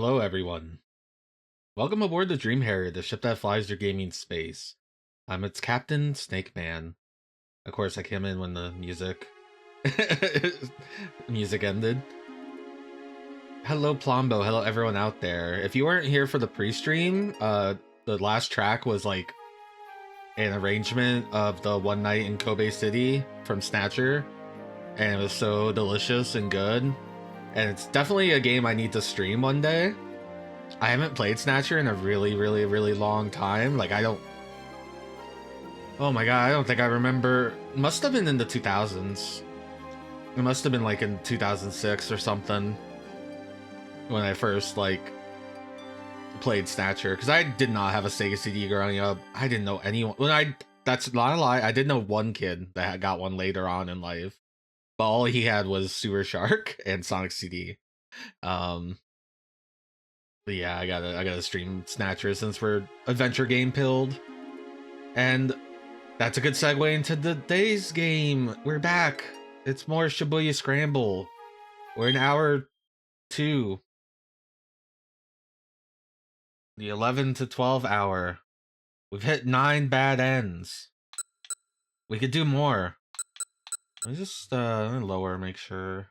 Hello, everyone. Welcome aboard the Dream Harrier, the ship that flies your gaming space. I'm its captain, Snake Man. Of course, I came in when the music ended. Hello, Plombo. Hello, everyone out there. If you weren't here for the pre-stream, the last track was like an arrangement of the One Night in Kobe City from Snatcher, and it was so delicious and good. And it's definitely a game I need to stream one day. I haven't played Snatcher in a really long time. Like, oh my god, I don't think I remember. It must have been in the 2000s. It must have been like in 2006 or something when I first like played Snatcher, because I did not have a Sega CD growing up. I didn't know anyone. That's not a lie. I did know one kid that had got one later on in life, but all he had was Sewer Shark and Sonic CD. But yeah, I gotta stream Snatcher since we're adventure game pilled. And that's a good segue into today's game. We're back. It's more Shibuya Scramble. We're in hour 2. The 11 to 12 hour. We've hit 9 bad ends. We could do more. Let me just let me lower, make sure.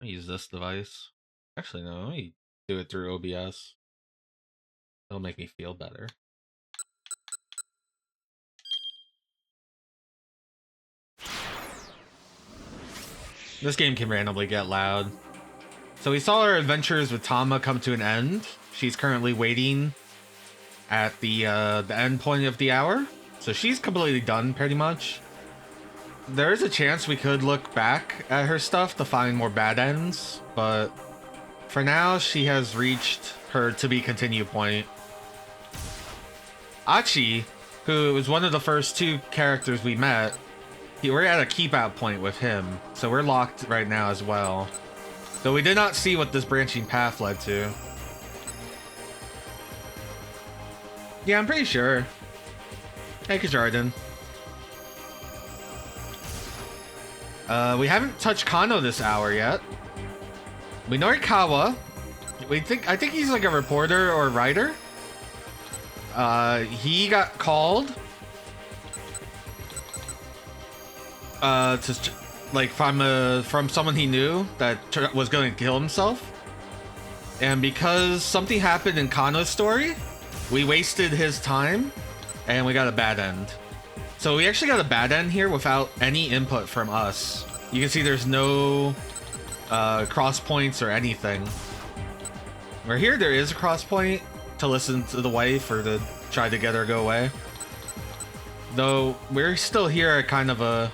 Let me use this device. Actually, no, let me do it through OBS. It'll make me feel better. This game can randomly get loud. So we saw our adventures with Tama come to an end. She's currently waiting at the end point of the hour. So she's completely done, pretty much. There is a chance we could look back at her stuff to find more bad ends, but for now, she has reached her to-be-continue point. Achi, who was one of the first 2 characters we met, we're at a keep-out point with him, so we're locked right now as well. Though we did not see what this branching path led to. Yeah, I'm pretty sure. Hey, Kajardin. We haven't touched Kano this hour yet. We know Ikawa. I think he's like a reporter or writer. He got called to like from someone he knew that was going to kill himself. And because something happened in Kano's story, we wasted his time and we got a bad end. So we actually got a bad end here without any input from us. You can see there's no cross points or anything. Where here there is a cross point to listen to the wife or to try to get her to go away. Though we're still here at kind of a...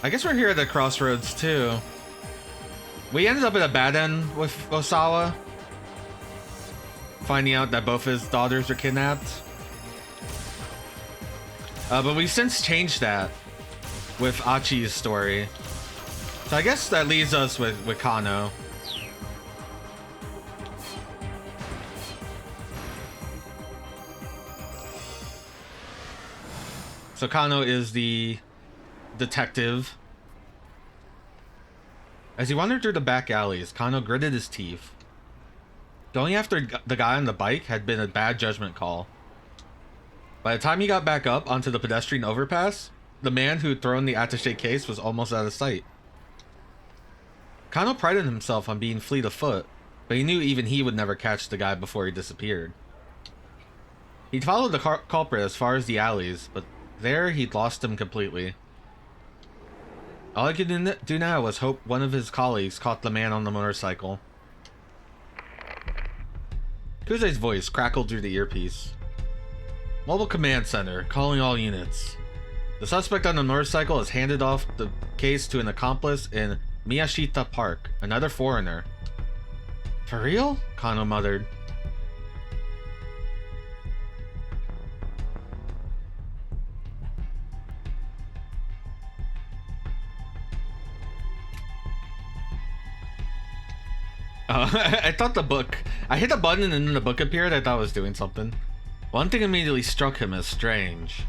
I guess we're here at the crossroads too. We ended up at a bad end with Osawa, finding out that both his daughters are kidnapped. But we've since changed that with Achi's story. So I guess that leaves us with Kano. So Kano is the detective. As he wandered through the back alleys, Kano gritted his teeth. Going after the guy on the bike had been a bad judgment call. By the time he got back up onto the pedestrian overpass, the man who'd thrown the attaché case was almost out of sight. Kano prided himself on being fleet of foot, but he knew even he would never catch the guy before he disappeared. He'd followed the culprit as far as the alleys, but there he'd lost him completely. All I could do now was hope one of his colleagues caught the man on the motorcycle. Kuze's voice crackled through the earpiece. Mobile Command Center, calling all units. The suspect on the motorcycle has handed off the case to an accomplice in Miyashita Park, another foreigner. For real? Kano muttered. I thought I hit a button and then the book appeared. I thought it was doing something. One thing immediately struck him as strange.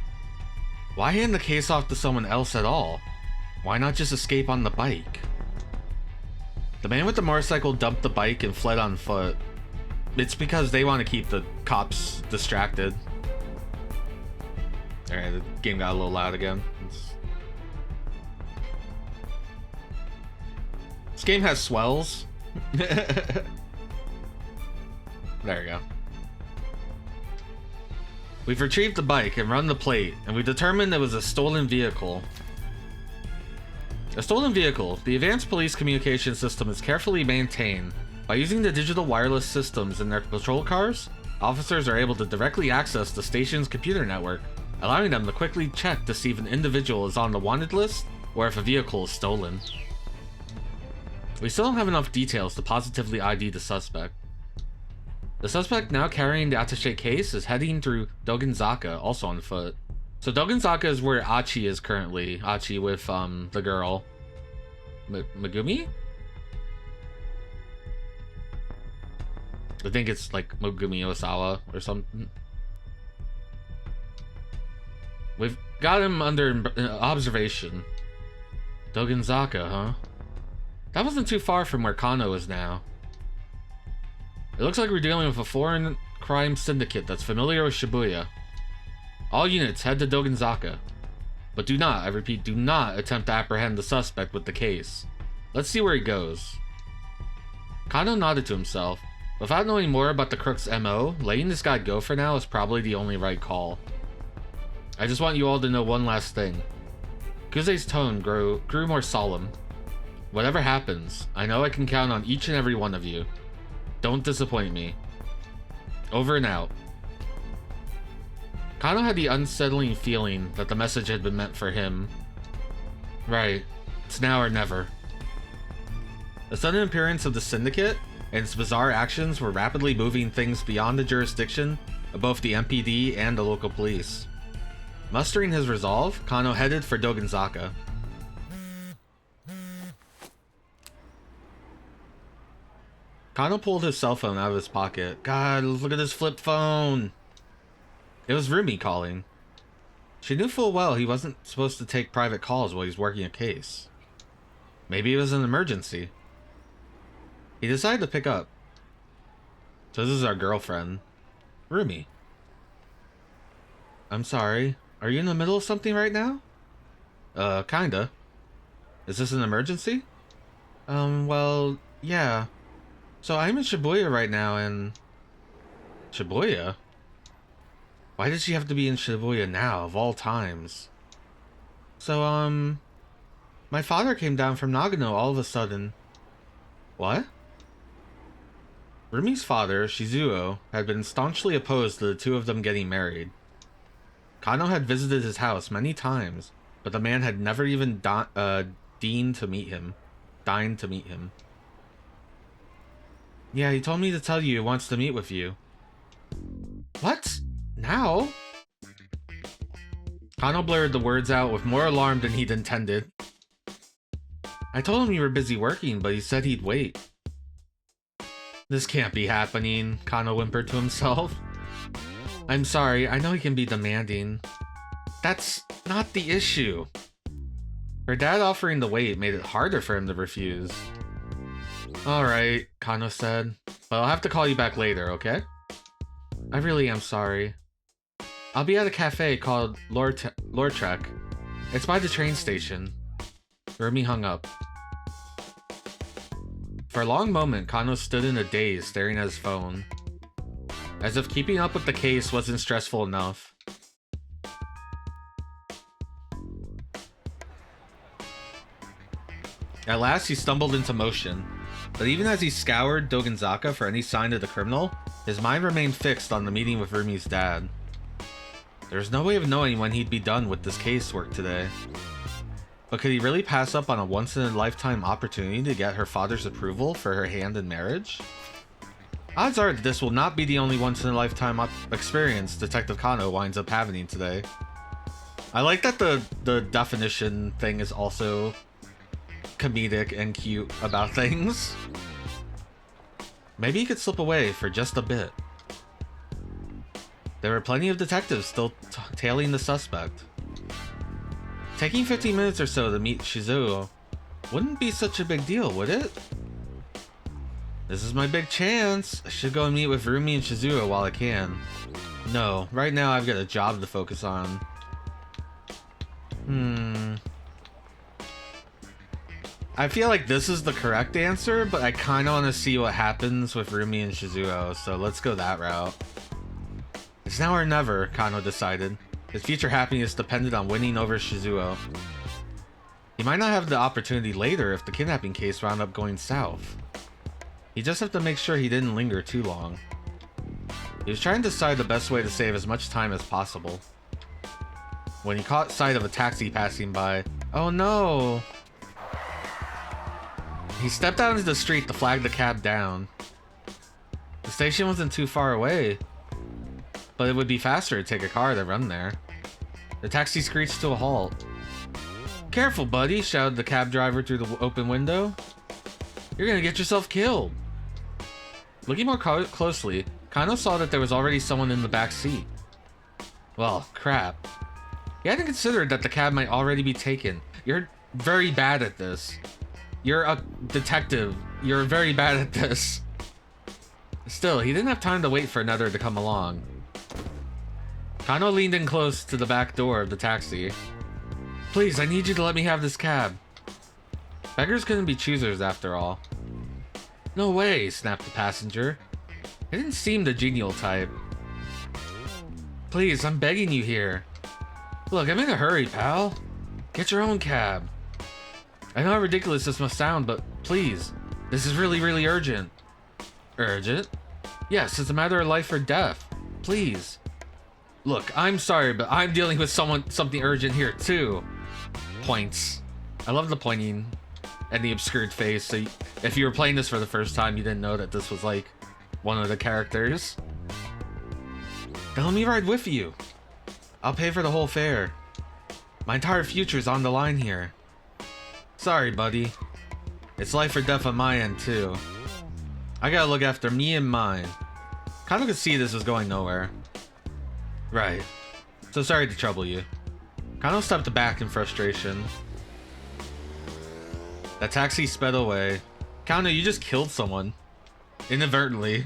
Why hand the case off to someone else at all? Why not just escape on the bike? The man with the motorcycle dumped the bike and fled on foot. It's because they want to keep the cops distracted. Alright, the game got a little loud again. This game has swells. There we go. We've retrieved the bike and run the plate, and we determined it was a stolen vehicle. A stolen vehicle. The advanced police communication system is carefully maintained. By using the digital wireless systems in their patrol cars, officers are able to directly access the station's computer network, allowing them to quickly check to see if an individual is on the wanted list or if a vehicle is stolen. We still don't have enough details to positively ID the suspect. The suspect now carrying the attaché case is heading through Dogenzaka, also on foot. So Dogenzaka is where Achi is currently. Achi with the girl. Megumi? I think it's like Megumi Osawa or something. We've got him under observation. Dogenzaka, huh? That wasn't too far from where Kano is now. It looks like we're dealing with a foreign crime syndicate that's familiar with Shibuya. All units head to Dogenzaka. But do not, I repeat, do not attempt to apprehend the suspect with the case. Let's see where he goes. Kano nodded to himself. Without knowing more about the crook's MO, letting this guy go for now is probably the only right call. I just want you all to know one last thing. Kuze's tone grew more solemn. Whatever happens, I know I can count on each and every one of you. Don't disappoint me. Over and out. Kano had the unsettling feeling that the message had been meant for him. Right. It's now or never. The sudden appearance of the syndicate and its bizarre actions were rapidly moving things beyond the jurisdiction of both the MPD and the local police. Mustering his resolve, Kano headed for Dogenzaka. Kano pulled his cell phone out of his pocket. God, look at his flip phone! It was Rumi calling. She knew full well he wasn't supposed to take private calls while he's working a case. Maybe it was an emergency. He decided to pick up. So this is our girlfriend, Rumi. I'm sorry. Are you in the middle of something right now? Kinda. Is this an emergency? Well, yeah. So I'm in Shibuya right now and... Shibuya? Why did she have to be in Shibuya now, of all times? So, my father came down from Nagano all of a sudden. What? Rumi's father, Shizuo, had been staunchly opposed to the two of them getting married. Kano had visited his house many times, but the man had never even deigned to meet him. Yeah, he told me to tell you he wants to meet with you. What? Now? Kano blurred the words out with more alarm than he'd intended. I told him you were busy working, but he said he'd wait. This can't be happening, Kano whimpered to himself. I'm sorry, I know he can be demanding. That's not the issue. Her dad offering to wait made it harder for him to refuse. Alright, Kano said, but I'll have to call you back later, okay? I really am sorry. I'll be at a cafe called Lortrek. It's by the train station. Rumi hung up. For a long moment, Kano stood in a daze, staring at his phone. As if keeping up with the case wasn't stressful enough. At last, he stumbled into motion. But even as he scoured Dogenzaka for any sign of the criminal, his mind remained fixed on the meeting with Rumi's dad. There was no way of knowing when he'd be done with this casework today. But could he really pass up on a once-in-a-lifetime opportunity to get her father's approval for her hand in marriage? Odds are that this will not be the only once-in-a-lifetime experience Detective Kano winds up having today. I like that the definition thing is also comedic and cute about things. Maybe he could slip away for just a bit. There were plenty of detectives still tailing the suspect. Taking 15 minutes or so to meet Shizuo wouldn't be such a big deal, would it? This is my big chance. I should go and meet with Rumi and Shizuo while I can. No, right now I've got a job to focus on. I feel like this is the correct answer, but I kind of want to see what happens with Rumi and Shizuo, so let's go that route. It's now or never, Kano decided. His future happiness depended on winning over Shizuo. He might not have the opportunity later if the kidnapping case wound up going south. He just have to make sure he didn't linger too long. He was trying to decide the best way to save as much time as possible. When he caught sight of a taxi passing by, oh no! He stepped out into the street to flag the cab down. The station wasn't too far away, but it would be faster to take a car than run there. The taxi screeched to a halt. Careful, buddy, shouted the cab driver through the open window. You're gonna get yourself killed. Looking more closely, Kano saw that there was already someone in the back seat. Well, crap. He hadn't considered that the cab might already be taken. You're very bad at this. You're a detective. You're very bad at this. Still, he didn't have time to wait for another to come along. Kano leaned in close to the back door of the taxi. Please, I need you to let me have this cab. Beggars couldn't be choosers after all. No way, snapped the passenger. He didn't seem the genial type. Please, I'm begging you here. Look, I'm in a hurry, pal. Get your own cab. I know how ridiculous this must sound, but please, this is really, really urgent. Urgent? Yes, it's a matter of life or death. Please. Look, I'm sorry, but I'm dealing with something urgent here too. Points. I love the pointing and the obscured face, so if you were playing this for the first time, you didn't know that this was like one of the characters. Then let me ride with you. I'll pay for the whole fare. My entire future's on the line here. Sorry, buddy. It's life or death on my end, too. I gotta look after me and mine. Kinda could see this was going nowhere. Right. So sorry to trouble you. Kano stepped back in frustration. The taxi sped away. Kano, you just killed someone. Inadvertently.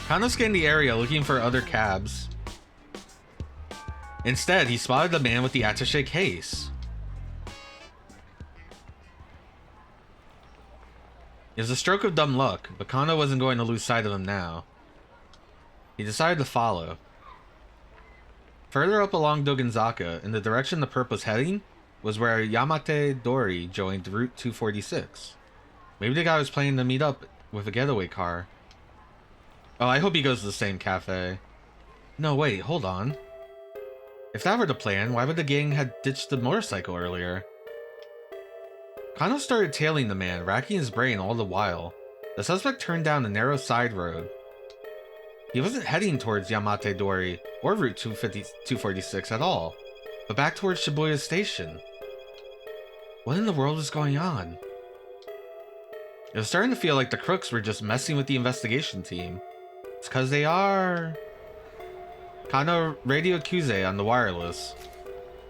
Kano scanned the area looking for other cabs. Instead, he spotted the man with the attaché case. It was a stroke of dumb luck, but Kano wasn't going to lose sight of him now. He decided to follow. Further up along Dogenzaka, in the direction the perp was heading, was where Yamate Dori joined Route 246. Maybe the guy was planning to meet up with a getaway car. Oh, I hope he goes to the same cafe. No, wait, hold on. If that were the plan, why would the gang have ditched the motorcycle earlier? Kano started tailing the man, racking his brain all the while. The suspect turned down a narrow side road. He wasn't heading towards Yamate Dori or Route 246 at all, but back towards Shibuya Station. What in the world is going on? It was starting to feel like the crooks were just messing with the investigation team. It's cause they are... Kano radioed Kuze on the wireless.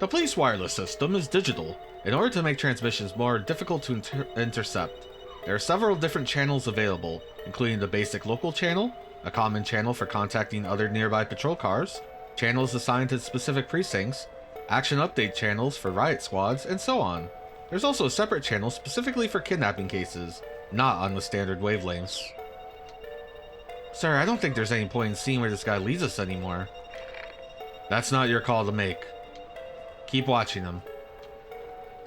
The police wireless system is digital. In order to make transmissions more difficult to intercept, there are several different channels available, including the basic local channel, a common channel for contacting other nearby patrol cars, channels assigned to specific precincts, action update channels for riot squads, and so on. There's also a separate channel specifically for kidnapping cases, not on the standard wavelengths. Sir, I don't think there's any point in seeing where this guy leads us anymore. That's not your call to make. Keep watching him.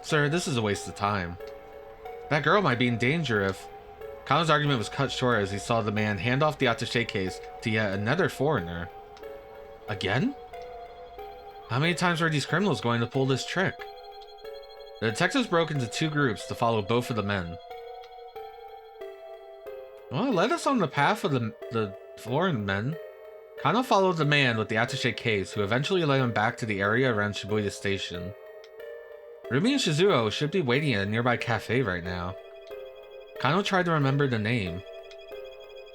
Sir, this is a waste of time. That girl might be in danger if... Kano's argument was cut short as he saw the man hand off the attaché case to yet another foreigner. Again? How many times were these criminals going to pull this trick? The detectives broke into two groups to follow both of the men. Well, it led us on the path of the foreign men. Kano followed the man with the attaché case, who eventually led him back to the area around Shibuya Station. Rumi and Shizuo should be waiting at a nearby cafe right now. Kano tried to remember the name.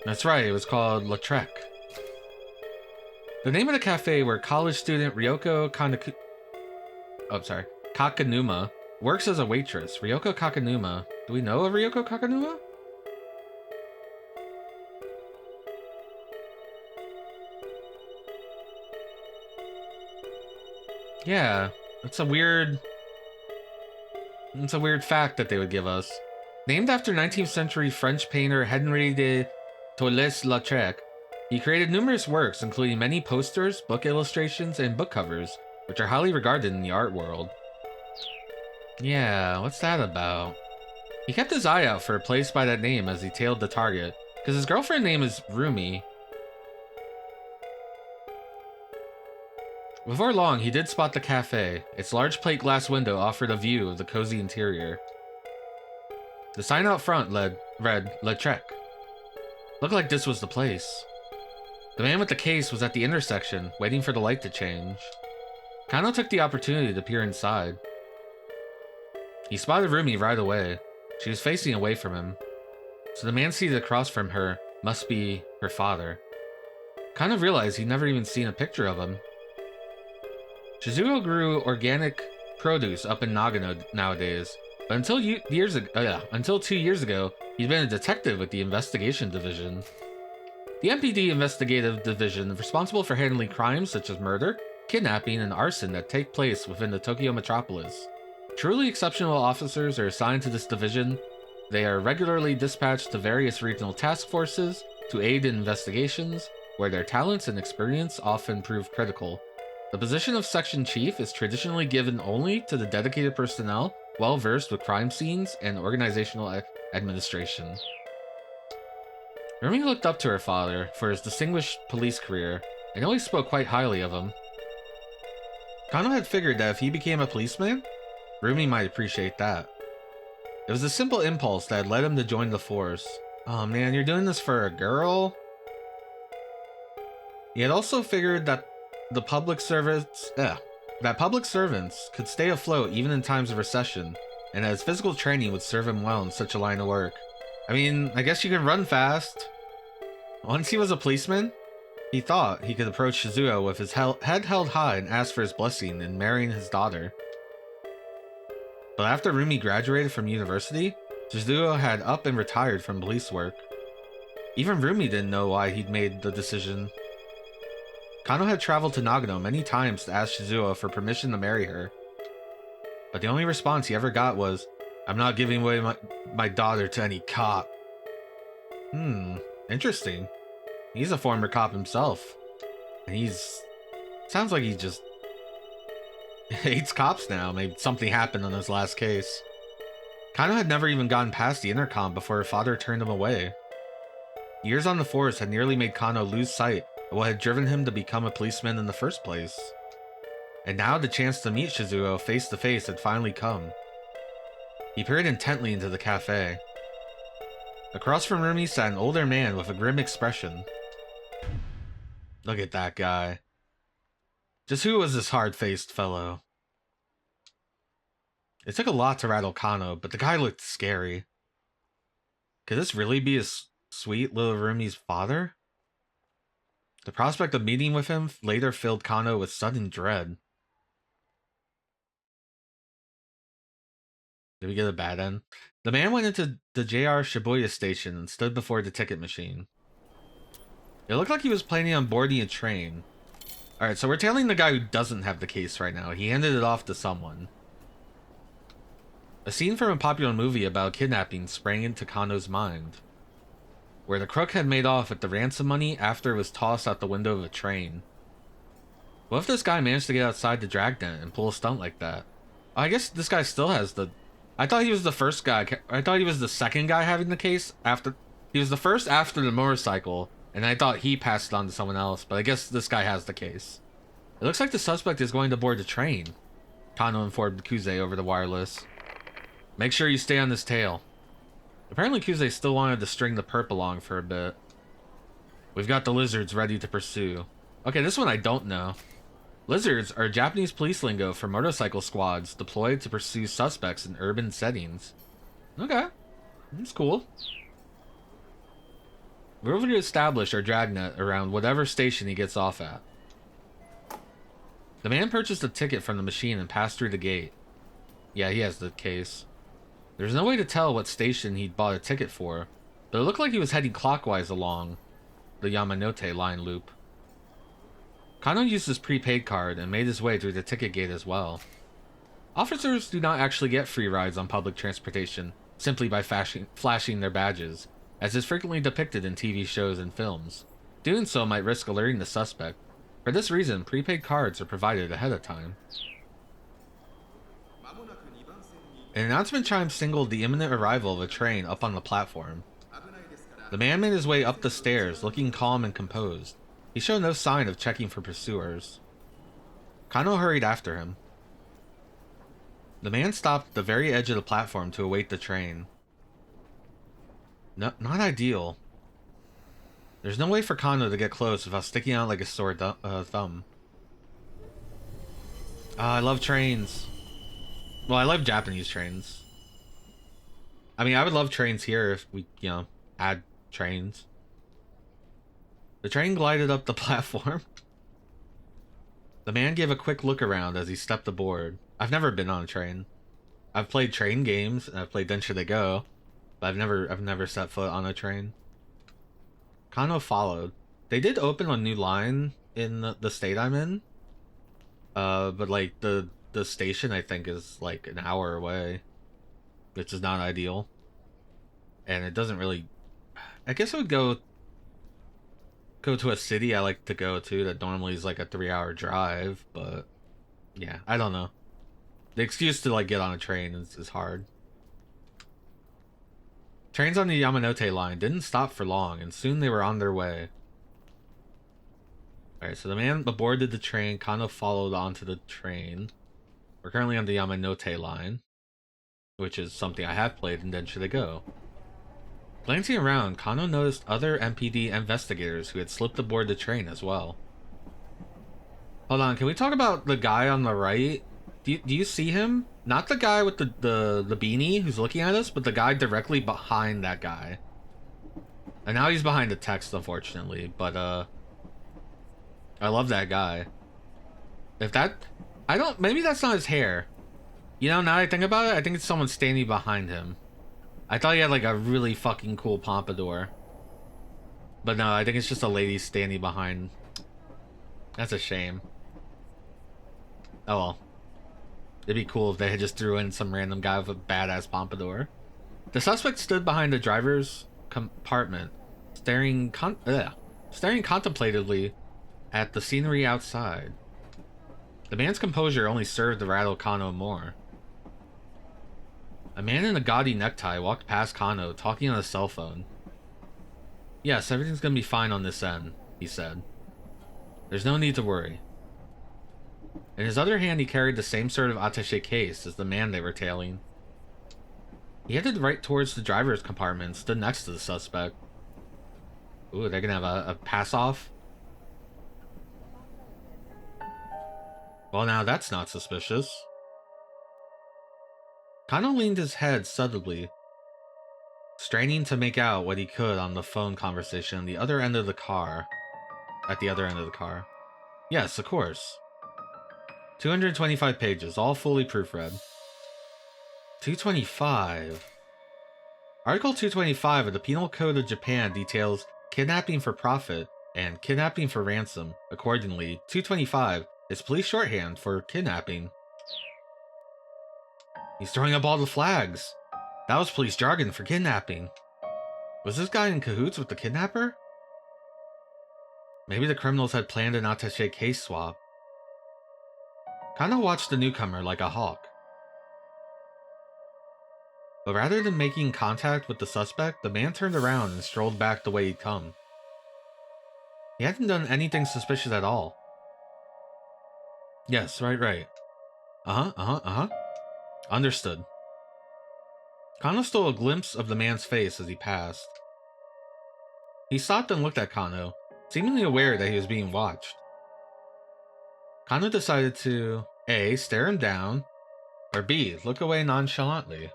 That's right, it was called La Trek. The name of the cafe where college student Ryoko Kakanuma works as a waitress. Ryoko Kakanuma. Do we know a Ryoko Kakanuma? Yeah, it's a weird fact that they would give us. Named after 19th century French painter Henri de Toulouse-Lautrec, he created numerous works, including many posters, book illustrations, and book covers, which are highly regarded in the art world. Yeah, what's that about? He kept his eye out for a place by that name as he tailed the target, because his girlfriend name is Rumi. Before long, he did spot the cafe. Its large plate glass window offered a view of the cozy interior. The sign out front read Lautrec. Looked like this was the place. The man with the case was at the intersection, waiting for the light to change. Kano took the opportunity to peer inside. He spotted Rumi right away. She was facing away from him, so the man seated across from her must be her father. Kano realized he'd never even seen a picture of him. Shizuo grew organic produce up in Nagano nowadays, but until 2 years ago, he'd been a detective with the Investigation Division. The MPD Investigative Division, responsible for handling crimes such as murder, kidnapping, and arson that take place within the Tokyo metropolis. Truly exceptional officers are assigned to this division. They are regularly dispatched to various regional task forces to aid in investigations, where their talents and experience often prove critical. The position of Section Chief is traditionally given only to the dedicated personnel well-versed with crime scenes and organizational administration. Rumi looked up to her father for his distinguished police career and always spoke quite highly of him. Kano had figured that if he became a policeman, Rumi might appreciate that. It was a simple impulse that had led him to join the force. Oh man, you're doing this for a girl? He had also figured that public servants could stay afloat even in times of recession, and that his physical training would serve him well in such a line of work. I mean, I guess you can run fast. Once he was a policeman, he thought he could approach Shizuo with his head held high and ask for his blessing in marrying his daughter. But after Rumi graduated from university, Shizuo had up and retired from police work. Even Rumi didn't know why he'd made the decision. Kano had traveled to Nagano many times to ask Shizuo for permission to marry her. But the only response he ever got was, "I'm not giving away my daughter to any cop." Interesting. He's a former cop himself. And sounds like he just hates cops now. Maybe something happened on his last case. Kano had never even gotten past the intercom before her father turned him away. Years on the force had nearly made Kano lose sight of what had driven him to become a policeman in the first place. And now the chance to meet Shizuo face to face had finally come. He peered intently into the cafe. Across from Rumi sat an older man with a grim expression. Look at that guy. Just who was this hard-faced fellow? It took a lot to rattle Kano, but the guy looked scary. Could this really be his sweet little Rumi's father? The prospect of meeting with him later filled Kano with sudden dread. Did we get a bad end? The man went into the JR Shibuya station and stood before the ticket machine. It looked like he was planning on boarding a train. Alright, so we're tailing the guy who doesn't have the case right now. He handed it off to someone. A scene from a popular movie about kidnapping sprang into Kano's mind, where the crook had made off with the ransom money after it was tossed out the window of a train. What if this guy managed to get outside the dragnet and pull a stunt like that? I guess this guy still has the... I thought he was the first guy. I thought he was the second guy having the case after... He was the first after the motorcycle, and I thought he passed it on to someone else, but I guess this guy has the case. It looks like the suspect is going to board the train, Kano informed Kuze over the wireless. Make sure you stay on this tail. Apparently Kuze still wanted to string the perp along for a bit. We've got the lizards ready to pursue. Okay, this one I don't know. Lizards are Japanese police lingo for motorcycle squads deployed to pursue suspects in urban settings. Okay, that's cool. We're over to establish our dragnet around whatever station he gets off at. The man purchased a ticket from the machine and passed through the gate. Yeah, he has the case. There's no way to tell what station he'd bought a ticket for, but it looked like he was heading clockwise along the Yamanote line loop. Kano used his prepaid card and made his way through the ticket gate as well. Officers do not actually get free rides on public transportation simply by flashing their badges, as is frequently depicted in TV shows and films. Doing so might risk alerting the suspect. For this reason, prepaid cards are provided ahead of time. An announcement chime signaled the imminent arrival of a train up on the platform. The man made his way up the stairs, looking calm and composed. He showed no sign of checking for pursuers. Kano hurried after him. The man stopped at the very edge of the platform to await the train. No, not ideal. There's no way for Kano to get close without sticking out like a sore thumb. I love trains. Well, I love Japanese trains. I mean, I would love trains here if we, add trains. The train glided up the platform. The man gave a quick look around as he stepped aboard. I've never been on a train. I've played train games and I've played Then Should They Go, but I've never set foot on a train. Kano followed. They did open a new line in the state I'm in. But like the station I think is like an hour away, which is not ideal. And it doesn't really, I guess I would go to a city I like to go to that normally is like a 3-hour drive, but yeah, I don't know. The excuse to like get on a train is hard. Trains on the Yamanote line didn't stop for long, and soon they were on their way. Alright, so the man aboarded the train. Kano followed onto the train. We're currently on the Yamanote line, which is something I have played, and then should I go? Glancing around, Kano noticed other MPD investigators who had slipped aboard the train as well. Hold on, can we talk about the guy on the right? Do you see him? Not the guy with the beanie who's looking at us, but the guy directly behind that guy. And now he's behind the text, unfortunately, but I love that guy. Maybe that's not his hair. Now that I think about it, I think it's someone standing behind him. I thought he had like a really fucking cool pompadour. But no, I think it's just a lady standing behind. That's a shame. Oh well. It'd be cool if they had just threw in some random guy with a badass pompadour. The suspect stood behind the driver's compartment, staring contemplatively at the scenery outside. The man's composure only served to rattle Kano more. A man in a gaudy necktie walked past Kano, talking on a cell phone. Yes, everything's gonna be fine on this end, he said. There's no need to worry. In his other hand, he carried the same sort of attaché case as the man they were tailing. He headed right towards the driver's compartment and stood next to the suspect. Ooh, they're gonna have a pass-off? Well, now that's not suspicious. Kano leaned his head subtly, straining to make out what he could on the phone conversation at the other end of the car. Yes, of course. 225 pages, all fully proofread. 225. Article 225 of the Penal Code of Japan details kidnapping for profit and kidnapping for ransom. Accordingly, 225 is police shorthand for kidnapping. He's throwing up all the flags. That was police jargon for kidnapping. Was this guy in cahoots with the kidnapper? Maybe the criminals had planned an attaché case swap. Kano watched the newcomer like a hawk. But rather than making contact with the suspect, the man turned around and strolled back the way he'd come. He hadn't done anything suspicious at all. Yes, right. Understood. Kano stole a glimpse of the man's face as he passed. He stopped and looked at Kano, seemingly aware that he was being watched. Kano decided to A. Stare him down, or B. Look away nonchalantly.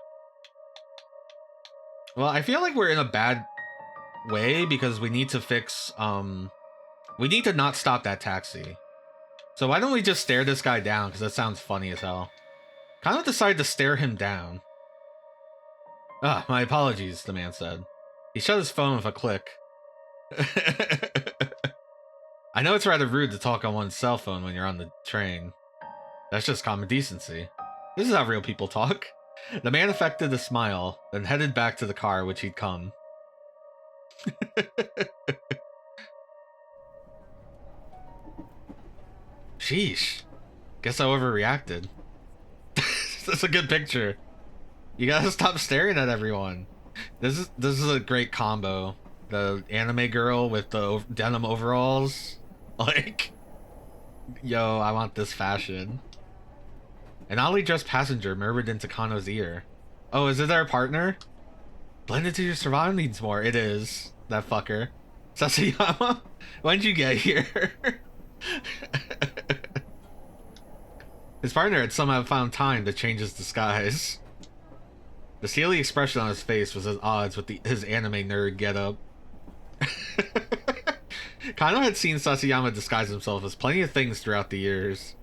Well, I feel like we're in a bad way because we need to fix, we need to not stop that taxi. So why don't we just stare this guy down, because that sounds funny as hell. Kano decided to stare him down. Ah, my apologies, the man said. He shut his phone with a click. I know it's rather rude to talk on one's cell phone when you're on the train. That's just common decency. This is how real people talk. The man affected a smile, then headed back to the car which he'd come. Sheesh. Guess I overreacted. That's a good picture. You gotta stop staring at everyone. This is a great combo. The anime girl with the denim overalls. Like, yo, I want this fashion. An oddly dressed passenger murmured into Kano's ear. Oh, is it our partner? Blend into your surroundings more. It is. That fucker. Sasayama? When'd you get here? His partner had somehow found time to change his disguise. The steely expression on his face was at odds with his anime nerd getup. Kano had seen Sasayama disguise himself as plenty of things throughout the years.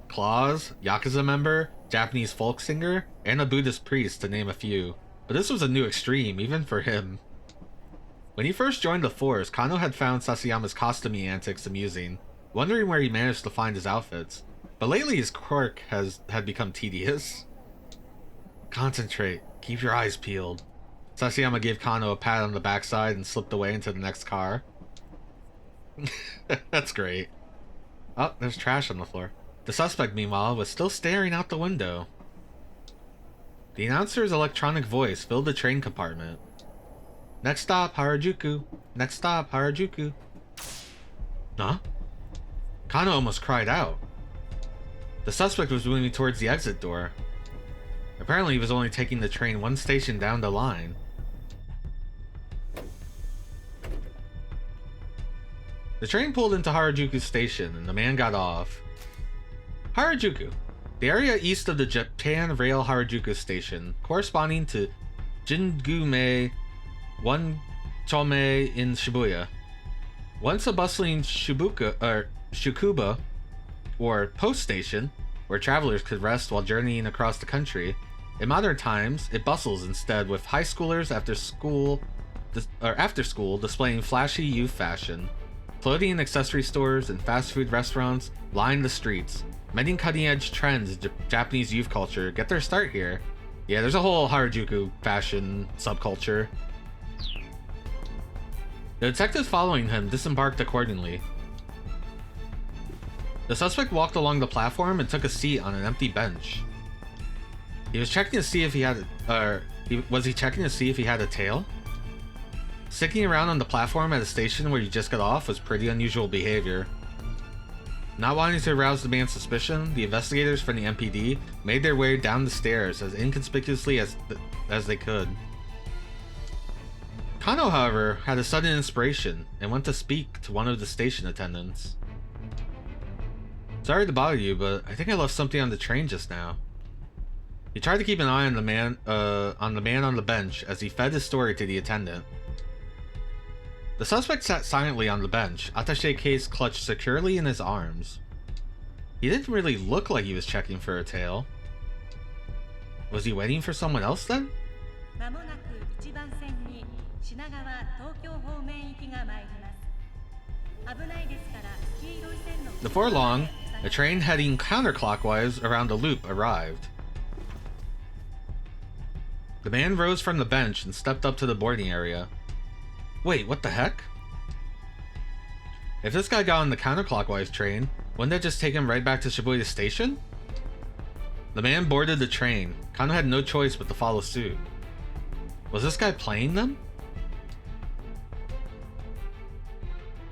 Claws, Yakuza member, Japanese folk singer, and a Buddhist priest, to name a few. But this was a new extreme, even for him. When he first joined the force, Kano had found Sasayama's costuming antics amusing, wondering where he managed to find his outfits. But lately his quirk had become tedious. Concentrate. Keep your eyes peeled. Sasayama gave Kano a pat on the backside and slipped away into the next car. That's great. Oh, there's trash on the floor. The suspect, meanwhile, was still staring out the window. The announcer's electronic voice filled the train compartment. Next stop, Harajuku. Next stop, Harajuku. Huh? Kano almost cried out. The suspect was moving towards the exit door. Apparently he was only taking the train one station down the line. The train pulled into Harajuku station and the man got off. Harajuku, the area east of the Japan Rail Harajuku station, corresponding to Jingu-mei 1 Chome in Shibuya. Once a bustling Shukuba, or post station, where travelers could rest while journeying across the country, in modern times, it bustles instead with high schoolers after school displaying flashy youth fashion. Clothing and accessory stores and fast food restaurants line the streets. Many cutting-edge trends in Japanese youth culture get their start here. Yeah, there's a whole Harajuku fashion subculture. The detectives following him disembarked accordingly. The suspect walked along the platform and took a seat on an empty bench. He was checking to see if he had was he checking to see if he had a tail? Sticking around on the platform at a station where you just got off was pretty unusual behavior. Not wanting to arouse the man's suspicion, the investigators from the MPD made their way down the stairs as inconspicuously as they could. Kano, however, had a sudden inspiration and went to speak to one of the station attendants. Sorry to bother you, but I think I left something on the train just now. He tried to keep an eye on the man on the bench as he fed his story to the attendant. The suspect sat silently on the bench, attaché case clutched securely in his arms. He didn't really look like he was checking for a tail. Was he waiting for someone else then? Before long, a train heading counterclockwise around a loop arrived. The man rose from the bench and stepped up to the boarding area. Wait, what the heck? If this guy got on the counterclockwise train, wouldn't that just take him right back to Shibuya Station? The man boarded the train. Kano had no choice but to follow suit. Was this guy playing them?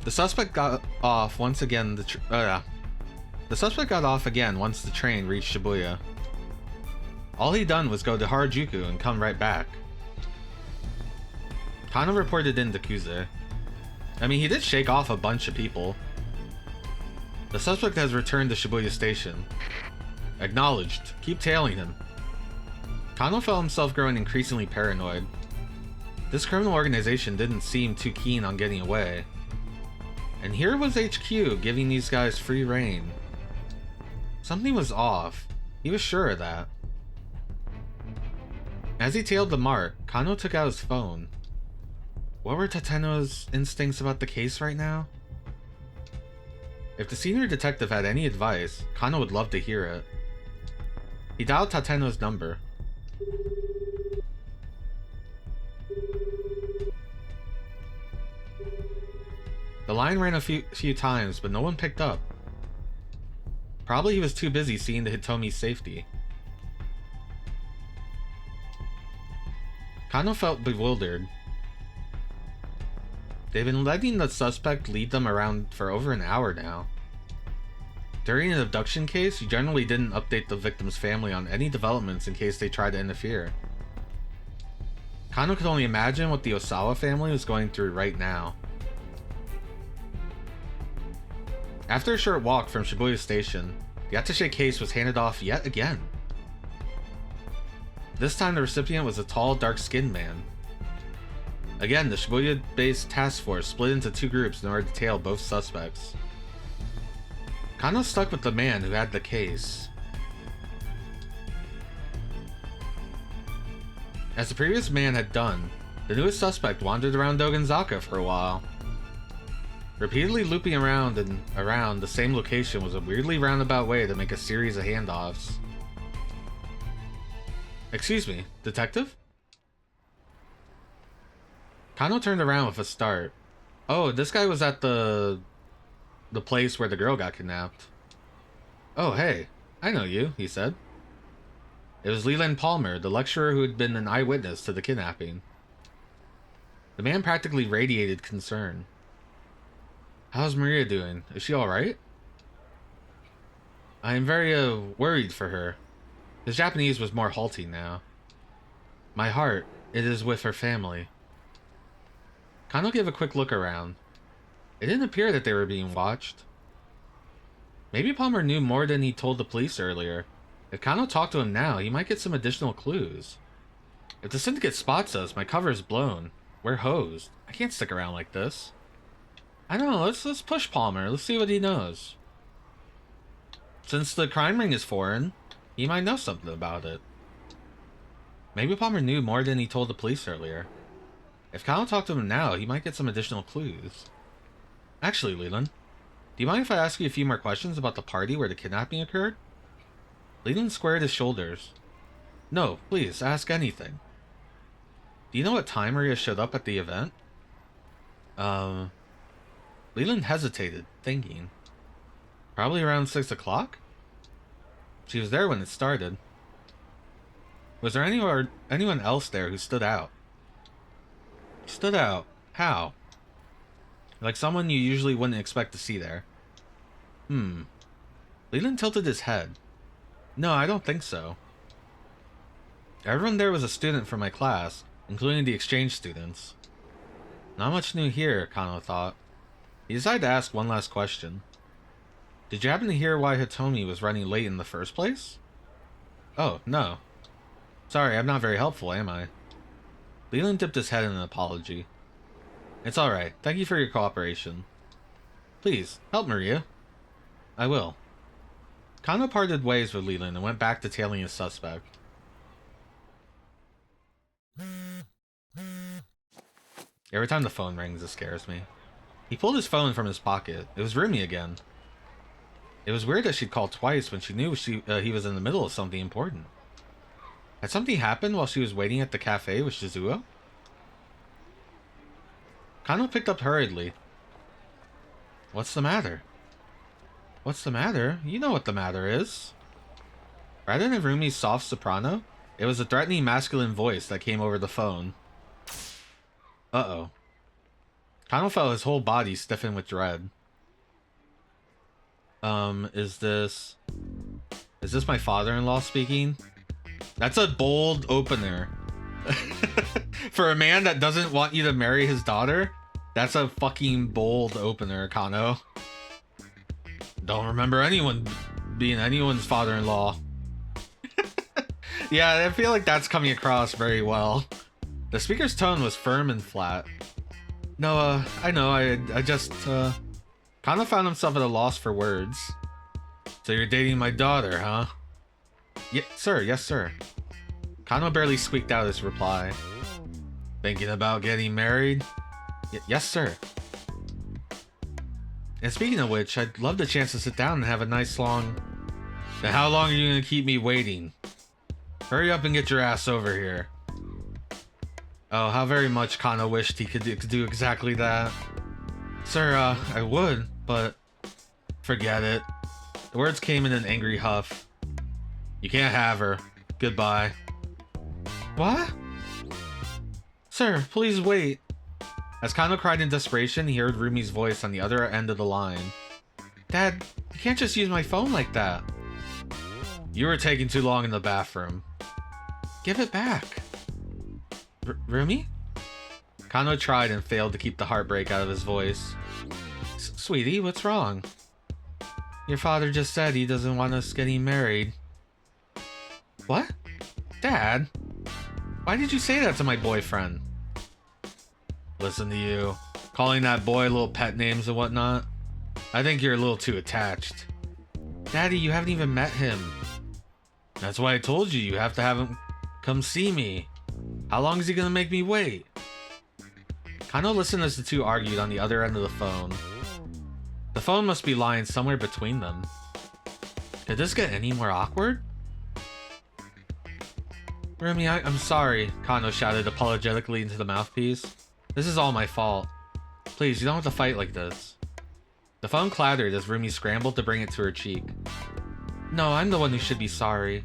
The suspect got off once again. The suspect got off again once the train reached Shibuya. All he'd done was go to Harajuku and come right back. Kano reported in to Kuze. I mean, he did shake off a bunch of people. The suspect has returned to Shibuya Station. Acknowledged. Keep tailing him. Kano felt himself growing increasingly paranoid. This criminal organization didn't seem too keen on getting away. And here was HQ giving these guys free rein. Something was off. He was sure of that. As he tailed the mart, Kano took out his phone. What were Tateno's instincts about the case right now? If the senior detective had any advice, Kano would love to hear it. He dialed Tateno's number. The line rang a few times, but no one picked up. Probably he was too busy seeing to Hitomi's safety. Kano felt bewildered. They've been letting the suspect lead them around for over an hour now. During an abduction case, you generally didn't update the victim's family on any developments in case they tried to interfere. Kano could only imagine what the Osawa family was going through right now. After a short walk from Shibuya Station, the attaché case was handed off yet again. This time the recipient was a tall, dark-skinned man. Again, the Shibuya-based task force split into two groups in order to tail both suspects. Kano stuck with the man who had the case. As the previous man had done, the newest suspect wandered around Dogenzaka for a while. Repeatedly looping around and around the same location was a weirdly roundabout way to make a series of handoffs. Excuse me, detective? Kano turned around with a start. Oh, this guy was at the place where the girl got kidnapped. Oh, hey, I know you, he said. It was Leland Palmer, the lecturer who had been an eyewitness to the kidnapping. The man practically radiated concern. How's Maria doing? Is she alright? I am very, worried for her. His Japanese was more halting now. My heart, it is with her family. Kano gave a quick look around. It didn't appear that they were being watched. Maybe Palmer knew more than he told the police earlier. If Kano talked to him now, he might get some additional clues. If the syndicate spots us, my cover is blown. We're hosed. I can't stick around like this. I don't know, let's push Palmer. Let's see what he knows. Since the crime ring is foreign, he might know something about it. Maybe Palmer knew more than he told the police earlier. If Kano talked to him now, he might get some additional clues. Actually, Leland, do you mind if I ask you a few more questions about the party where the kidnapping occurred? Leland squared his shoulders. No, please, ask anything. Do you know what time Maria showed up at the event? Leland hesitated, thinking. Probably around 6 o'clock? She was there when it started. Was there anyone else there who stood out? Stood out? How? Like someone you usually wouldn't expect to see there. Leland tilted his head. No, I don't think so. Everyone there was a student from my class, including the exchange students. Not much new here, Kano thought. He decided to ask one last question. Did you happen to hear why Hitomi was running late in the first place? Oh, no. Sorry, I'm not very helpful, am I? Leland dipped his head in an apology. It's alright. Thank you for your cooperation. Please, help Maria. I will. Kano parted ways with Leland and went back to tailing his suspect. Every time the phone rings, it scares me. He pulled his phone from his pocket. It was Rumi again. It was weird that she'd called twice when she knew he was in the middle of something important. Had something happened while she was waiting at the cafe with Shizuo? Kano picked up hurriedly. What's the matter? What's the matter? You know what the matter is. Rather than Rumi's soft soprano, it was a threatening masculine voice that came over the phone. Uh-oh. Kano felt his whole body stiffen with dread. Is this my father-in-law speaking? That's a bold opener. For a man that doesn't want you to marry his daughter, that's a fucking bold opener, Kano. Don't remember anyone being anyone's father-in-law. Yeah, I feel like that's coming across very well. The speaker's tone was firm and flat. No, I know, I just, Kano found himself at a loss for words. So you're dating my daughter, huh? Yes, sir. Kano barely squeaked out his reply. Thinking about getting married? Yes, sir. And speaking of which, I'd love the chance to sit down and have a nice long... Now, how long are you gonna keep me waiting? Hurry up and get your ass over here. Oh, how very much Kano wished he could do exactly that. Sir, I would, but... Forget it. The words came in an angry huff. You can't have her. Goodbye. What? Sir, please wait. As Kano cried in desperation, he heard Rumi's voice on the other end of the line. Dad, you can't just use my phone like that. You were taking too long in the bathroom. Give it back. Rumi? Kano tried and failed to keep the heartbreak out of his voice. Sweetie, what's wrong? Your father just said he doesn't want us getting married. What? Dad? Why did you say that to my boyfriend? Listen to you. Calling that boy little pet names and whatnot. I think you're a little too attached. Daddy, you haven't even met him. That's why I told you have to have him come see me. How long is he gonna make me wait? Kano listened as the two argued on the other end of the phone. The phone must be lying somewhere between them. Could this get any more awkward? Rumi, I'm sorry, Kano shouted apologetically into the mouthpiece. This is all my fault. Please, you don't have to fight like this. The phone clattered as Rumi scrambled to bring it to her cheek. No, I'm the one who should be sorry.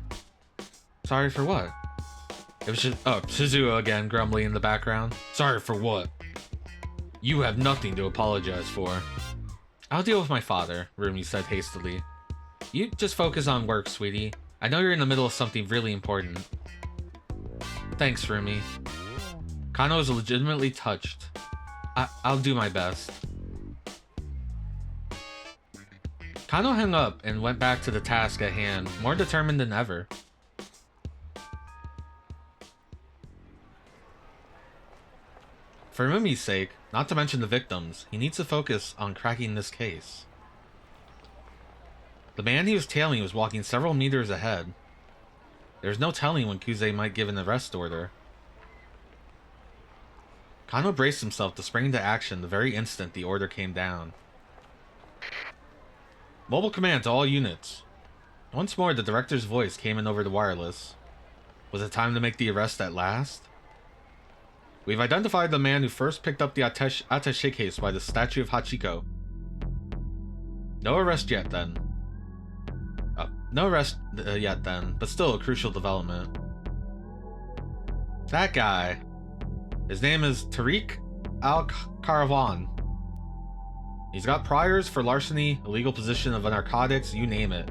Sorry for what? It was just... Oh, Shizuo again, grumbling in the background. Sorry for what? You have nothing to apologize for. I'll deal with my father, Rumi said hastily. You just focus on work, sweetie. I know you're in the middle of something really important. Thanks, Rumi. Kano was legitimately touched. I'll do my best. Kano hung up and went back to the task at hand, more determined than ever. For Rumi's sake, not to mention the victims, he needs to focus on cracking this case. The man he was tailing was walking several meters ahead. There's no telling when Kuze might give an arrest order. Kano braced himself to spring into action the very instant the order came down. Mobile command to all units. Once more, the director's voice came in over the wireless. Was it time to make the arrest at last? We've identified the man who first picked up the attaché case by the statue of Hachiko. No arrest yet then. No arrest yet then, but still a crucial development. That guy. His name is Tariq Al-Karavan. He's got priors for larceny, illegal possession of narcotics, you name it.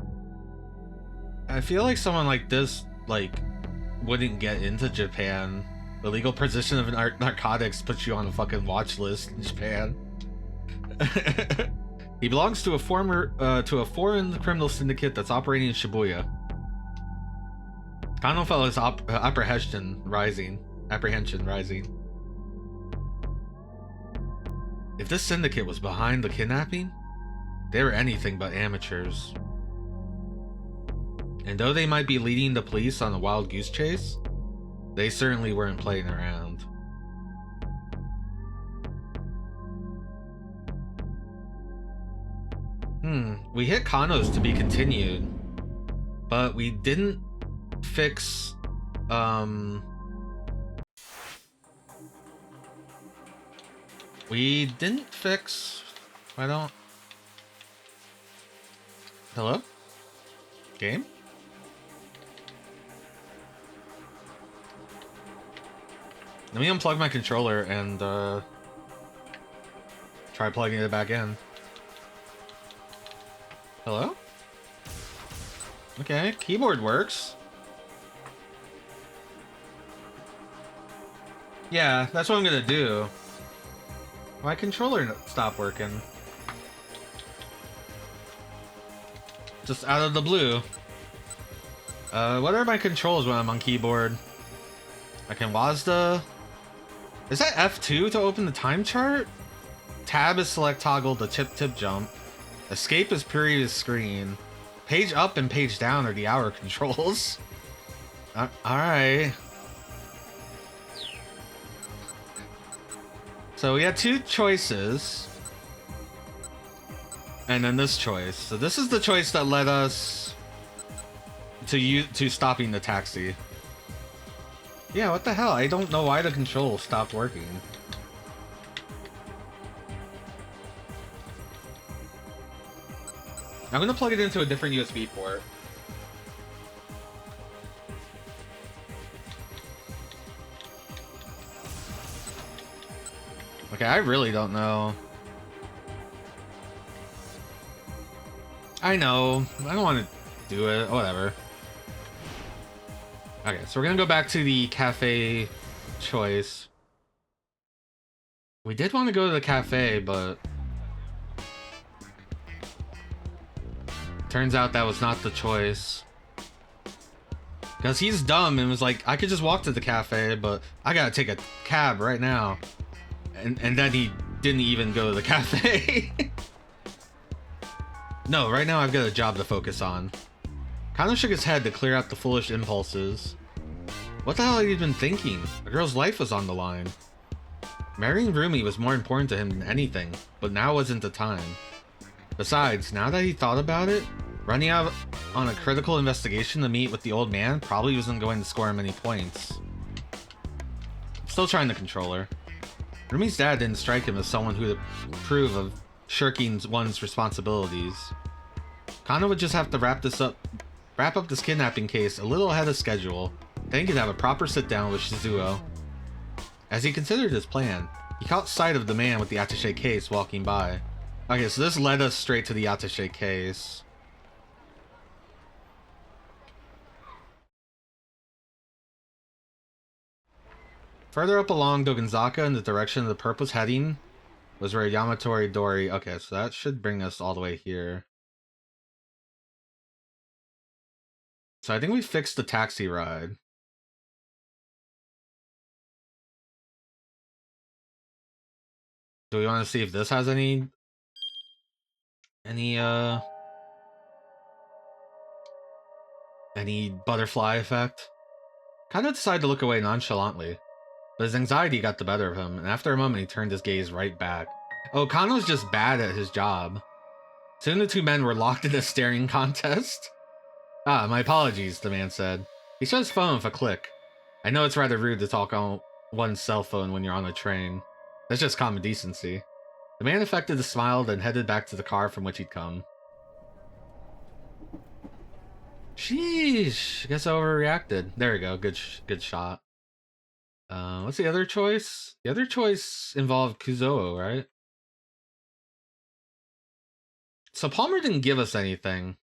I feel like someone like this, wouldn't get into Japan. Illegal possession of narcotics puts you on a fucking watch list in Japan. He belongs to a foreign criminal syndicate that's operating in Shibuya. Kano felt his apprehension rising. If this syndicate was behind the kidnapping, they were anything but amateurs. And though they might be leading the police on a wild goose chase, they certainly weren't playing around. We hit Kano's to be continued, but we didn't fix, Hello? Game? Let me unplug my controller and, try plugging it back in. Hello? Okay, keyboard works. Yeah, that's what I'm gonna do. My controller stopped working. Just out of the blue. What are my controls when I'm on keyboard? I can WASD. Is that F2 to open the time chart? Tab is select toggle to tip jump. Escape is previous screen. Page up and page down are the hour controls. Alright. So we had two choices. And then this choice. So this is the choice that led us to stopping the taxi. Yeah, what the hell? I don't know why the control stopped working. I'm gonna plug it into a different USB port. Okay, I really don't know. I know. I don't want to do it. Whatever. Okay, so we're gonna go back to the cafe choice. We did want to go to the cafe, but turns out that was not the choice. Because he's dumb and was like, I could just walk to the cafe, but I gotta take a cab right now. And then he didn't even go to the cafe. No, right now I've got a job to focus on. Kano shook his head to clear out the foolish impulses. What the hell had he been thinking? A girl's life was on the line. Marrying Rumi was more important to him than anything, but now wasn't the time. Besides, now that he thought about it, running out on a critical investigation to meet with the old man probably wasn't going to score him any points. Still trying the controller. Rumi's dad didn't strike him as someone who'd approve of shirking one's responsibilities. Kano would just have to wrap up this kidnapping case a little ahead of schedule, then he could have a proper sit-down with Shizuo. As he considered his plan, he caught sight of the man with the attaché case walking by. Okay, so this led us straight to the attaché case. Further up along Dogonzaka in the direction the perp was heading was where Yamatori Dori... Okay, so that should bring us all the way here. So I think we fixed the taxi ride. Do we want to see if this has any butterfly effect? Kind of decided to look away nonchalantly, but his anxiety got the better of him, and after a moment he turned his gaze right back. Oh, Kano's just bad at his job. Soon the two men were locked in a staring contest. Ah, my apologies, the man said. He shut his phone with a click. I know it's rather rude to talk on one's cell phone when you're on a train. That's just common decency. The man affected a smile, then headed back to the car from which he'd come. Sheesh, I guess I overreacted. There we go, good shot. What's the other choice? The other choice involved Kuzuo, right? So Palmer didn't give us anything.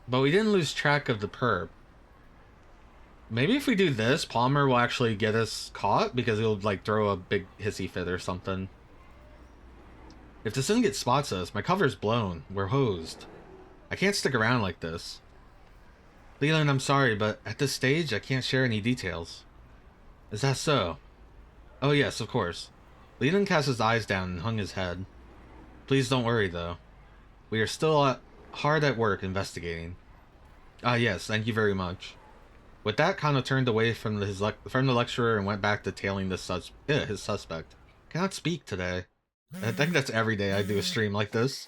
But we didn't lose track of the perp. Maybe if we do this, Palmer will actually get us caught because he'll like throw a big hissy fit or something. If the Syndicate spots us, my cover's blown. We're hosed. I can't stick around like this. Leland, I'm sorry, but at this stage, I can't share any details. Is that so? Oh yes, of course. Leland cast his eyes down and hung his head. Please don't worry, though. We are still hard at work investigating. Ah yes, thank you very much. With that, Kano turned away from the lecturer and went back to tailing his suspect. Cannot speak today. I think that's every day I do a stream like this.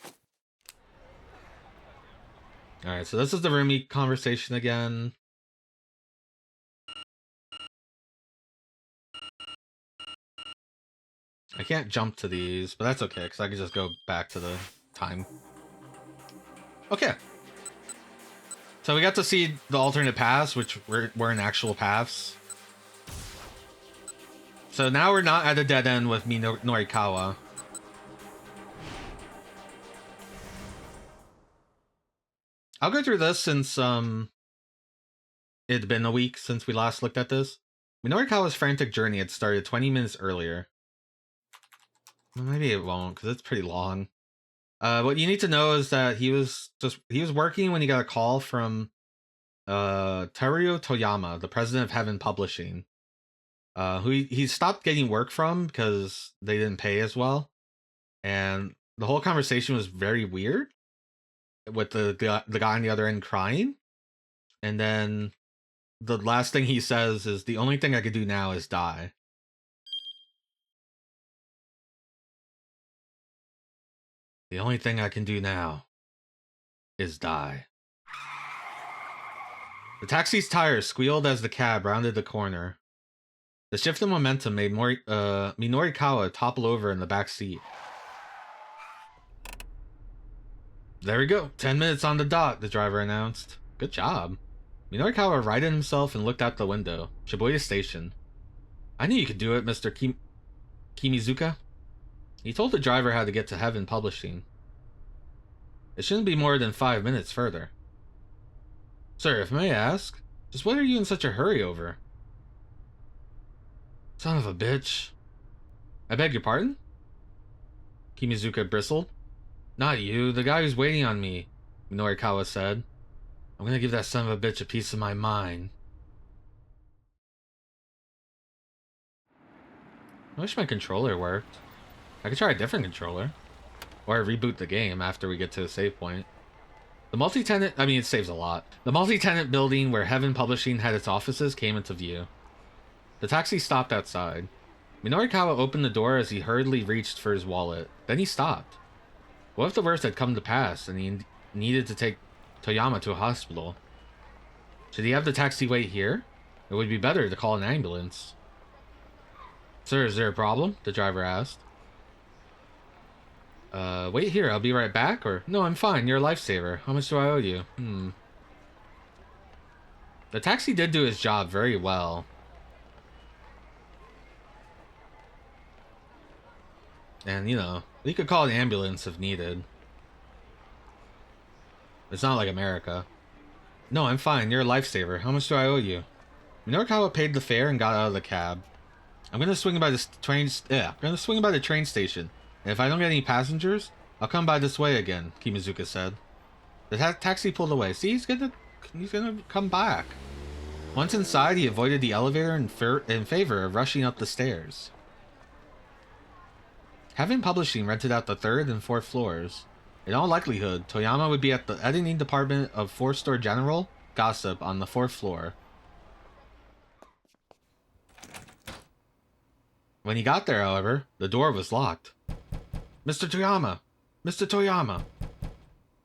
Alright, so this is the Rumi conversation again. I can't jump to these, but that's okay, because I can just go back to the time. Okay. So we got to see the alternate paths, which were in actual paths. So now we're not at a dead end with Norikawa. I'll go through this since it'd been a week since we last looked at this. Norikawa's frantic journey had started 20 minutes earlier. Well, maybe it won't, because it's pretty long. What you need to know is that he was working when he got a call from Teruo Toyama, the president of Heaven Publishing, who he stopped getting work from because they didn't pay as well, and the whole conversation was very weird, with the guy on the other end crying, and then the last thing he says is, "The only thing I could do now is die." The only thing I can do now is die. The taxi's tires squealed as the cab rounded the corner. The shift in momentum made Minorikawa topple over in the back seat. There we go. 10 minutes on the dot, the driver announced. Good job. Minorikawa righted himself and looked out the window. Shibuya Station. I knew you could do it, Mr. Kimizuka. He told the driver how to get to Heaven Publishing. It shouldn't be more than 5 minutes further. Sir, if I may ask, just what are you in such a hurry over? Son of a bitch. I beg your pardon? Kimizuka bristled. Not you, the guy who's waiting on me, Minorikawa said. I'm gonna give that son of a bitch a piece of my mind. I wish my controller worked. I could try a different controller. Or reboot the game after we get to a save point. The multi-tenant, it saves a lot. The multi-tenant building where Heaven Publishing had its offices came into view. The taxi stopped outside. Minorikawa opened the door as he hurriedly reached for his wallet. Then he stopped. What if the worst had come to pass and he needed to take Toyama to a hospital? Should he have the taxi wait here? It would be better to call an ambulance. Sir, is there a problem? The driver asked. Wait here, I'll be right back, or... No, I'm fine, you're a lifesaver. How much do I owe you? The taxi did do his job very well. And, you know, we could call an ambulance if needed. It's not like America. No, I'm fine, you're a lifesaver. How much do I owe you? Minorikawa paid the fare and got out of the cab. I'm gonna swing by the train station. And if I don't get any passengers, I'll come by this way again, Kimizuka said. The taxi pulled away. See, he's gonna come back. Once inside, he avoided the elevator in favor of rushing up the stairs. Heaven Publishing rented out the 3rd and 4th floors. In all likelihood, Toyama would be at the editing department of 4-Store General Gossip on the 4th floor. When he got there, however, the door was locked. Mr. Toyama! Mr. Toyama!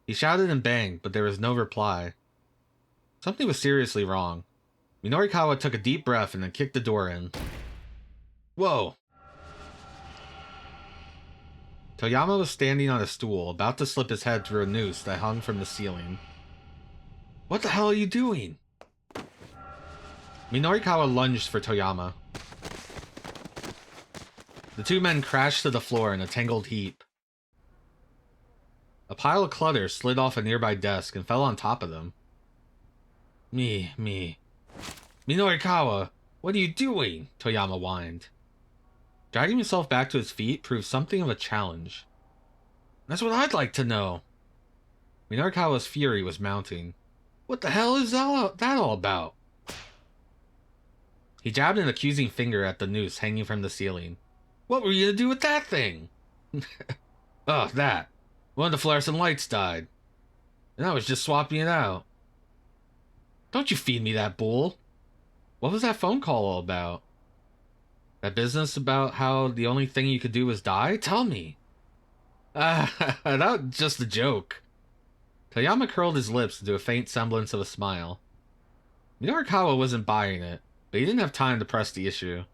He shouted and banged, but there was no reply. Something was seriously wrong. Minorikawa took a deep breath and then kicked the door in. Whoa! Toyama was standing on a stool, about to slip his head through a noose that hung from the ceiling. What the hell are you doing? Minorikawa lunged for Toyama. The two men crashed to the floor in a tangled heap. A pile of clutter slid off a nearby desk and fell on top of them. Minorikawa, what are you doing? Toyama whined. Dragging himself back to his feet proved something of a challenge. That's what I'd like to know. Minorikawa's fury was mounting. What the hell is that all about? He jabbed an accusing finger at the noose hanging from the ceiling. What were you to do with that thing? Oh, that. One of the fluorescent lights died. And I was just swapping it out. Don't you feed me that bull. What was that phone call all about? That business about how the only thing you could do was die? Tell me. That was just a joke. Toyama curled his lips into a faint semblance of a smile. Minorikawa wasn't buying it, but he didn't have time to press the issue.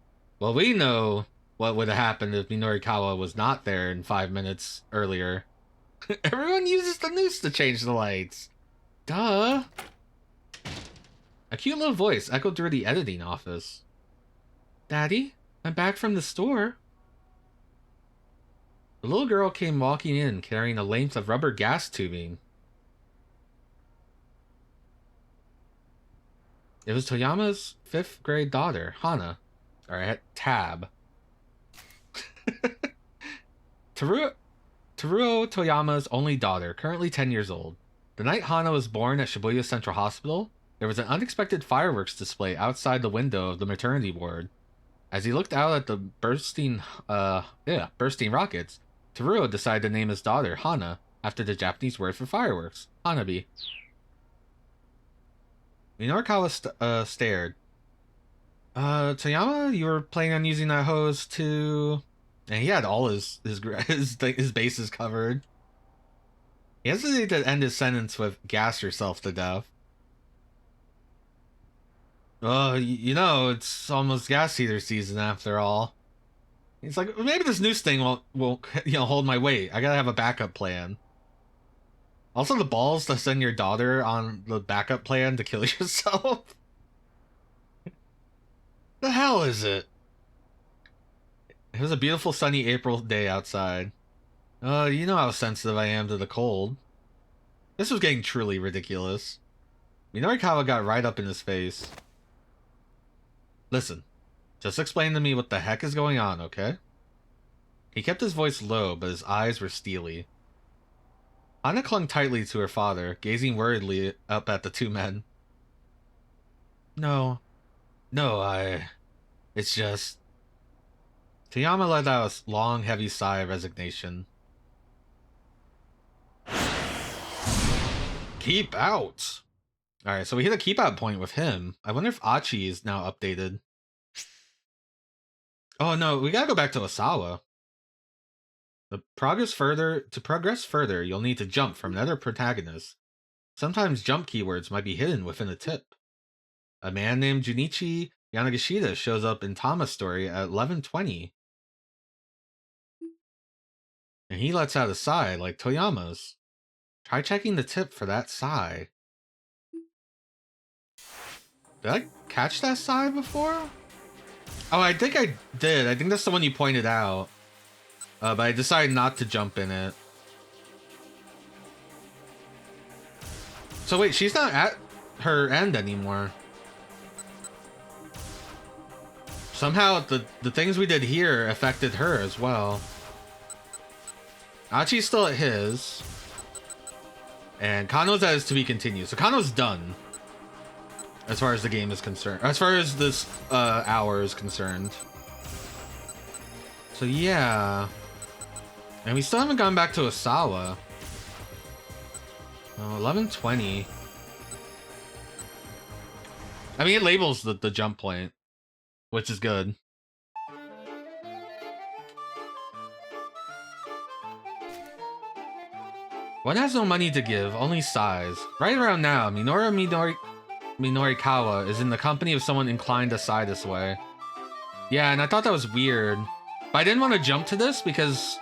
Well, we know what would have happened if Minorikawa was not there in 5 minutes earlier. Everyone uses the noose to change the lights. Duh. A cute little voice echoed through the editing office. Daddy, I'm back from the store. The little girl came walking in carrying a length of rubber gas tubing. It was Toyama's 5th grade daughter, Hana. Or Tab. Teruo Toyama's only daughter, currently 10 years old. The night Hana was born at Shibuya Central Hospital, there was an unexpected fireworks display outside the window of the maternity ward. As he looked out at the bursting rockets, Teruo decided to name his daughter Hana after the Japanese word for fireworks, Hanabi. Minorikawa stared. Toyama, you were planning on using that hose to... And he had all his bases covered. He hesitated to end his sentence with gas yourself to death. Oh, you know, it's almost gas heater season after all. He's like, maybe this noose thing will hold my weight. I gotta have a backup plan. Also, the balls to send your daughter on the backup plan to kill yourself. The hell is it? It was a beautiful sunny April day outside. You know how sensitive I am to the cold. This was getting truly ridiculous. Minorikawa got right up in his face. Listen, just explain to me what the heck is going on, okay? He kept his voice low, but his eyes were steely. Anna clung tightly to her father, gazing worriedly up at the two men. No, it's just... Toyama let out a long, heavy sigh of resignation. Keep out! Alright, so we hit a keep out point with him. I wonder if Achi is now updated. Oh no, we gotta go back to Osawa. To progress further, you'll need to jump from another protagonist. Sometimes jump keywords might be hidden within a tip. A man named Junichi Yanagishita shows up in Tama's story at 11:20. And he lets out a sigh like Toyama's. Try checking the tip for that sigh. Did I catch that sigh before? Oh, I think I did. I think that's the one you pointed out. But I decided not to jump in it. So wait, she's not at her end anymore. Somehow the things we did here affected her as well. Achi's still at his. And Kano's at his to be continued. So Kano's done. As far as the game is concerned. As far as this hour is concerned. So yeah. And we still haven't gone back to Osawa. Oh, 11:20. I mean, it labels the jump point. Which is good. One has no money to give, only sighs. Right around now, Minorikawa is in the company of someone inclined to sigh this way. Yeah, and I thought that was weird. But I didn't want to jump to this because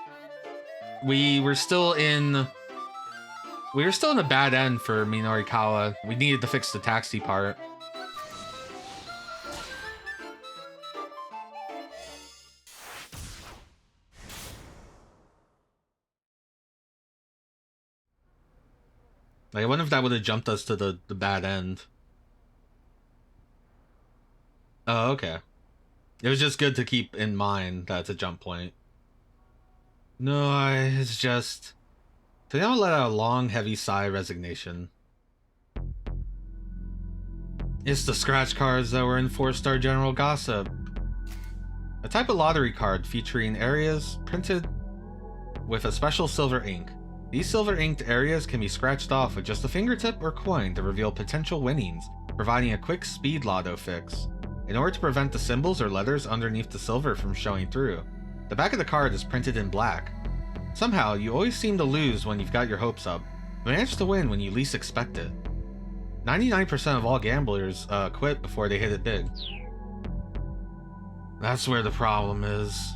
we were still in a bad end for Minorikawa. We needed to fix the taxi part. Like, I wonder if that would have jumped us to the bad end. Oh, okay. It was just good to keep in mind that it's a jump point. No, it's just... Toyama let out a long, heavy sigh of resignation. It's the scratch cards that were in 4-star general gossip. A type of lottery card featuring areas printed with a special silver ink. These silver inked areas can be scratched off with just a fingertip or coin to reveal potential winnings, providing a quick speed lotto fix. In order to prevent the symbols or letters underneath the silver from showing through, the back of the card is printed in black. Somehow, you always seem to lose when you've got your hopes up, but manage to win when you least expect it. 99% of all gamblers quit before they hit it big. That's where the problem is.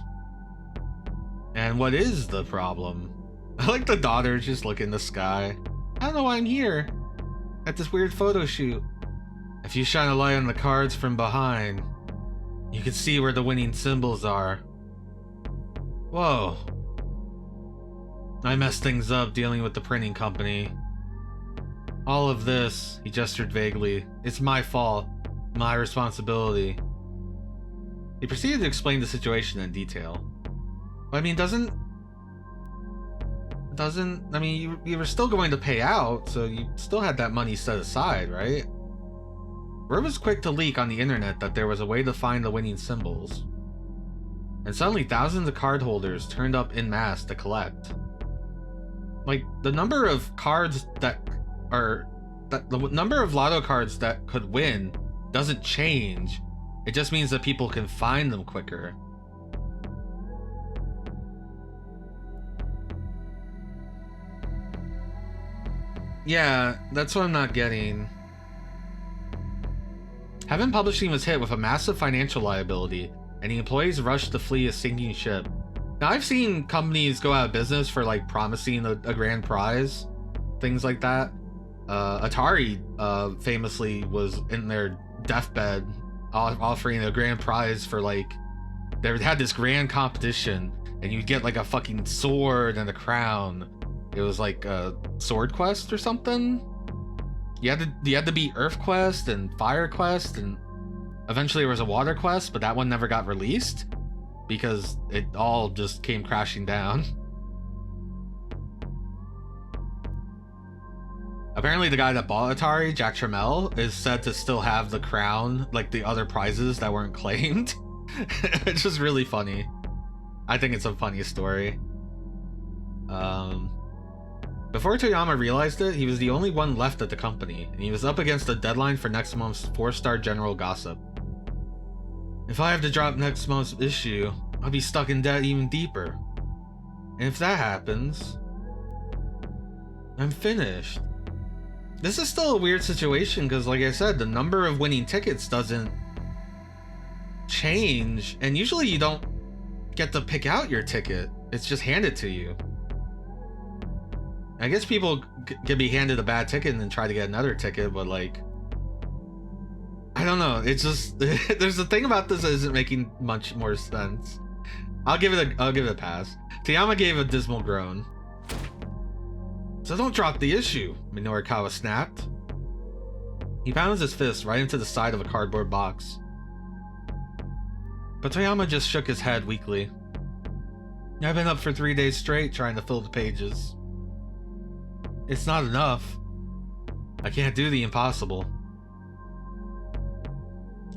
And what is the problem? I like the daughter just look in the sky. I don't know why I'm here. At this weird photo shoot. If you shine a light on the cards from behind, you can see where the winning symbols are. Whoa. I messed things up dealing with the printing company. All of this, he gestured vaguely, it's my fault. My responsibility. He proceeded to explain the situation in detail. I mean, I mean, you were still going to pay out, so you still had that money set aside, right? Word was quick to leak on the internet that there was a way to find the winning symbols. And suddenly thousands of cardholders turned up en masse to collect. Like, the number of cards the number of lotto cards that could win doesn't change. It just means that people can find them quicker. Yeah, that's what I'm not getting. Heaven Publishing was hit with a massive financial liability, and the employees rushed to flee a sinking ship. Now, I've seen companies go out of business for like promising a grand prize, things like that. Atari famously was in their deathbed offering a grand prize for like, they had this grand competition, and you'd get like a fucking sword and a crown. It was like a sword quest or something. You had to beat Earth Quest and Fire Quest, and eventually there was a Water Quest, but that one never got released because it all just came crashing down. Apparently the guy that bought Atari, Jack Tramiel, is said to still have the crown, like the other prizes that weren't claimed. It's just really funny. I think it's a funny story. Before Toyama realized it, he was the only one left at the company, and he was up against the deadline for next month's 4-star general gossip. If I have to drop next month's issue, I'll be stuck in debt even deeper. And if that happens, I'm finished. This is still a weird situation because, like I said, the number of winning tickets doesn't change, and usually you don't get to pick out your ticket. It's just handed to you. I guess people can be handed a bad ticket and then try to get another ticket, but like, I don't know. It's just there's a thing about this that isn't making much more sense. I'll give it a pass. Toyama gave a dismal groan. So don't drop the issue, Minorikawa snapped. He pounded his fist right into the side of a cardboard box. But Toyama just shook his head weakly. I've been up for 3 days straight trying to fill the pages. It's not enough. I can't do the impossible.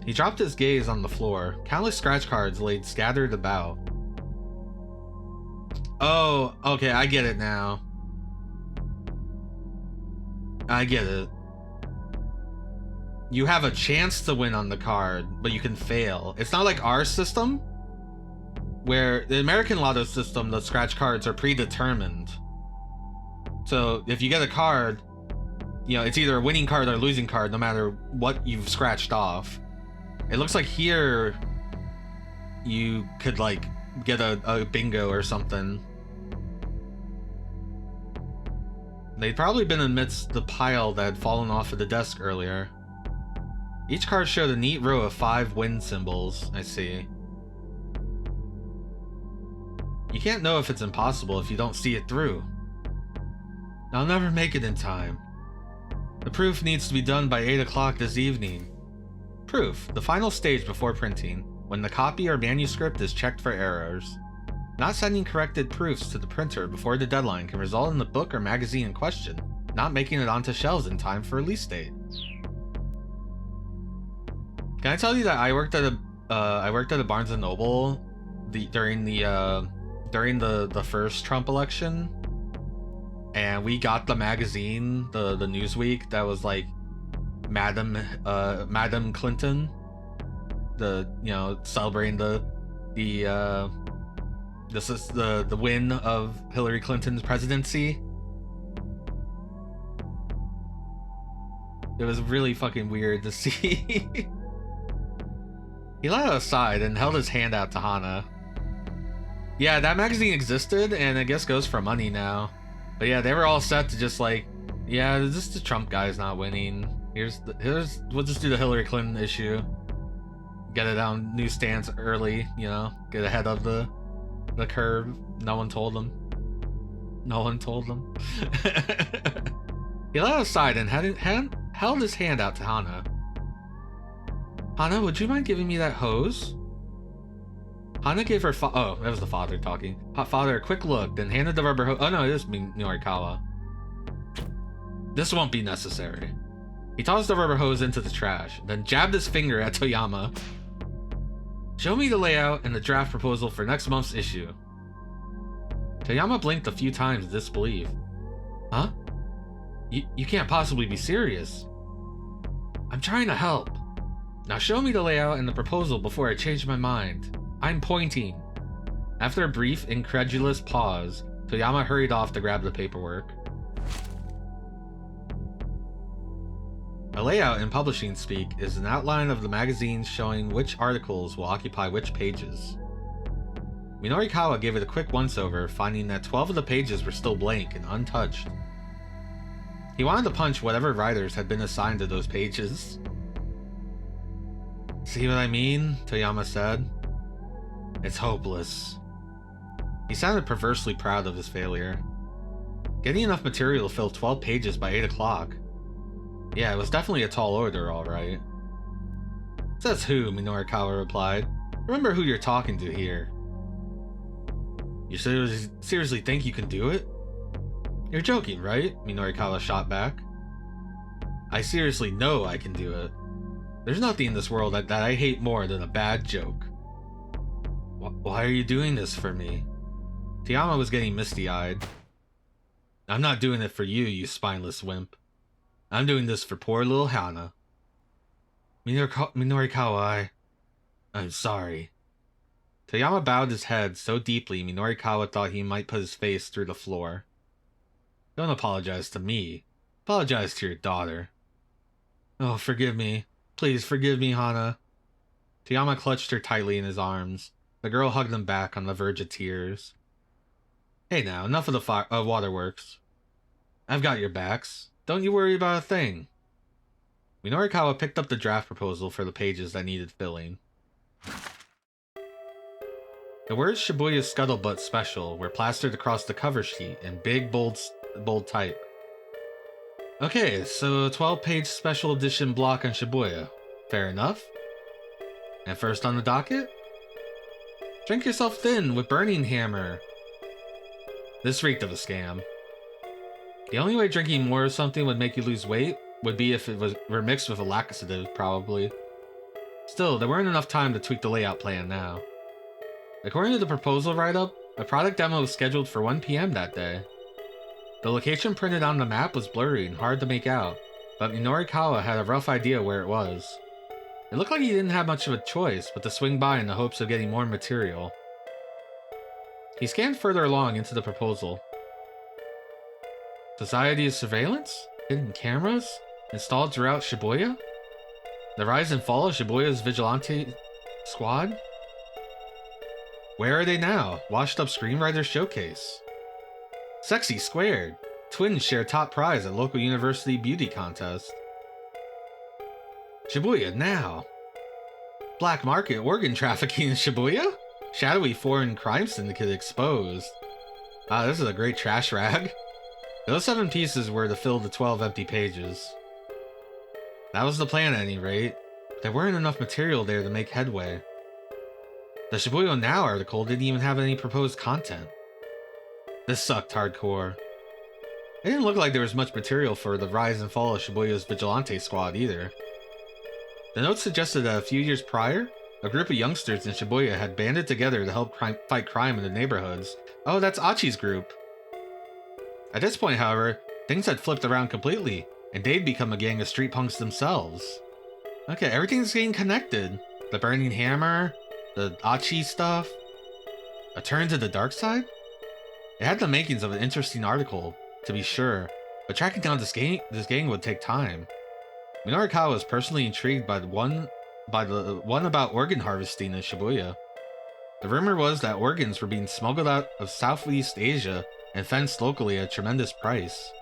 He dropped his gaze on the floor. Countless scratch cards laid scattered about. Oh, okay, I get it now. I get it. You have a chance to win on the card, but you can fail. It's not like our system, where the American Lotto system, the scratch cards are predetermined. So if you get a card, you know, it's either a winning card or a losing card, no matter what you've scratched off. It looks like here you could like get a bingo or something. They'd probably been amidst the pile that had fallen off of the desk earlier. Each card showed a neat row of 5 win symbols. I see. You can't know if it's impossible if you don't see it through. I'll never make it in time. The proof needs to be done by 8 o'clock this evening. Proof, the final stage before printing, when the copy or manuscript is checked for errors. Not sending corrected proofs to the printer before the deadline can result in the book or magazine in question not making it onto shelves in time for release date. Can I tell you that I worked at a Barnes and Noble during the first Trump election, and we got the magazine, the Newsweek that was like Madam Clinton, celebrating the win of Hillary Clinton's presidency. It was really fucking weird to see. He let it aside and held his hand out to Hana. Yeah, that magazine existed and I guess goes for money now. But yeah, they were all set to just like, yeah, just the Trump guy's not winning. We'll just do the Hillary Clinton issue. Get it on newsstands early, get ahead of the curve. No one told them. He let it aside and held his hand out to Hana. Hana, would you mind giving me that hose? Hana gave her oh, that was the father talking. Father a quick look, then handed the rubber hose. Oh no, it is Minorikawa. This won't be necessary. He tossed the rubber hose into the trash, then jabbed his finger at Toyama. Show me the layout and the draft proposal for next month's issue. Toyama blinked a few times in disbelief. Huh? You can't possibly be serious. I'm trying to help. Now show me the layout and the proposal before I change my mind. I'm pointing. After a brief, incredulous pause, Toyama hurried off to grab the paperwork. A layout in publishing speak is an outline of the magazine showing which articles will occupy which pages. Minorikawa gave it a quick once-over, finding that 12 of the pages were still blank and untouched. He wanted to punch whatever writers had been assigned to those pages. "See what I mean?" Toyama said. "It's hopeless." He sounded perversely proud of his failure. Getting enough material to fill 12 pages by 8 o'clock. Yeah, it was definitely a tall order, alright. "Says who?" Minorikawa replied. "Remember who you're talking to here." "You seriously think you can do it?" "You're joking, right?" Minorikawa shot back. "I seriously know I can do it. There's nothing in this world that I hate more than a bad joke." Why are you doing this for me?" Toyama was getting misty-eyed. "I'm not doing it for you, you spineless wimp. I'm doing this for poor little Hana." Minorikawa, I'm sorry." Toyama bowed his head so deeply Minorikawa thought he might put his face through the floor. "Don't apologize to me. Apologize to your daughter." "Oh, forgive me. Please forgive me, Hana." Toyama clutched her tightly in his arms. The girl hugged him back on the verge of tears. "Hey now, enough of the waterworks. I've got your backs. Don't you worry about a thing." Minorikawa picked up the draft proposal for the pages that needed filling. The words Shibuya Scuttlebutt Special were plastered across the cover sheet in big, bold type. "Okay, so a 12-page special edition block on Shibuya. Fair enough. And first on the docket? Drink yourself thin with Burning Hammer." This reeked of a scam. The only way drinking more of something would make you lose weight would be if it were mixed with a laxative, probably. Still, there weren't enough time to tweak the layout plan now. According to the proposal write-up, a product demo was scheduled for 1 PM that day. The location printed on the map was blurry and hard to make out, but Minorikawa had a rough idea where it was. It looked like he didn't have much of a choice but to swing by in the hopes of getting more material. He scanned further along into the proposal. Society of surveillance? Hidden cameras? Installed throughout Shibuya? The rise and fall of Shibuya's vigilante squad? Where are they now? Washed up screenwriter showcase. Sexy squared. Twins share top prize at local university beauty contest. Shibuya now. Black market organ trafficking in Shibuya? Shadowy foreign crime syndicate exposed. Ah, this is a great trash rag. Those 7 pieces were to fill the 12 empty pages. That was the plan at any rate. There weren't enough material there to make headway. The Shibuya Now article didn't even have any proposed content. This sucked hardcore. It didn't look like there was much material for the rise and fall of Shibuya's vigilante squad either. The notes suggested that a few years prior, a group of youngsters in Shibuya had banded together to help fight crime in the neighborhoods. Oh, that's Achi's group. At this point, however, things had flipped around completely, and they'd become a gang of street punks themselves. Okay, everything's getting connected. The Burning Hammer, the Achi stuff. A turn to the dark side? It had the makings of an interesting article, to be sure, but tracking down this gang would take time. Minorikawa was personally intrigued by the one about organ harvesting in Shibuya. The rumor was that organs were being smuggled out of Southeast Asia and fenced locally at a tremendous price.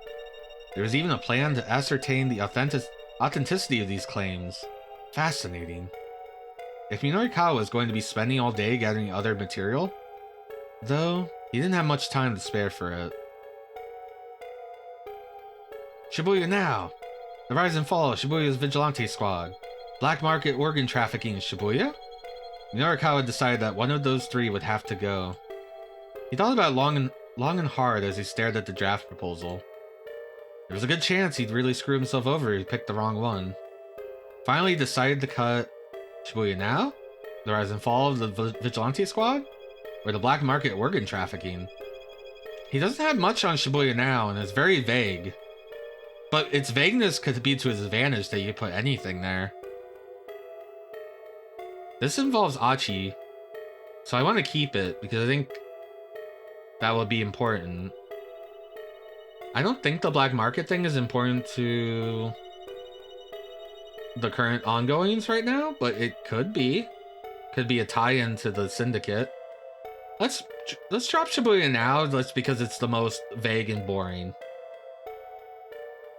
There was even a plan to ascertain the authenticity of these claims. Fascinating. If Minorikawa was going to be spending all day gathering other material, though, he didn't have much time to spare for it. Shibuya Now! The rise and fall of Shibuya's vigilante squad. Black market organ trafficking in Shibuya? Minorikawa decided that one of those 3 would have to go. He thought about it long and hard as he stared at the draft proposal. There was a good chance he'd really screw himself over if he picked the wrong one. Finally, he decided to cut Shibuya Now? The rise and fall of the vigilante squad? Or the black market organ trafficking? He doesn't have much on Shibuya Now and is very vague. But its vagueness could be to his advantage that you put anything there. This involves Achi, so I want to keep it because I think that would be important. I don't think the black market thing is important to the current ongoings right now, but it could be. Could be a tie-in to the Syndicate. Let's drop Shibuya now, just because it's the most vague and boring.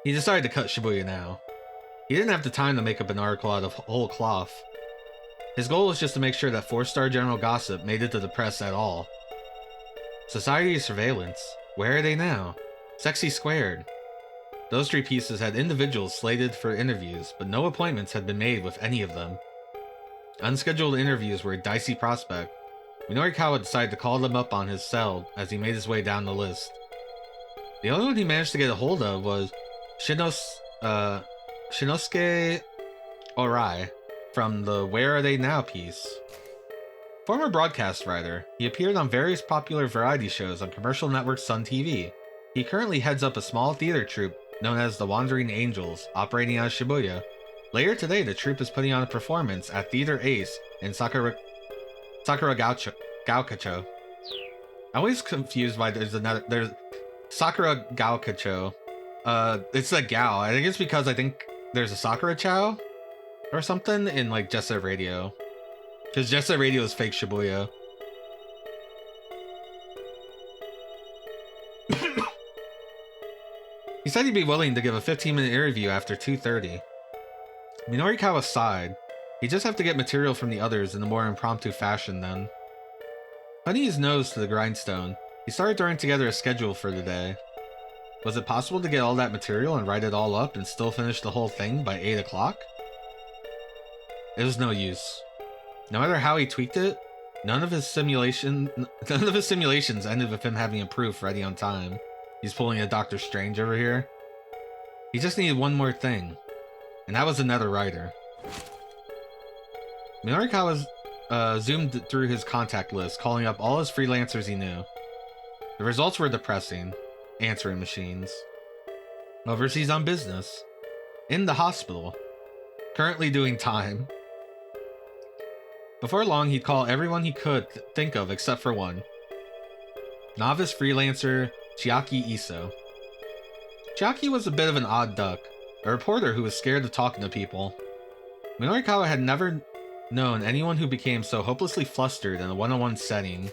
He decided to cut Shibuya now. He didn't have the time to make up an article out of whole cloth. His goal was just to make sure that 4-star General Gossip made it to the press at all. Society Surveillance. Where are they now? Sexy Squared. Those 3 pieces had individuals slated for interviews, but no appointments had been made with any of them. Unscheduled interviews were a dicey prospect. Minorikawa decided to call them up on his cell as he made his way down the list. The only one he managed to get a hold of was Shinosuke Orai from the Where Are They Now piece. Former broadcast writer, he appeared on various popular variety shows on commercial network Sun TV. He currently heads up a small theater troupe known as the Wandering Angels, operating out of Shibuya. Later today, the troupe is putting on a performance at Theater Ace in Sakura Gaukacho. I'm always confused why there's Sakura Gaukacho. It's a Gao. I think it's because there's a Sakura Chow or something in like Jet Set Radio. Because Jet Set Radio is fake Shibuya. He said he'd be willing to give a 15-minute interview after 2:30. Minorikawa sighed. He'd just have to get material from the others in a more impromptu fashion then. Putting his nose to the grindstone, he started throwing together a schedule for the day. Was it possible to get all that material and write it all up and still finish the whole thing by 8 o'clock? It was no use. No matter how he tweaked it, none of his simulations ended with him having a proof ready on time. He's pulling a Doctor Strange over here. He just needed one more thing, and that was another writer. Minorikawa zoomed through his contact list, calling up all his freelancers he knew. The results were depressing. Answering machines. Overseas on business. In the hospital. Currently doing time. Before long, he'd call everyone he could think of except for one. Novice freelancer Chiaki Iso. Chiaki was a bit of an odd duck, a reporter who was scared of talking to people. Minorikawa had never known anyone who became so hopelessly flustered in a one-on-one setting.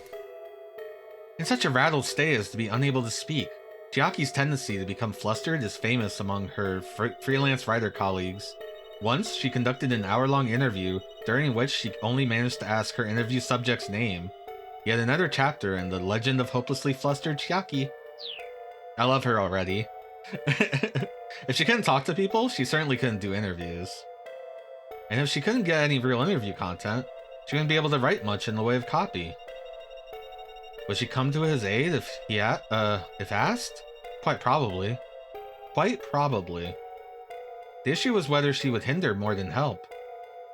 In such a rattled state as to be unable to speak. Chiaki's tendency to become flustered is famous among her freelance writer colleagues. Once, she conducted an hour-long interview, during which she only managed to ask her interview subject's name. Yet another chapter in the legend of hopelessly flustered Chiaki. I love her already. If she couldn't talk to people, she certainly couldn't do interviews. And if she couldn't get any real interview content, she wouldn't be able to write much in the way of copy. Would she come to his aid if asked? Quite probably. Quite probably. The issue was whether she would hinder more than help.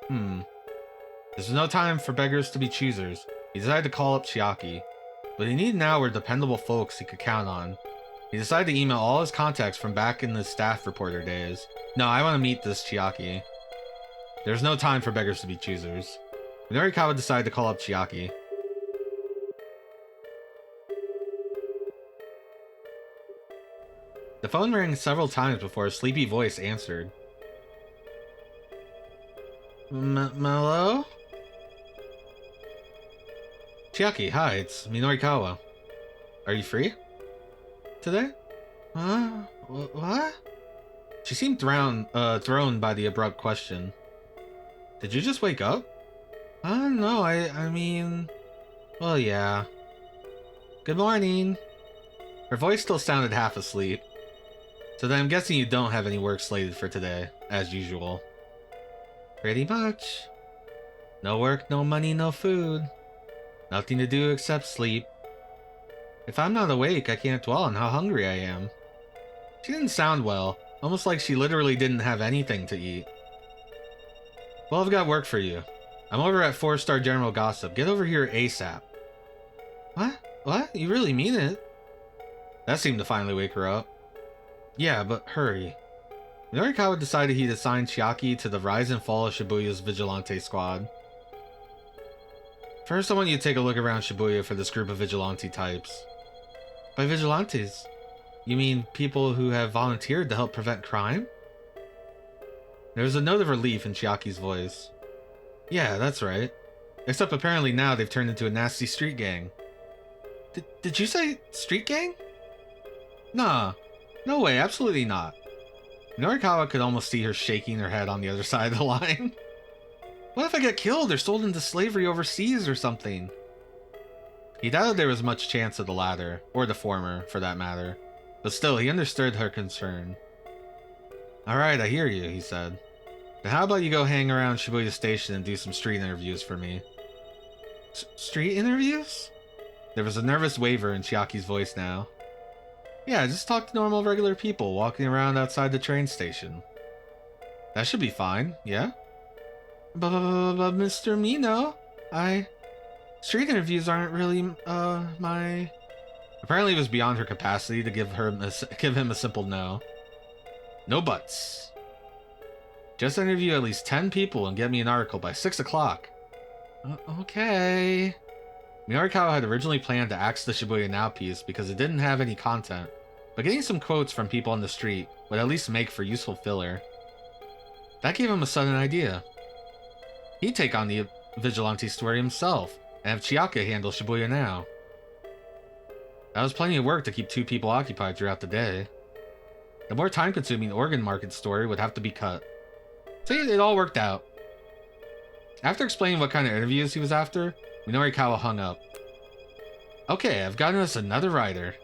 This was no time for beggars to be choosers. He decided to call up Chiaki. What he needed now were dependable folks he could count on. He decided to email all his contacts from back in the staff reporter days. No, I want to meet this Chiaki. There's no time for beggars to be choosers. Minorikawa decided to call up Chiaki. The phone rang several times before a sleepy voice answered. Hello? Chiaki, hi, it's Minorikawa. Are you free? Today? What? She seemed thrown by the abrupt question. Did you just wake up? No, I mean... Well, yeah. Good morning. Her voice still sounded half asleep. So then I'm guessing you don't have any work slated for today, as usual. Pretty much. No work, no money, no food. Nothing to do except sleep. If I'm not awake, I can't dwell on how hungry I am. She didn't sound well, almost like she literally didn't have anything to eat. Well, I've got work for you. I'm over at 4-star General Gossip. Get over here ASAP. What? You really mean it? That seemed to finally wake her up. Yeah, but hurry. Minorikawa decided he'd assign Chiaki to the rise and fall of Shibuya's vigilante squad. First, I want you to take a look around Shibuya for this group of vigilante types. By vigilantes, you mean people who have volunteered to help prevent crime? There was a note of relief in Chiaki's voice. Yeah, that's right. Except apparently now they've turned into a nasty street gang. Did you say street gang? Nah, no way, absolutely not. Norikawa could almost see her shaking her head on the other side of the line. What if I get killed or sold into slavery overseas or something? He doubted there was much chance of the latter, or the former, for that matter. But still, he understood her concern. Alright, I hear you, he said. Then how about you go hang around Shibuya Station and do some street interviews for me? Street interviews? There was a nervous waver in Chiaki's voice now. Yeah, just talk to normal, regular people walking around outside the train station. That should be fine, yeah? But Mr. Mino, street interviews aren't really, my... Apparently it was beyond her capacity to give him a simple no. No buts. Just interview at least 10 people and get me an article by 6 o'clock. Okay. Minorikawa had originally planned to axe the Shibuya Now piece because it didn't have any content, but getting some quotes from people on the street would at least make for useful filler. That gave him a sudden idea. He'd take on the vigilante story himself and have Chiaka handle Shibuya Now. That was plenty of work to keep 2 people occupied throughout the day. The more time-consuming organ market story would have to be cut. So it all worked out. After explaining what kind of interviews he was after, Minorikawa hung up. Okay, I've gotten us another writer.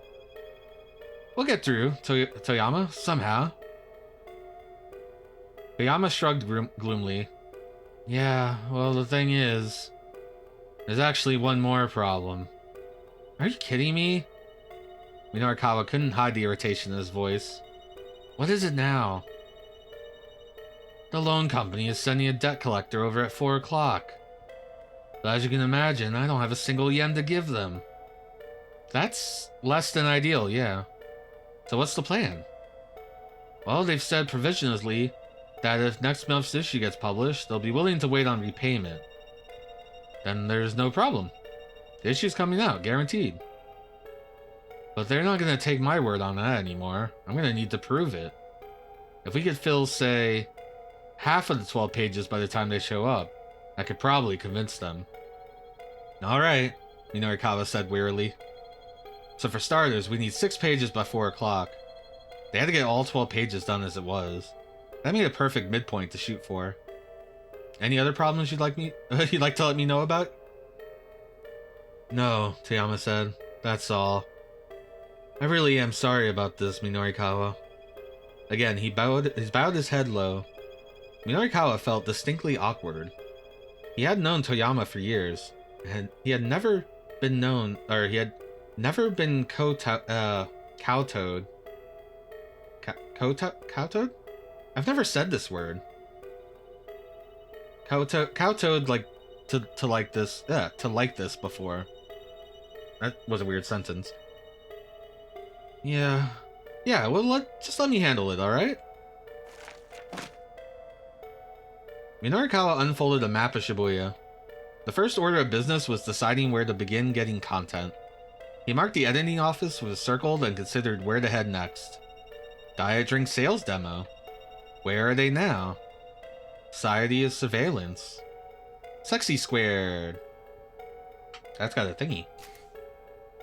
We'll get through, Toyama, somehow. Toyama shrugged gloomily. Yeah, well, the thing is, there's actually one more problem. Are you kidding me? Minorikawa couldn't hide the irritation in his voice. What is it now? The loan company is sending a debt collector over at 4 o'clock. But as you can imagine, I don't have a single yen to give them. That's less than ideal, yeah. So what's the plan? Well, they've said provisionally that if next month's issue gets published, they'll be willing to wait on repayment. Then there's no problem. The issue's coming out, guaranteed. But they're not going to take my word on that anymore. I'm going to need to prove it. If we could fill, say, half of the 12 pages by the time they show up, I could probably convince them. Alright, Minorikawa said wearily. So for starters, we need 6 pages by 4 o'clock. They had to get all 12 pages done as it was. That made a perfect midpoint to shoot for. Any other problems you'd like to let me know about? No, Toyama said. That's all. I really am sorry about this, Minorikawa. Again, he bowed his head low. Minorikawa felt distinctly awkward. He had known Toyama for years, and he had never been kowtoed. Kowtoed? I've never said this word. Kowtoed to like this before. That was a weird sentence. Yeah, well, just let me handle it, alright? Minorikawa unfolded a map of Shibuya. The first order of business was deciding where to begin getting content. He marked the editing office with a circle and considered where to head next. Diet drink sales demo. Where are they now? Society of surveillance. Sexy squared. That's got a thingy.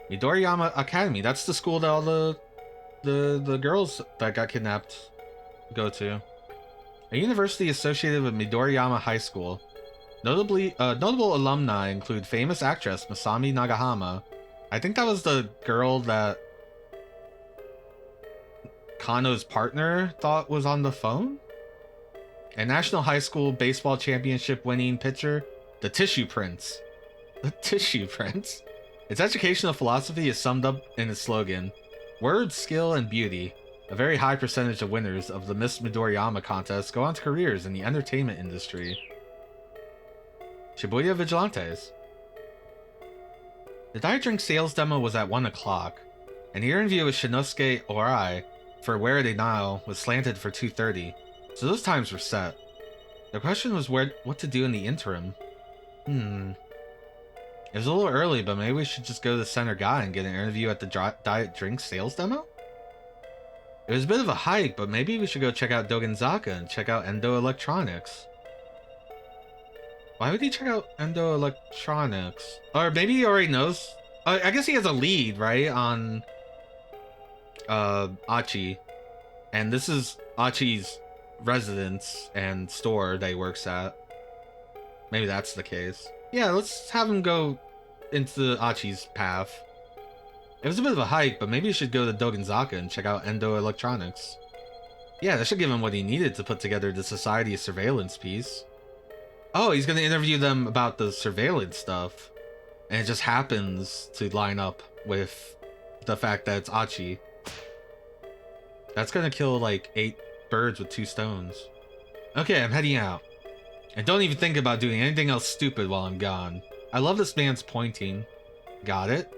Midoriyama Academy. That's the school that all the girls that got kidnapped go to. A university associated with Midoriyama High School. Notable alumni include famous actress Masami Nagahama. I think that was the girl that Kano's partner thought was on the phone? A National High School Baseball Championship winning pitcher, the Tissue Prince. The Tissue Prince? Its educational philosophy is summed up in its slogan, Word, Skill, and Beauty. A very high percentage of winners of the Miss Midoriyama contest go on to careers in the entertainment industry. Shibuya Vigilantes. The diet drink sales demo was at 1 o'clock, and the interview with Shinosuke Orai for Where Are They Now was slanted for 2:30, so those times were set. The question was what to do in the interim. It was a little early, but maybe we should just go to the center guy and get an interview at the diet drink sales demo? It was a bit of a hike, but maybe we should go check out Dogenzaka and check out Endo Electronics. Why would he check out Endo Electronics? Or maybe he already knows. I guess he has a lead, right, on Achi. And this is Achi's residence and store that he works at. Maybe that's the case. Yeah, let's have him go into Achi's path. It was a bit of a hike, but maybe you should go to Dogenzaka and check out Endo Electronics. Yeah, that should give him what he needed to put together the Society surveillance piece. Oh, he's gonna interview them about the surveillance stuff. And it just happens to line up with the fact that it's Achi. That's gonna kill like 8 birds with 2 stones. Okay, I'm heading out. And don't even think about doing anything else stupid while I'm gone. I love this man's pointing. Got it?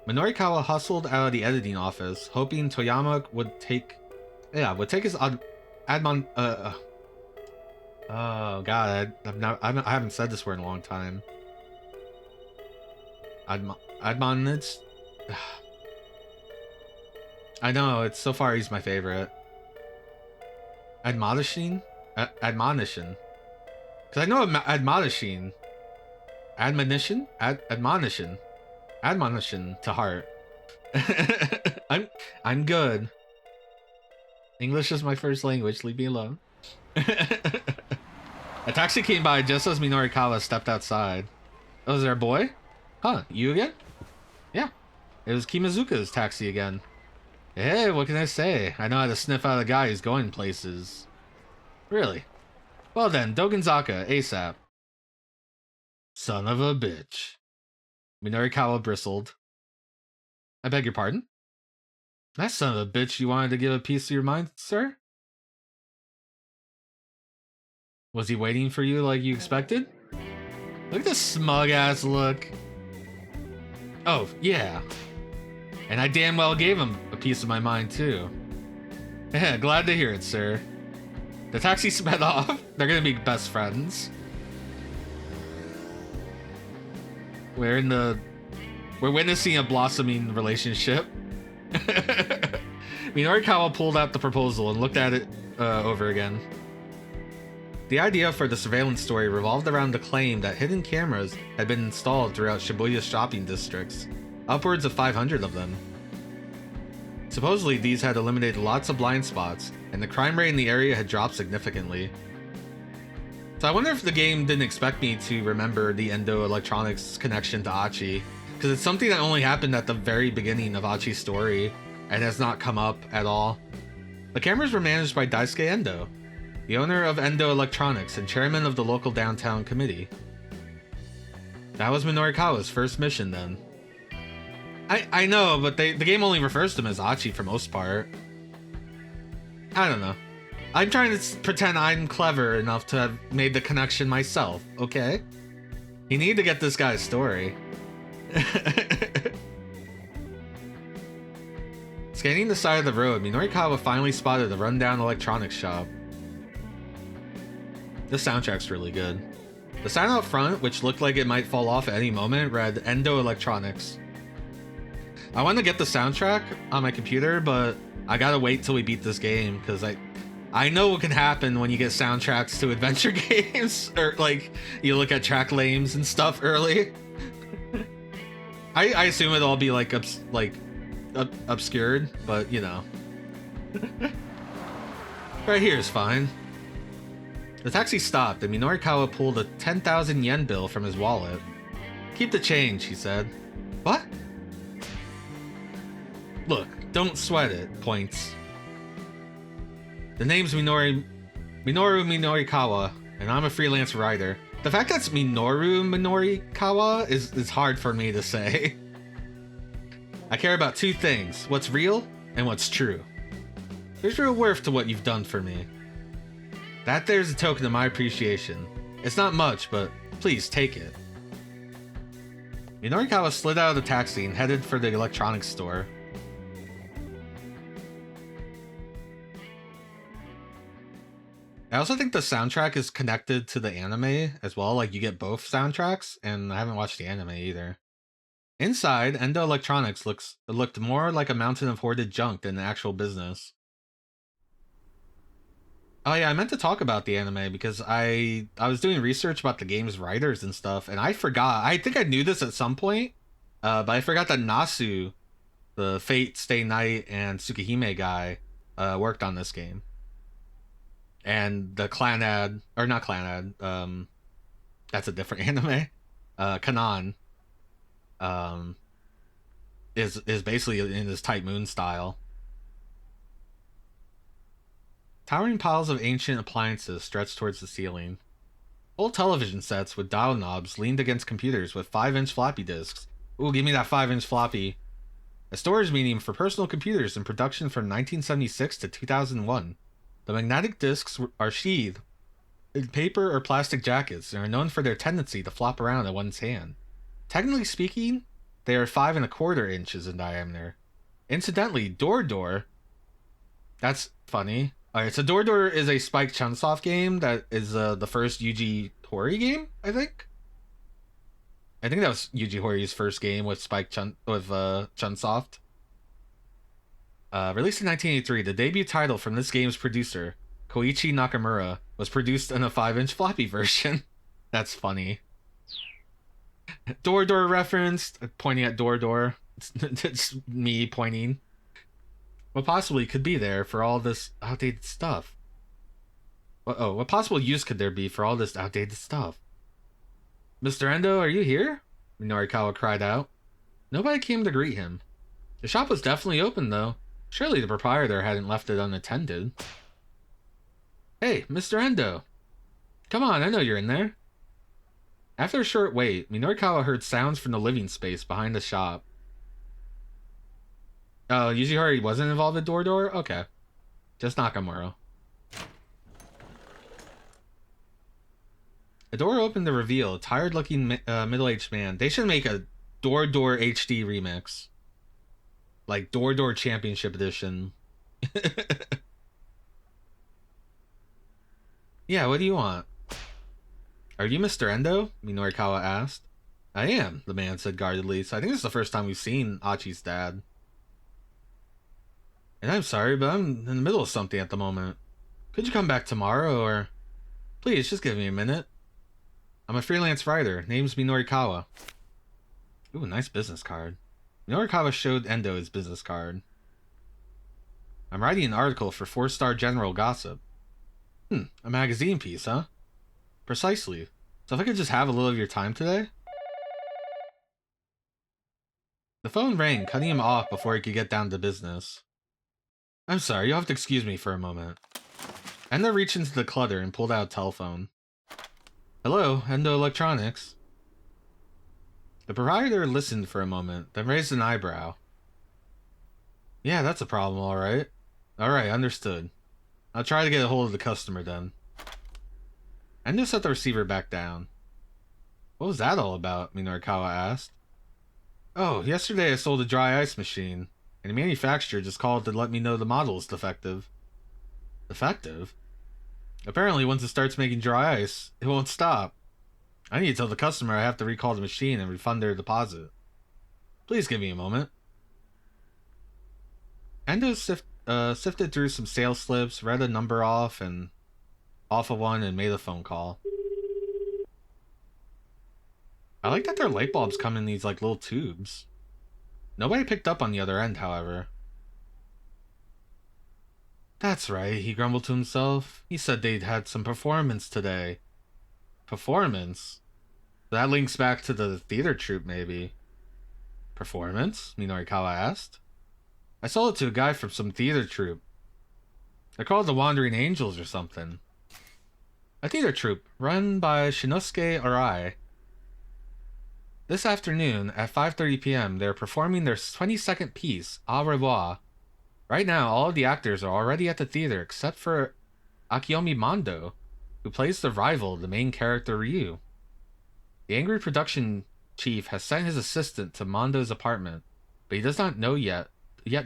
Minorikawa hustled out of the editing office, hoping Toyama would take his admon. Oh god, I haven't said this word in a long time. Admonish. I know, it's so far he's my favorite. Admonishing? Admonition. Because I know admonishing. Admonition? Admonition. Admonition to heart. I'm good. English is my first language, leave me alone. A taxi came by just as Minorikawa stepped outside. Oh, is there a boy? Huh, you again? Yeah. It was Kimazuka's taxi again. Hey, what can I say? I know how to sniff out a guy who's going places. Really? Well then, Dogenzaka, ASAP. Son of a bitch. Minorikawa bristled. I beg your pardon? That son of a bitch you wanted to give a piece of your mind, sir? Was he waiting for you like you expected? Look at this smug-ass look. Oh, yeah. And I damn well gave him a piece of my mind, too. Yeah, glad to hear it, sir. The taxi sped off. They're gonna be best friends. We're witnessing a blossoming relationship. Minorikawa pulled out the proposal and looked at it over again. The idea for the surveillance story revolved around the claim that hidden cameras had been installed throughout Shibuya's shopping districts, upwards of 500 of them. Supposedly, these had eliminated lots of blind spots, and the crime rate in the area had dropped significantly. So I wonder if the game didn't expect me to remember the Endo Electronics connection to Achi, because it's something that only happened at the very beginning of Achi's story, and has not come up at all. The cameras were managed by Daisuke Endo, the owner of Endo Electronics and chairman of the local downtown committee. That was Minorikawa's first mission then. I know, but the game only refers to him as Achi for most part. I don't know. I'm trying to pretend I'm clever enough to have made the connection myself, okay? You need to get this guy's story. Scanning the side of the road, Minorikawa finally spotted a rundown electronics shop. The soundtrack's really good. The sign out front, which looked like it might fall off at any moment, read Endo Electronics. I want to get the soundtrack on my computer, but I gotta wait till we beat this game, because I know what can happen when you get soundtracks to adventure games, or like you look at track names and stuff early. I assume it'll all be like obscured, but you know. Right here is fine. The taxi stopped and Minorikawa pulled a 10,000 yen bill from his wallet. Keep the change, he said. What? Look, don't sweat it, points. The name's Minoru Minorikawa, and I'm a freelance writer. The fact that's Minoru Minorikawa is hard for me to say. I care about 2 things, what's real and what's true. There's real worth to what you've done for me. That there's a token of my appreciation. It's not much, but please take it. Minorikawa slid out of the taxi and headed for the electronics store. I also think the soundtrack is connected to the anime as well, like you get both soundtracks, and I haven't watched the anime either. Inside, Endo Electronics looked more like a mountain of hoarded junk than an actual business. Oh yeah, I meant to talk about the anime because I was doing research about the game's writers and stuff, and I forgot. I think I knew this at some point, but I forgot that Nasu, the Fate Stay Night and Tsukihime guy, worked on this game. And the Clanad, or not Clanad, that's a different anime. Kanan, um, is basically in this Type Moon style. Towering piles of ancient appliances stretched towards the ceiling. Old television sets with dial knobs leaned against computers with 5-inch floppy disks. Ooh, give me that 5-inch floppy. A storage medium for personal computers in production from 1976 to 2001. The magnetic disks are sheathed in paper or plastic jackets and are known for their tendency to flop around in one's hand. Technically speaking, they are 5¼ inches in diameter. Incidentally, Door, that's funny. Alright, so Door is a Spike-Chunsoft game that is the first Yuji Horii game, I think. I think that was Yuji Horii's first game with Chunsoft. Released in 1983, the debut title from this game's producer, Koichi Nakamura, was produced in a 5-inch floppy version. That's funny. Door referenced, pointing at Door. It's me pointing. What possibly could be there for all this outdated stuff? What possible use could there be for all this outdated stuff? Mr. Endo, are you here? Minorikawa cried out. Nobody came to greet him. The shop was definitely open, though. Surely the proprietor hadn't left it unattended. Hey, Mr. Endo. Come on, I know you're in there. After a short wait, Minorikawa heard sounds from the living space behind the shop. Oh, Yuji Horii wasn't involved with Door? Okay. Just Nakamura. The door opened to reveal a tired-looking middle-aged man. They should make a Door HD remix. Like Door Championship Edition. Yeah, what do you want? Are you Mr. Endo? Minorikawa asked. I am, the man said guardedly, so I think this is the first time we've seen Achi's dad. And I'm sorry, but I'm in the middle of something at the moment. Could you come back tomorrow, or... Please, just give me a minute. I'm a freelance writer. Name's Minorikawa. Ooh, nice business card. Minorikawa showed Endo his business card. I'm writing an article for 4-Star General Gossip. A magazine piece, huh? Precisely. So if I could just have a little of your time today? The phone rang, cutting him off before he could get down to business. I'm sorry, you'll have to excuse me for a moment. Endo reached into the clutter and pulled out a telephone. Hello, Endo Electronics. The proprietor listened for a moment, then raised an eyebrow. Yeah, that's a problem, alright. Alright, understood. I'll try to get a hold of the customer then. Endo set the receiver back down. What was that all about? Minorikawa asked. Oh, yesterday I sold a dry ice machine, and the manufacturer just called to let me know the model is defective. Defective? Apparently, once it starts making dry ice, it won't stop. I need to tell the customer I have to recall the machine and refund their deposit. Please give me a moment. Endo sifted through some sales slips, read a number off of one, and made a phone call. I like that their light bulbs come in these like little tubes. Nobody picked up on the other end, however. That's right, he grumbled to himself. He said they'd had some performance today. Performance? That links back to the theater troupe, maybe. Performance? Minorikawa asked. I sold it to a guy from some theater troupe. They're called the Wandering Angels or something. A theater troupe run by Shinosuke Arai. This afternoon at 5:30 p.m. they're performing their 22nd piece, Au revoir. Right now, all of the actors are already at the theater except for Akiyomi Mando, who plays the rival, the main character Ryu. The angry production chief has sent his assistant to Mando's apartment, but he does not yet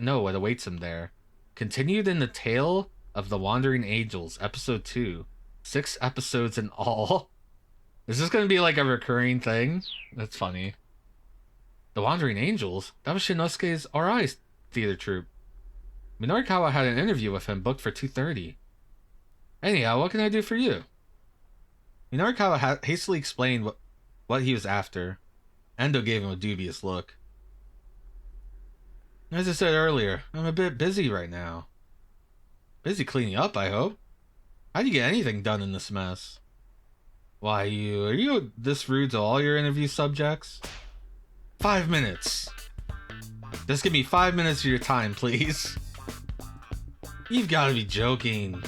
know what awaits him there. Continued in the Tale of the Wandering Angels, Episode 2. 6 episodes in all. Is this going to be like a recurring thing? That's funny. The Wandering Angels? That was Shinosuke's RI theater troupe. Minorikawa had an interview with him booked for 2:30. Anyhow, what can I do for you? Minorikawa hastily explained what he was after. Endo gave him a dubious look. As I said earlier, I'm a bit busy right now. Busy cleaning up, I hope. How do you get anything done in this mess? Why, are you this rude to all your interview subjects? 5 minutes. Just give me 5 minutes of your time, please. You've got to be joking.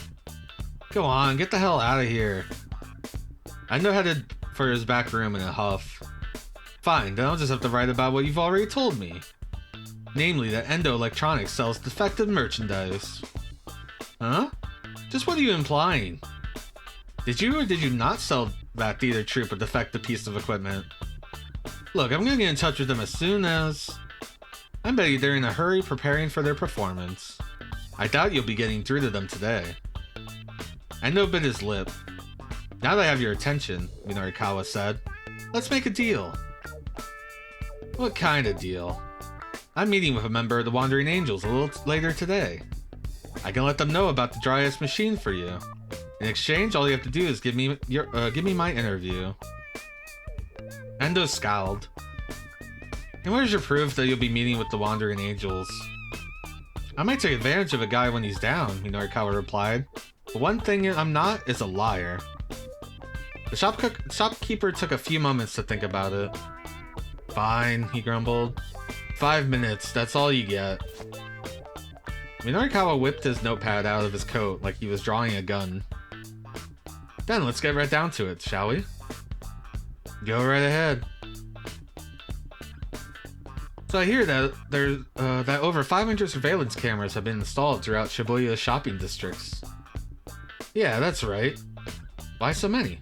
Go on, get the hell out of here. Endo headed for his back room in a huff. Fine, then I'll just have to write about what you've already told me. Namely, that Endo Electronics sells defective merchandise. Huh? Just what are you implying? Did you or did you not sell that theater troupe a defective piece of equipment? Look, I'm gonna get in touch with them as soon as... I bet they're in a hurry preparing for their performance. I doubt you'll be getting through to them today. Endo bit his lip. Now that I have your attention, Minorikawa said, let's make a deal. What kind of deal? I'm meeting with a member of the Wandering Angels a little later today. I can let them know about the dry ice machine for you. In exchange, all you have to do is give me my interview. Endo scowled. And where's your proof that you'll be meeting with the Wandering Angels? I might take advantage of a guy when he's down, Minorikawa replied. But one thing I'm not is a liar. The shopkeeper took a few moments to think about it. Fine, he grumbled. 5 minutes, that's all you get. Minorikawa whipped his notepad out of his coat like he was drawing a gun. Then let's get right down to it, shall we? Go right ahead. So I hear that that over 500 surveillance cameras have been installed throughout Shibuya shopping districts. Yeah, that's right. Why so many?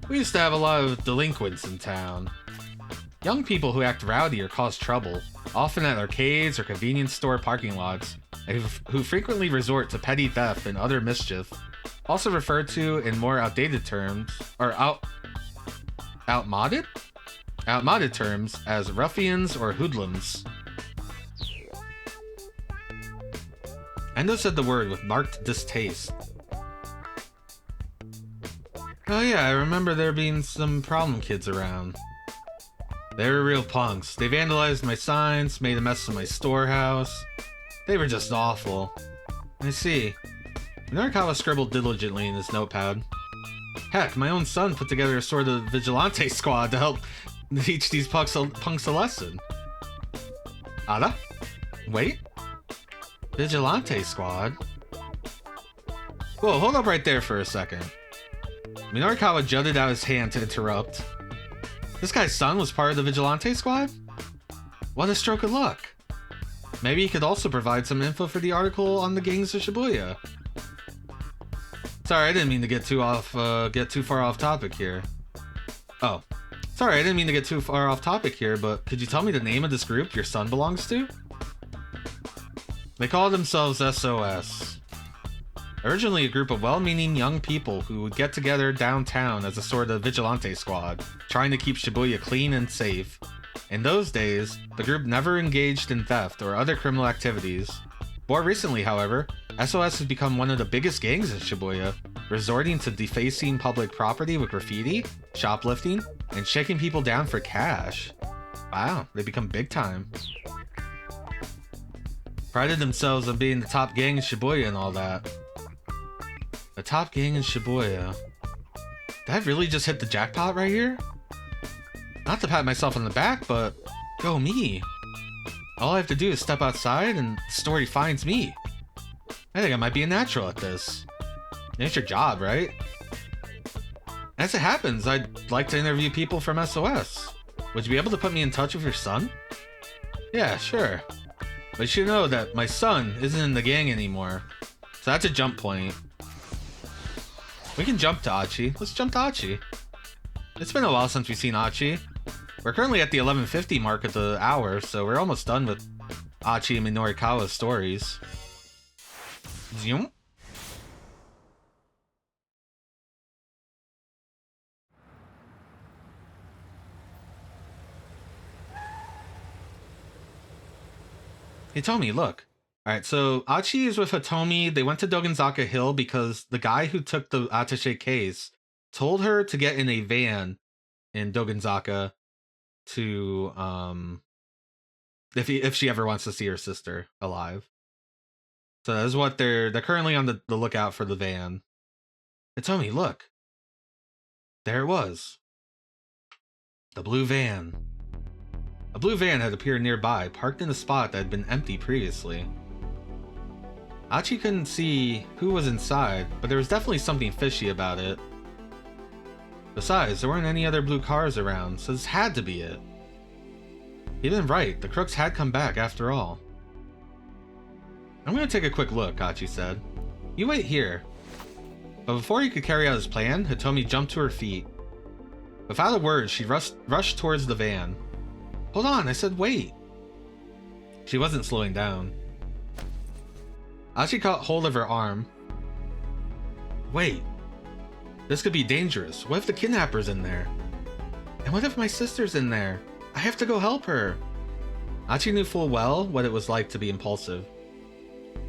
We used to have a lot of delinquents in town. Young people who act rowdy or cause trouble, often at arcades or convenience store parking lots, and who frequently resort to petty theft and other mischief, also referred to in more outdated terms, or outmoded terms as ruffians or hoodlums. Endo said the word with marked distaste. Oh yeah, I remember there being some problem kids around. They were real punks. They vandalized my signs, made a mess of my storehouse. They were just awful. I see. Minorikawa scribbled diligently in his notepad. Heck, my own son put together a sort of vigilante squad to help teach these punks a lesson. Ada? Wait? Vigilante squad? Whoa, hold up right there for a second. Minorikawa jutted out his hand to interrupt. This guy's son was part of the Vigilante squad? What a stroke of luck. Maybe he could also provide some info for the article on the gangs of Shibuya. Sorry, I didn't mean to get too far off topic here. Oh, sorry, I didn't mean to get too far off topic here, but could you tell me the name of this group your son belongs to? They call themselves SOS. Originally a group of well-meaning young people who would get together downtown as a sort of vigilante squad, trying to keep Shibuya clean and safe. In those days, the group never engaged in theft or other criminal activities. More recently, however, SOS has become one of the biggest gangs in Shibuya, resorting to defacing public property with graffiti, shoplifting, and shaking people down for cash. Wow, they become big time. Prided themselves on being the top gang in Shibuya and all that. The top gang in Shibuya. Did I really just hit the jackpot right here? Not to pat myself on the back, but go me. All I have to do is step outside and the story finds me. I think I might be a natural at this. It's your job, right? As it happens, I'd like to interview people from SOS. Would you be able to put me in touch with your son? Yeah, sure. But you should know that my son isn't in the gang anymore. So that's a jump point. We can jump to Achi. Let's jump to Achi. It's been a while since we've seen Achi. We're currently at the 11:50 mark of the hour, so we're almost done with Achi and Minorikawa's stories. Zoom. Hitomi, look. Alright, so Achi is with Hitomi. They went to Dogenzaka Hill because the guy who took the attaché case told her to get in a van in Dogenzaka to, if she ever wants to see her sister alive. So that's what they're currently on the lookout for the van. Hitomi, look. There it was. The blue van. A blue van had appeared nearby, parked in a spot that had been empty previously. Achi couldn't see who was inside, but there was definitely something fishy about it. Besides, there weren't any other blue cars around, so this had to be it. He'd been right, the crooks had come back after all. I'm gonna take a quick look, Achi said. You wait here. But before he could carry out his plan, Hitomi jumped to her feet. Without a word, she rushed towards the van. Hold on, I said wait. She wasn't slowing down. Achi caught hold of her arm. Wait. This could be dangerous. What if the kidnapper's in there? And what if my sister's in there? I have to go help her. Achi knew full well what it was like to be impulsive.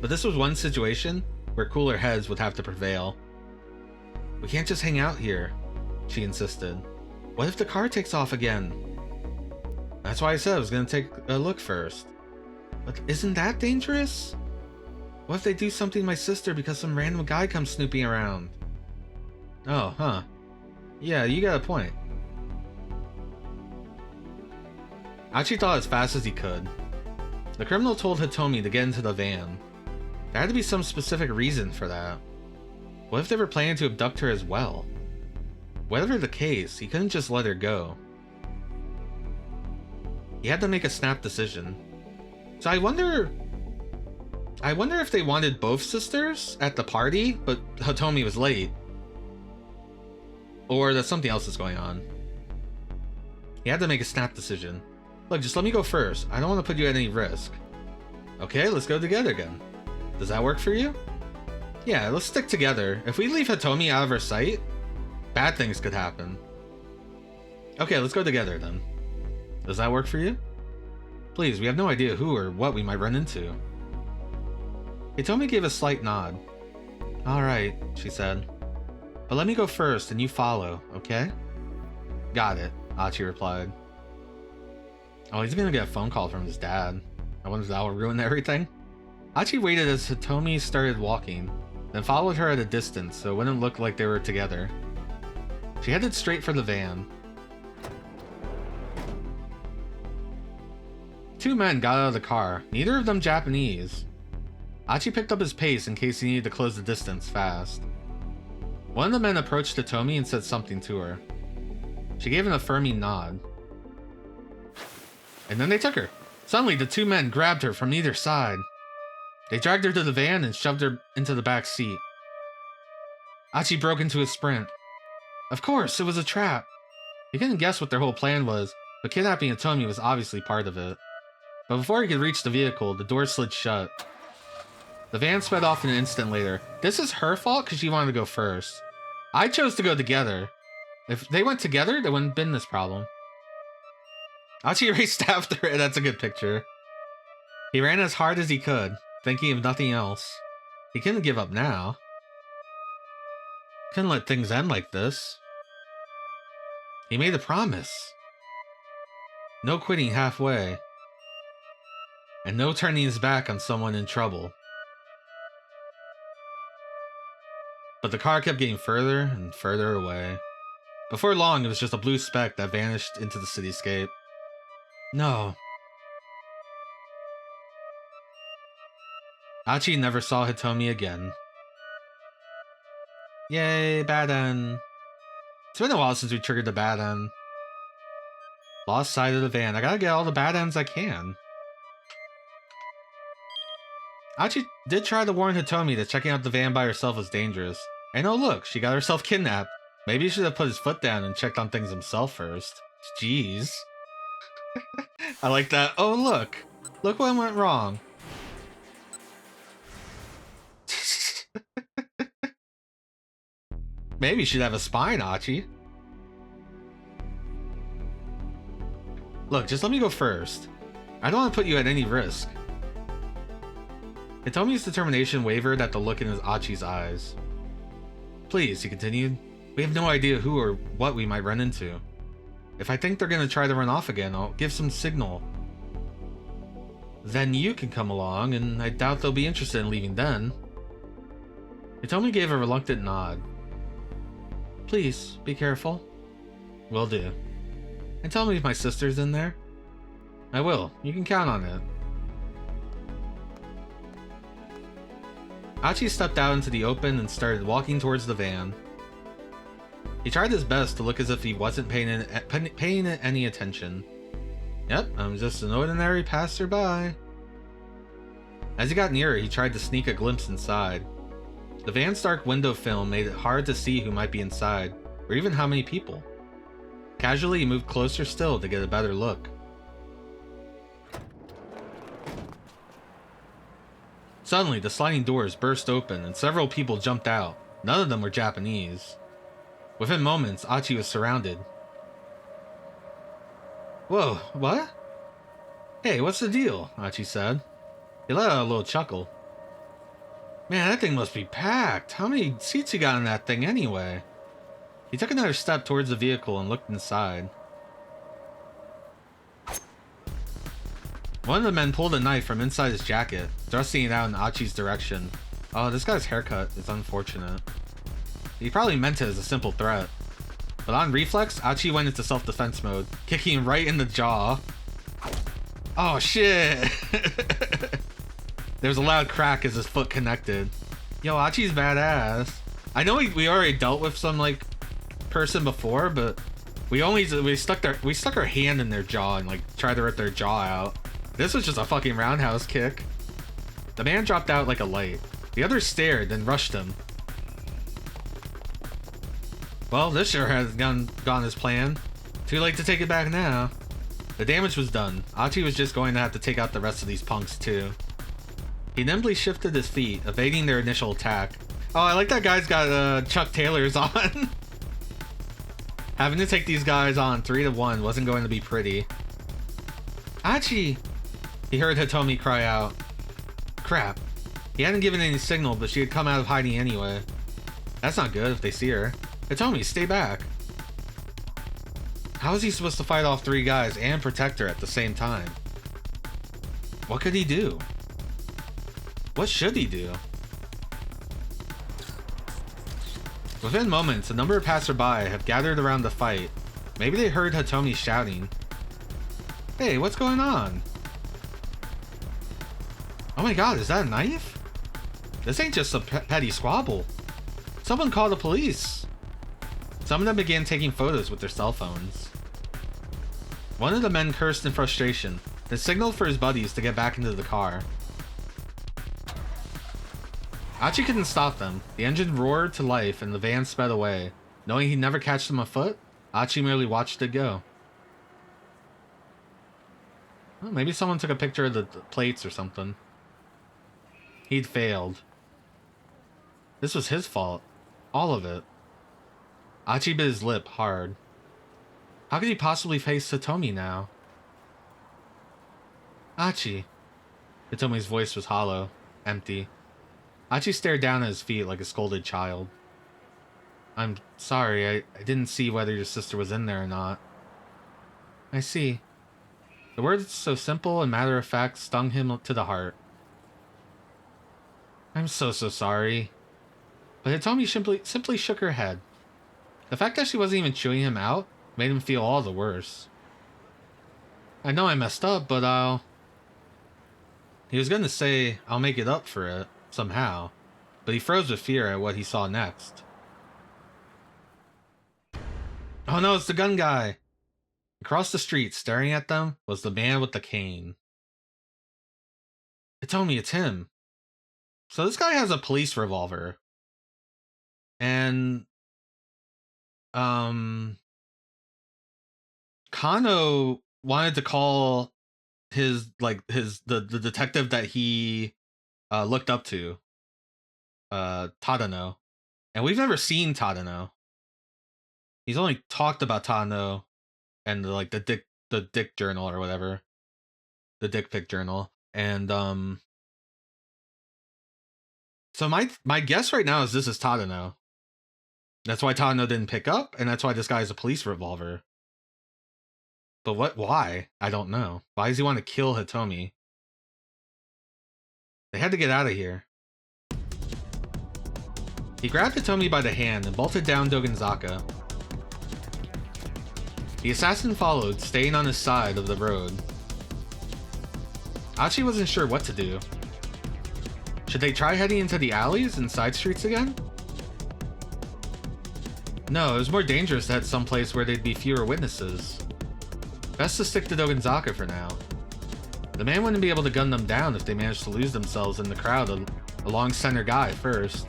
But this was one situation where cooler heads would have to prevail. We can't just hang out here, she insisted. What if the car takes off again? That's why I said I was gonna take a look first. But isn't that dangerous? What if they do something to my sister because some random guy comes snooping around? Oh, huh. Yeah, you got a point. Achi thought as fast as he could. The criminal told Hitomi to get into the van. There had to be some specific reason for that. What if they were planning to abduct her as well? Whatever the case, he couldn't just let her go. He had to make a snap decision. So I wonder if they wanted both sisters at the party, but Hitomi was late. Or that something else is going on. He had to make a snap decision. Look, just let me go first. I don't want to put you at any risk. Okay, let's go together again. Does that work for you? Yeah, let's stick together. If we leave Hitomi out of our sight, bad things could happen. Okay, let's go together then. Does that work for you? Please, we have no idea who or what we might run into. Hitomi gave a slight nod. Alright, she said. But let me go first and you follow, okay? Got it, Achi replied. Oh, he's gonna get a phone call from his dad. I wonder if that will ruin everything. Achi waited as Hitomi started walking, then followed her at a distance so it wouldn't look like they were together. She headed straight for the van. Two men got out of the car, neither of them Japanese. Achi picked up his pace in case he needed to close the distance fast. One of the men approached Hitomi and said something to her. She gave an affirming nod. And then they took her. Suddenly, the two men grabbed her from either side. They dragged her to the van and shoved her into the back seat. Achi broke into a sprint. Of course, it was a trap. He couldn't guess what their whole plan was, but kidnapping Hitomi was obviously part of it. But before he could reach the vehicle, the door slid shut. The van sped off an instant later. This is her fault because she wanted to go first. I chose to go together. If they went together, there wouldn't have been this problem. Achi raced after her. That's a good picture. He ran as hard as he could, thinking of nothing else. He couldn't give up now. Couldn't let things end like this. He made a promise. No quitting halfway. And no turning his back on someone in trouble. But the car kept getting further and further away. Before long, it was just a blue speck that vanished into the cityscape. No. Achi never saw Hitomi again. Yay, bad end. It's been a while since we triggered the bad end. Lost sight of the van. I gotta get all the bad ends I can. Achi did try to warn Hitomi that checking out the van by herself was dangerous. And oh look, she got herself kidnapped. Maybe he should have put his foot down and checked on things himself first. Jeez. I like that. Oh look. Look what went wrong. Maybe you should have a spine, Achi. Look, just let me go first. I don't want to put you at any risk. Hitomi's determination wavered at the look in his Achi's eyes. Please, he continued. We have no idea who or what we might run into. If I think they're gonna try to run off again, I'll give some signal. Then you can come along, and I doubt they'll be interested in leaving then. Hitomi gave a reluctant nod. Please, be careful. Will do. And tell me if my sister's in there. I will. You can count on it. Achi stepped out into the open and started walking towards the van. He tried his best to look as if he wasn't paying it any attention. Yep, I'm just an ordinary passerby. As he got nearer, he tried to sneak a glimpse inside. The van's dark window film made it hard to see who might be inside, or even how many people. Casually, he moved closer still to get a better look. Suddenly, the sliding doors burst open and several people jumped out. None of them were Japanese. Within moments, Achi was surrounded. Whoa, what? Hey, what's the deal? Achi said. He let out a little chuckle. Man, that thing must be packed. How many seats you got in that thing anyway? He took another step towards the vehicle and looked inside. One of the men pulled a knife from inside his jacket, thrusting it out in Achi's direction. Oh, this guy's haircut is unfortunate. He probably meant it as a simple threat. But on reflex, Achi went into self-defense mode, kicking him right in the jaw. Oh shit! There was a loud crack as his foot connected. Yo, Achi's badass. I know we already dealt with some like person before, but we stuck our hand in their jaw and like tried to rip their jaw out. This was just a fucking roundhouse kick. The man dropped out like a light. The others stared, then rushed him. Well, this sure has gone as planned. Too late to take it back now. The damage was done. Achi was just going to have to take out the rest of these punks too. He nimbly shifted his feet, evading their initial attack. Oh, I like that guy's got Chuck Taylors on. Having to take these guys on 3-1 wasn't going to be pretty. Achi! He heard Hitomi cry out. Crap. He hadn't given any signal, but she had come out of hiding anyway. That's not good if they see her. Hitomi, stay back. How is he supposed to fight off 3 guys and protect her at the same time? What could he do? What should he do? Within moments, a number of passerby have gathered around the fight. Maybe they heard Hitomi shouting. Hey, what's going on? Oh my god, is that a knife? This ain't just a petty squabble. Someone call the police. Some of them began taking photos with their cell phones. One of the men cursed in frustration, then signaled for his buddies to get back into the car. Achi couldn't stop them. The engine roared to life and the van sped away. Knowing he'd never catch them afoot, Achi merely watched it go. Well, maybe someone took a picture of the plates or something. He'd failed. This was his fault. All of it. Achi bit his lip hard. How could he possibly face Hitomi now? Achi. Hitomi's voice was hollow, empty. Achi stared down at his feet like a scolded child. I'm sorry, I didn't see whether your sister was in there or not. I see. The words, so simple and matter-of-fact, stung him to the heart. I'm so sorry. But Hitomi simply shook her head. The fact that she wasn't even chewing him out made him feel all the worse. I know I messed up, but He was gonna say, I'll make it up for it, somehow. But he froze with fear at what he saw next. Oh no, it's the gun guy! Across the street, staring at them, was the man with the cane. Hitomi, it's him. So this guy has a police revolver. And Kano wanted to call the detective that he looked up to, Tadano. And we've never seen Tadano. He's only talked about Tadano and the dick journal or whatever. The dick pic journal. And So my guess right now is this is Tadano. That's why Tadano didn't pick up, and that's why this guy has a police revolver. But why? I don't know. Why does he want to kill Hitomi? They had to get out of here. He grabbed Hitomi by the hand and bolted down Dogenzaka. The assassin followed, staying on his side of the road. Achi wasn't sure what to do. Should they try heading into the alleys and side streets again? No, it was more dangerous to head someplace where there'd be fewer witnesses. Best to stick to Dogenzaka for now. The man wouldn't be able to gun them down if they managed to lose themselves in the crowd along center guy first.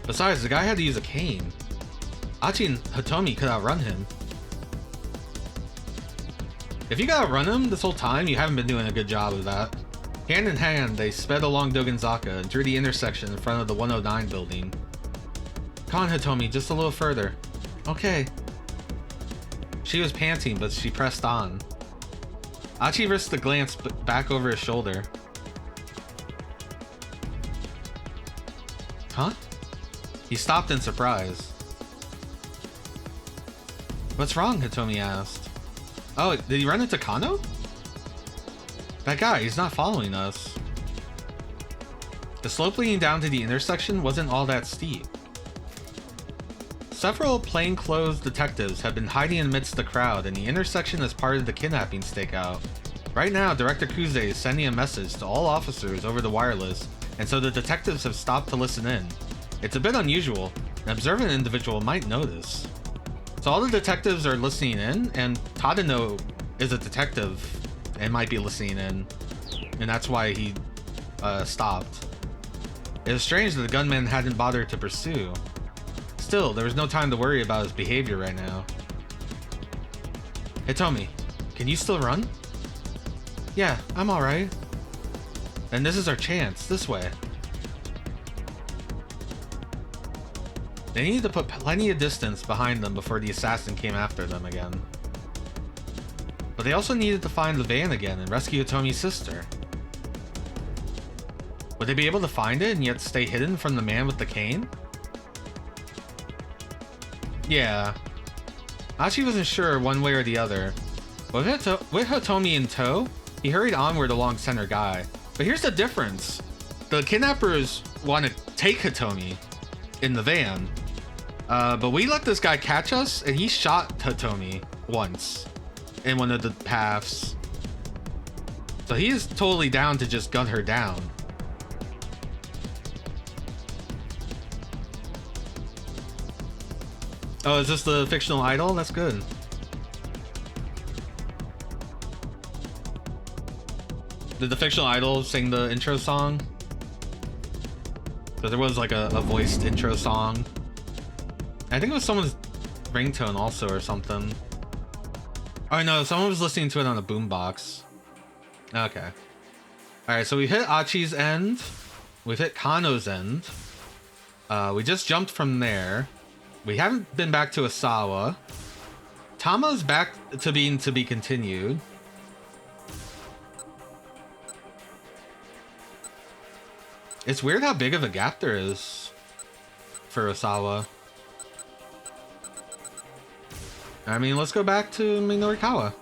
Besides, the guy had to use a cane. Achi and Hitomi could outrun him. If you could outrun him this whole time, you haven't been doing a good job of that. Hand in hand, they sped along Dogenzaka and through the intersection in front of the 109 building. Come on, Hitomi, just a little further. Okay. She was panting, but she pressed on. Achi risked a glance back over his shoulder. Huh? He stopped in surprise. What's wrong? Hitomi asked. Oh, did he run into Kano? That guy, he's not following us. The slope leading down to the intersection wasn't all that steep. Several plainclothes detectives have been hiding amidst the crowd in the intersection as part of the kidnapping stakeout. Right now, Director Kuze is sending a message to all officers over the wireless, and so the detectives have stopped to listen in. It's a bit unusual. An observant individual might notice. So all the detectives are listening in, and Tadano is a detective and might be listening in, and that's why he stopped. It was strange that the gunman hadn't bothered to pursue. Still, there was no time to worry about his behavior right now. Hitomi, can you still run? Yeah, I'm alright. Then this is our chance, this way. They needed to put plenty of distance behind them before the assassin came after them again. But they also needed to find the van again and rescue Hitomi's sister. Would they be able to find it and yet stay hidden from the man with the cane? Yeah. Achi wasn't sure one way or the other. But with Hitomi in tow, he hurried onward along center guy. But here's the difference. The kidnappers want to take Hitomi in the van. But we let this guy catch us, and he shot Hitomi once in one of the paths. So he is totally down to just gun her down. Oh, is this the fictional idol? That's good. Did the fictional idol sing the intro song? So there was like a voiced intro song. I think it was someone's ringtone also or something. Oh no, someone was listening to it on a boombox. Okay. Alright, so we hit Achi's end. We've hit Kano's end. We just jumped from there. We haven't been back to Asawa. Tama's back to being to be continued. It's weird how big of a gap there is for Asawa. I mean, let's go back to Minorikawa.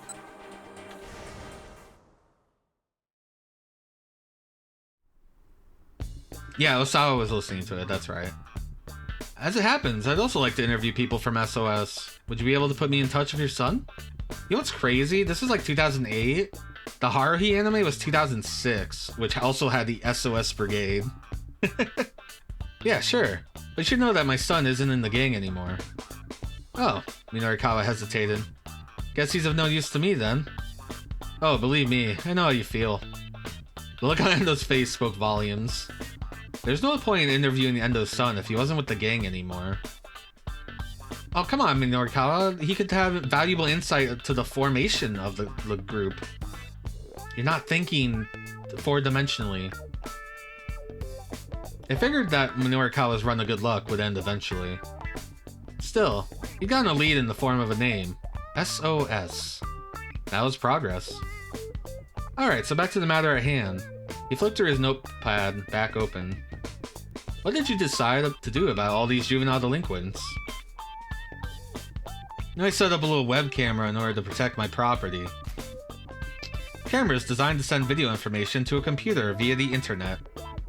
Yeah, Osawa was listening to it, that's right. As it happens, I'd also like to interview people from SOS. Would you be able to put me in touch with your son? You know what's crazy? This is like 2008. The Haruhi anime was 2006, which also had the SOS Brigade. Yeah, sure. But you should know that my son isn't in the gang anymore. Oh, Minorikawa hesitated. Guess he's of no use to me then. Oh, believe me, I know how you feel. The look on Endo's face spoke volumes. There's no point in interviewing Endo's son if he wasn't with the gang anymore. Oh, come on, Minorikawa. He could have valuable insight to the formation of the group. You're not thinking four-dimensionally. I figured that Minorikawa's run of good luck would end eventually. Still, he got a lead in the form of a name. SOS. That was progress. Alright, so back to the matter at hand. He flipped through his notepad back open. What did you decide to do about all these juvenile delinquents? I set up a little web camera in order to protect my property. The camera is designed to send video information to a computer via the internet.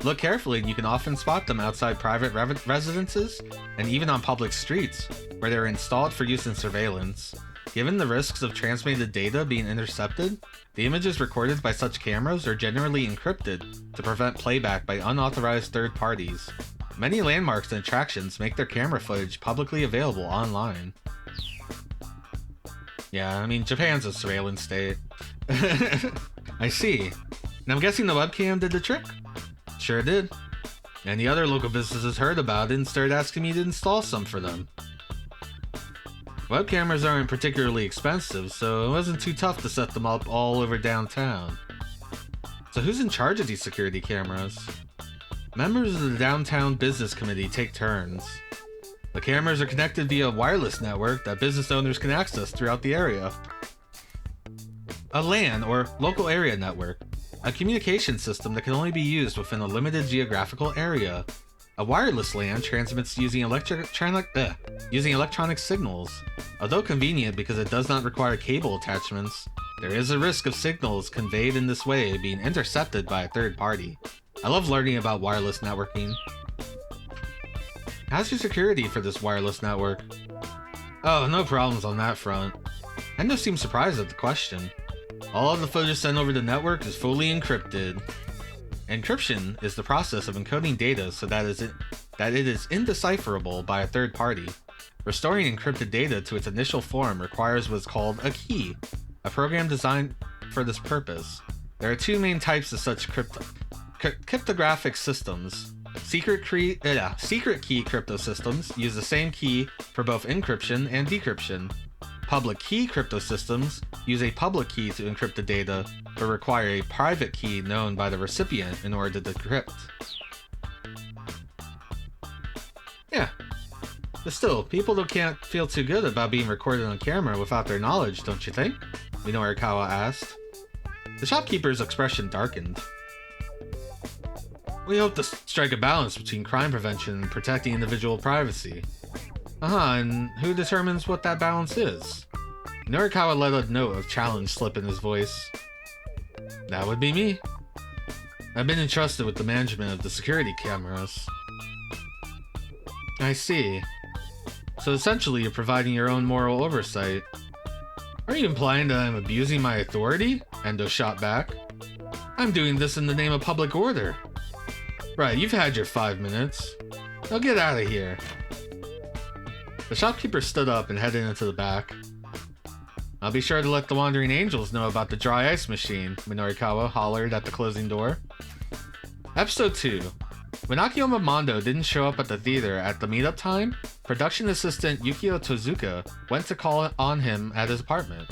Look carefully and you can often spot them outside private residences and even on public streets, where they are installed for use in surveillance. Given the risks of transmitted data being intercepted, the images recorded by such cameras are generally encrypted to prevent playback by unauthorized third parties. Many landmarks and attractions make their camera footage publicly available online. Yeah, I mean, Japan's a surveillance state. I see. And I'm guessing the webcam did the trick? Sure did. And the other local businesses heard about it and started asking me to install some for them. Web cameras aren't particularly expensive, so it wasn't too tough to set them up all over downtown. So who's in charge of these security cameras? Members of the Downtown Business Committee take turns. The cameras are connected via a wireless network that business owners can access throughout the area. A LAN, or Local Area Network, a communication system that can only be used within a limited geographical area. A wireless LAN transmits using electronic signals. Although convenient because it does not require cable attachments, there is a risk of signals conveyed in this way being intercepted by a third party. I love learning about wireless networking. How's your security for this wireless network? Oh, no problems on that front. Endo seems surprised at the question. All of the footage sent over the network is fully encrypted. Encryption is the process of encoding data so that it is indecipherable by a third party. Restoring encrypted data to its initial form requires what's called a key, a program designed for this purpose. There are two main types of such cryptographic systems. Secret key crypto systems use the same key for both encryption and decryption. Public key crypto systems use a public key to encrypt the data, but require a private key known by the recipient in order to decrypt. Yeah. But still, people can't feel too good about being recorded on camera without their knowledge, don't you think? Minorikawa asked. The shopkeeper's expression darkened. We hope to strike a balance between crime prevention and protecting individual privacy. And who determines what that balance is? Norikawa let a note of challenge slip in his voice. That would be me. I've been entrusted with the management of the security cameras. I see. So essentially you're providing your own moral oversight. Are you implying that I'm abusing my authority? Endo shot back. I'm doing this in the name of public order. Right, you've had your 5 minutes. Now get out of here. The shopkeeper stood up and headed into the back. I'll be sure to let the Wandering Angels know about the dry ice machine, Minorikawa hollered at the closing door. Episode 2. When Akiyama Mondo didn't show up at the theater at the meetup time, production assistant Yukio Tozuka went to call on him at his apartment.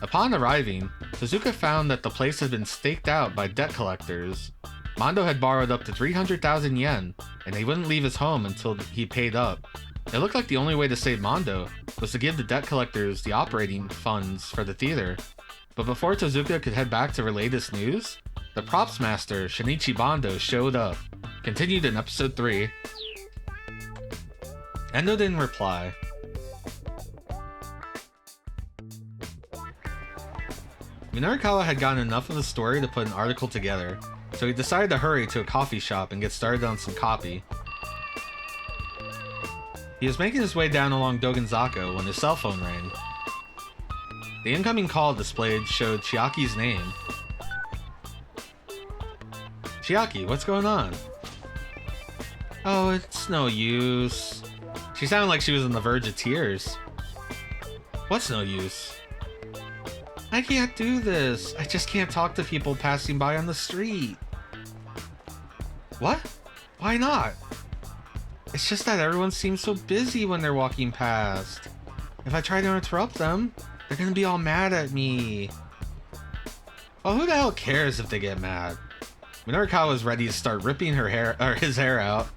Upon arriving, Tozuka found that the place had been staked out by debt collectors. Mondo had borrowed up to 300,000 yen, and he wouldn't leave his home until he paid up. It looked like the only way to save Mondo was to give the debt collectors the operating funds for the theater. But before Tozuka could head back to relay this news, the props master, Shinichi Bando, showed up. Continued in episode 3. Endo didn't reply. Minorikawa had gotten enough of the story to put an article together, so he decided to hurry to a coffee shop and get started on some copy. He was making his way down along Dogenzaka when his cell phone rang. The incoming call displayed showed Chiaki's name. Chiaki, what's going on? Oh, it's no use. She sounded like she was on the verge of tears. What's no use? I can't do this. I just can't talk to people passing by on the street. What? Why not? It's just that everyone seems so busy when they're walking past. If I try to interrupt them, they're gonna be all mad at me. Well, who the hell cares if they get mad? Minorikawa was ready to start ripping his hair out.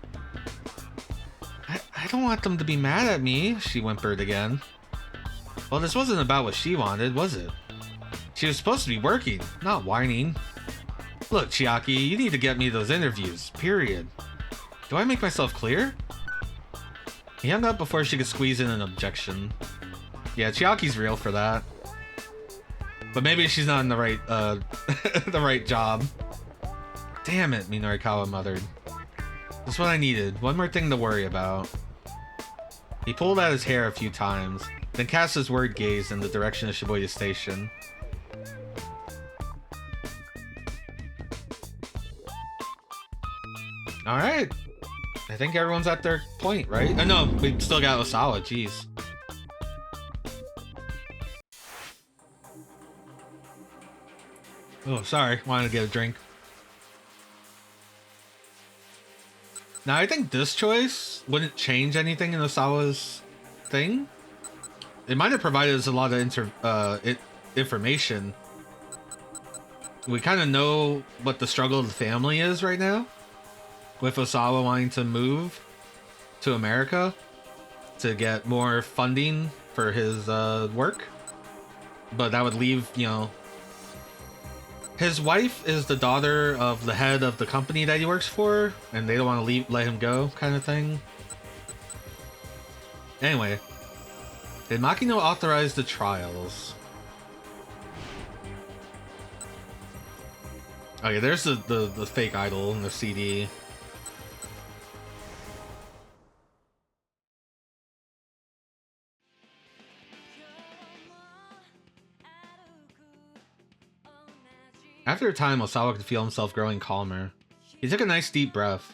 I don't want them to be mad at me, she whimpered again. Well, this wasn't about what she wanted, was it? She was supposed to be working, not whining. Look, Chiaki, you need to get me those interviews, period. Do I make myself clear? He hung up before she could squeeze in an objection. Yeah, Chiaki's real for that. But maybe she's not in the right, the right job. Damn it, Minorikawa muttered. That's what I needed. One more thing to worry about. He pulled out his hair a few times, then cast his word gaze in the direction of Shibuya Station. Alright. I think everyone's at their point, right? Oh, no, we still got Osawa, jeez. Oh, sorry. Wanted to get a drink. Now, I think this choice wouldn't change anything in Osawa's thing. It might have provided us a lot of information. We kind of know what the struggle of the family is right now, with Osawa wanting to move to America to get more funding for his work. But that would leave, you know... His wife is the daughter of the head of the company that he works for, and they don't want to let him go, kind of thing. Anyway, did Makino authorize the trials? Okay, there's the fake idol in the CD. After a time, Osawa could feel himself growing calmer. He took a nice deep breath.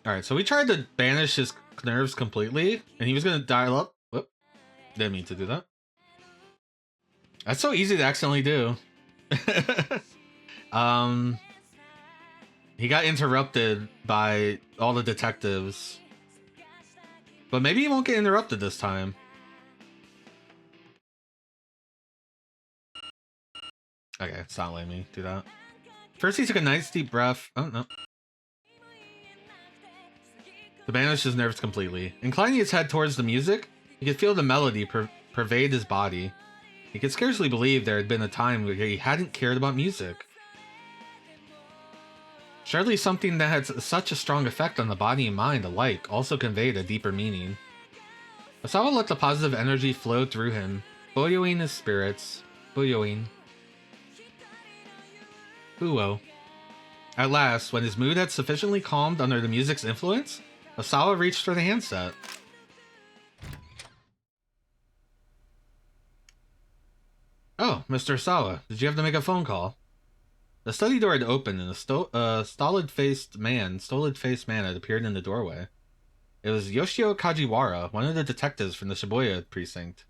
Alright, so we tried to banish his nerves completely, and he was going to dial up. Whoop. Didn't mean to do that. That's so easy to accidentally do. He got interrupted by all the detectives. But maybe he won't get interrupted this time. Okay, it's not letting me do that. First, he took a nice deep breath. Oh, no. To banish his nerves completely. Inclining his head towards the music, he could feel the melody pervade his body. He could scarcely believe there had been a time where he hadn't cared about music. Surely something that had such a strong effect on the body and mind alike also conveyed a deeper meaning. Osawa let the positive energy flow through him, buoying his spirits. Buoying. Uo. At last, when his mood had sufficiently calmed under the music's influence, Osawa reached for the handset. Oh, Mr. Osawa, did you have to make a phone call? The study door had opened and a stolid-faced man had appeared in the doorway. It was Yoshio Kajiwara, one of the detectives from the Shibuya precinct.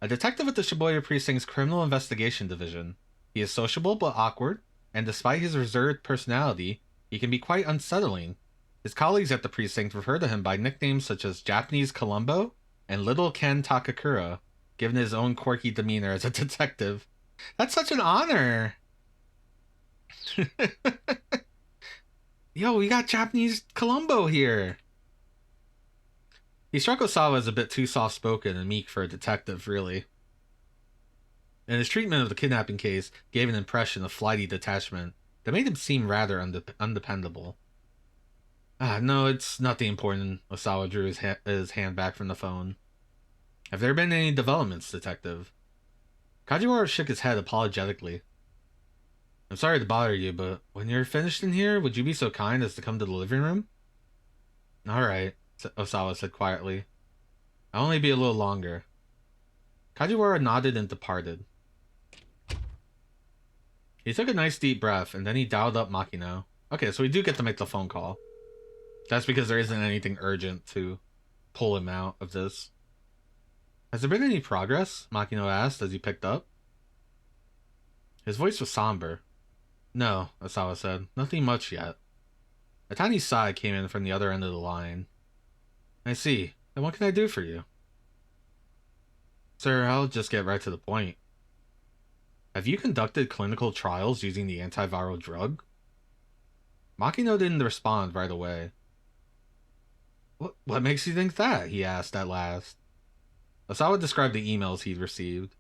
A detective at the Shibuya precinct's criminal investigation division. He is sociable but awkward, and despite his reserved personality, he can be quite unsettling. His colleagues at the precinct refer to him by nicknames such as Japanese Columbo and Little Ken Takakura, given his own quirky demeanor as a detective. That's such an honor! Yo, we got Japanese Columbo here! He struck Osawa as a bit too soft-spoken and meek for a detective, really. And his treatment of the kidnapping case gave an impression of flighty detachment that made him seem rather undependable. No, it's nothing important. Osawa drew his hand back from the phone. Have there been any developments, detective? Kajiwara shook his head apologetically. I'm sorry to bother you, but when you're finished in here, would you be so kind as to come to the living room? Alright, Osawa said quietly. I'll only be a little longer. Kajiwara nodded and departed. He took a nice deep breath, and then he dialed up Makino. Okay, so we do get to make the phone call. That's because there isn't anything urgent to pull him out of this. Has there been any progress? Makino asked as he picked up. His voice was somber. No, Osawa said. Nothing much yet. A tiny sigh came in from the other end of the line. I see. Then what can I do for you? Sir, I'll just get right to the point. Have you conducted clinical trials using the antiviral drug? Makino didn't respond right away. What makes you think that? He asked at last. Osawa described the emails he'd received.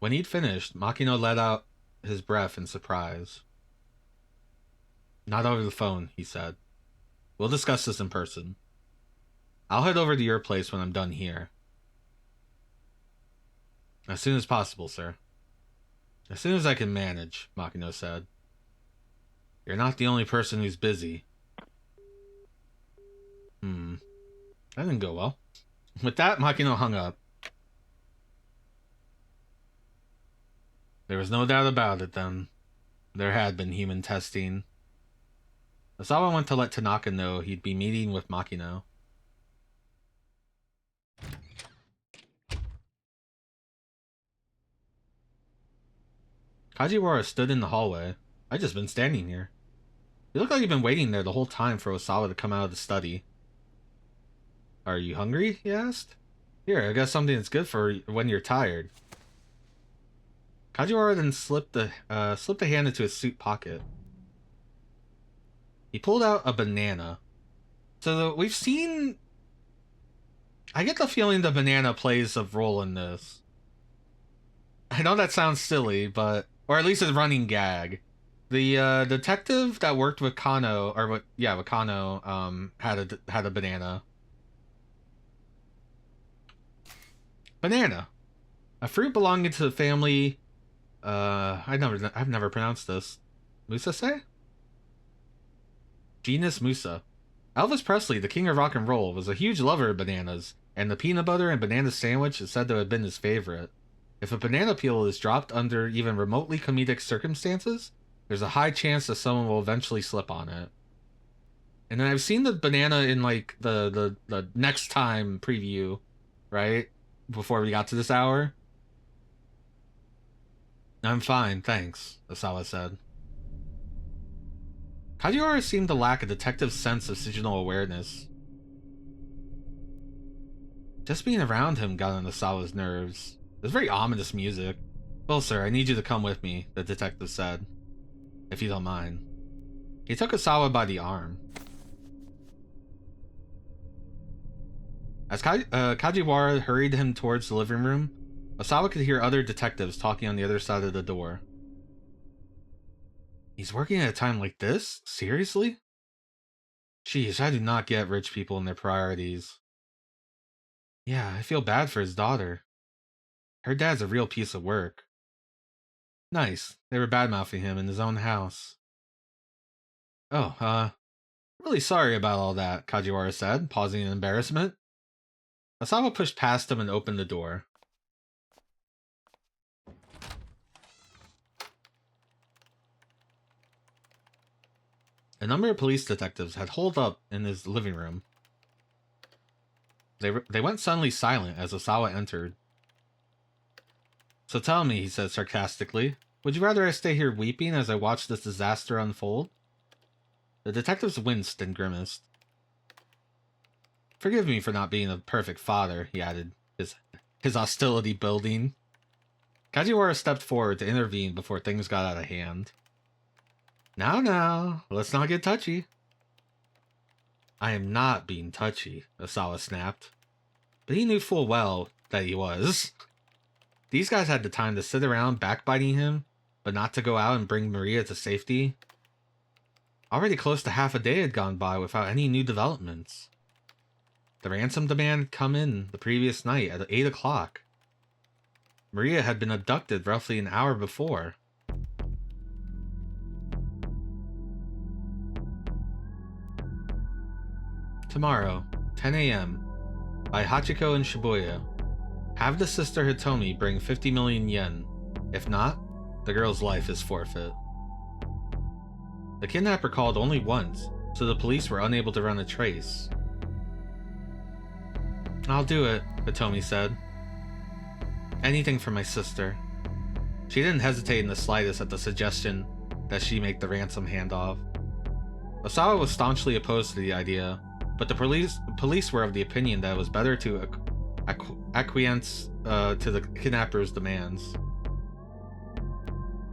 When he'd finished, Makino let out his breath in surprise. Not over the phone, he said. We'll discuss this in person. I'll head over to your place when I'm done here. As soon as possible, sir. As soon as I can manage, Makino said. You're not the only person who's busy. That didn't go well. With that, Makino hung up. There was no doubt about it then. There had been human testing. Osawa went to let Tanaka know he'd be meeting with Makino. Kajiwara stood in the hallway. I've just been standing here. You look like you've been waiting there the whole time for Osawa to come out of the study. Are you hungry? He asked. Here, I got something that's good for when you're tired. Kajiwara then slipped a hand into his suit pocket. He pulled out a banana. So we've seen... I get the feeling the banana plays a role in this. I know that sounds silly, but... Or at least a running gag. The detective that worked with Kano, with Kano, had a banana. Banana. A fruit belonging to the family... I've never pronounced this. Musaceae? Genus Musa. Elvis Presley, the king of rock and roll, was a huge lover of bananas, and the peanut butter and banana sandwich is said to have been his favorite. If a banana peel is dropped under even remotely comedic circumstances, there's a high chance that someone will eventually slip on it. And then I've seen the banana in like the next time preview, right? Before we got to this hour. I'm fine, thanks, Osawa said. Kajiwara seemed to lack a detective's sense of situational awareness. Just being around him got on Osawa's nerves. It was very ominous music. Well, sir, I need you to come with me, the detective said. If you don't mind. He took Osawa by the arm. As Kajiwara hurried him towards the living room, Osawa could hear other detectives talking on the other side of the door. He's working at a time like this? Seriously? Jeez, I do not get rich people and their priorities. Yeah, I feel bad for his daughter. Her dad's a real piece of work. Nice. They were badmouthing him in his own house. Oh, really sorry about all that, Kajiwara said, pausing in embarrassment. Osawa pushed past him and opened the door. A number of police detectives had holed up in his living room. They went suddenly silent as Osawa entered. So tell me, he said sarcastically, would you rather I stay here weeping as I watch this disaster unfold? The detectives winced and grimaced. Forgive me for not being a perfect father, he added, his hostility building. Kajiwara stepped forward to intervene before things got out of hand. Now, let's not get touchy. I am not being touchy, Osawa snapped. But he knew full well that he was. These guys had the time to sit around backbiting him, but not to go out and bring Maria to safety. Already close to half a day had gone by without any new developments. The ransom demand had come in the previous night at 8 o'clock. Maria had been abducted roughly an hour before. Tomorrow, 10 a.m., by Hachiko in Shibuya. Have the sister Hitomi bring 50 million yen. If not, the girl's life is forfeit. The kidnapper called only once, so the police were unable to run a trace. I'll do it, Hitomi said. Anything for my sister. She didn't hesitate in the slightest at the suggestion that she make the ransom handoff. Osawa was staunchly opposed to the idea, but the police were of the opinion that it was better to acquiesce to the kidnapper's demands.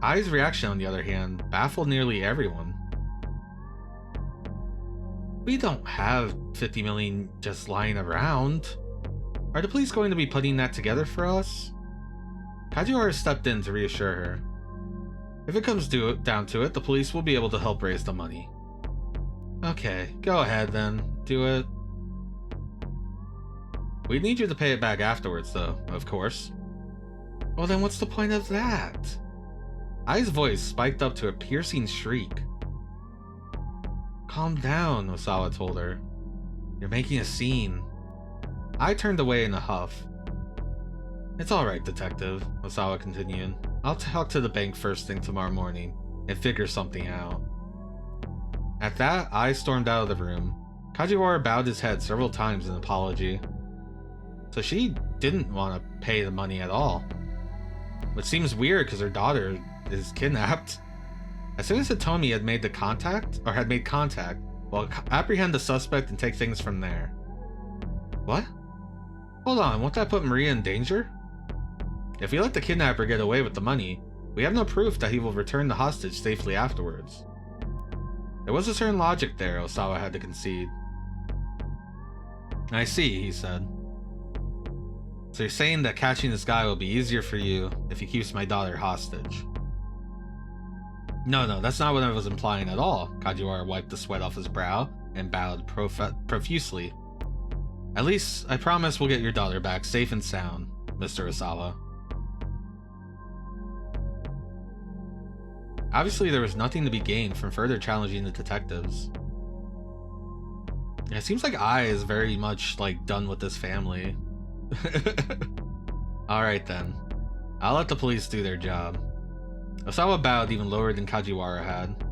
Ai's reaction, on the other hand, baffled nearly everyone. We don't have 50 million just lying around. Are the police going to be putting that together for us? Kajiwara stepped in to reassure her. If it comes down to it, the police will be able to help raise the money. Okay, go ahead then. Do it. We need you to pay it back afterwards, though, of course. Well, then what's the point of that? Ai's voice spiked up to a piercing shriek. Calm down, Osawa told her. You're making a scene. I turned away in a huff. It's alright, detective, Osawa continued. I'll talk to the bank first thing tomorrow morning and figure something out. At that, I stormed out of the room. Kajiwara bowed his head several times in apology. So she didn't want to pay the money at all. Which seems weird because her daughter is kidnapped. As soon as Hitomi had made contact, well, apprehend the suspect and take things from there. What? Hold on, won't that put Maria in danger? If we let the kidnapper get away with the money, we have no proof that he will return the hostage safely afterwards. There was a certain logic there, Osawa had to concede. I see, he said. So you're saying that catching this guy will be easier for you if he keeps my daughter hostage? No, that's not what I was implying at all. Kajiwara wiped the sweat off his brow and bowed profusely. At least, I promise we'll get your daughter back safe and sound, Mr. Osawa. Obviously, there was nothing to be gained from further challenging the detectives. It seems like Ai is very much, done with this family. Alright then. I'll let the police do their job. Osawa bowed even lower than Kajiwara had.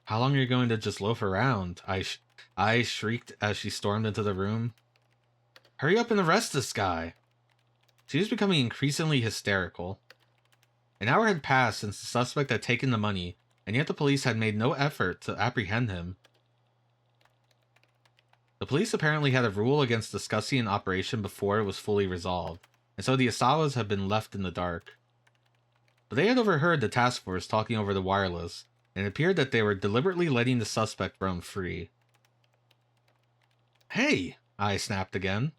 How long are you going to just loaf around? I shrieked as she stormed into the room. Hurry up and arrest this guy! She was becoming increasingly hysterical. An hour had passed since the suspect had taken the money, and yet the police had made no effort to apprehend him. The police apparently had a rule against discussing an operation before it was fully resolved, and so the Asawas had been left in the dark. But they had overheard the task force talking over the wireless, and it appeared that they were deliberately letting the suspect roam free. Hey, I snapped again.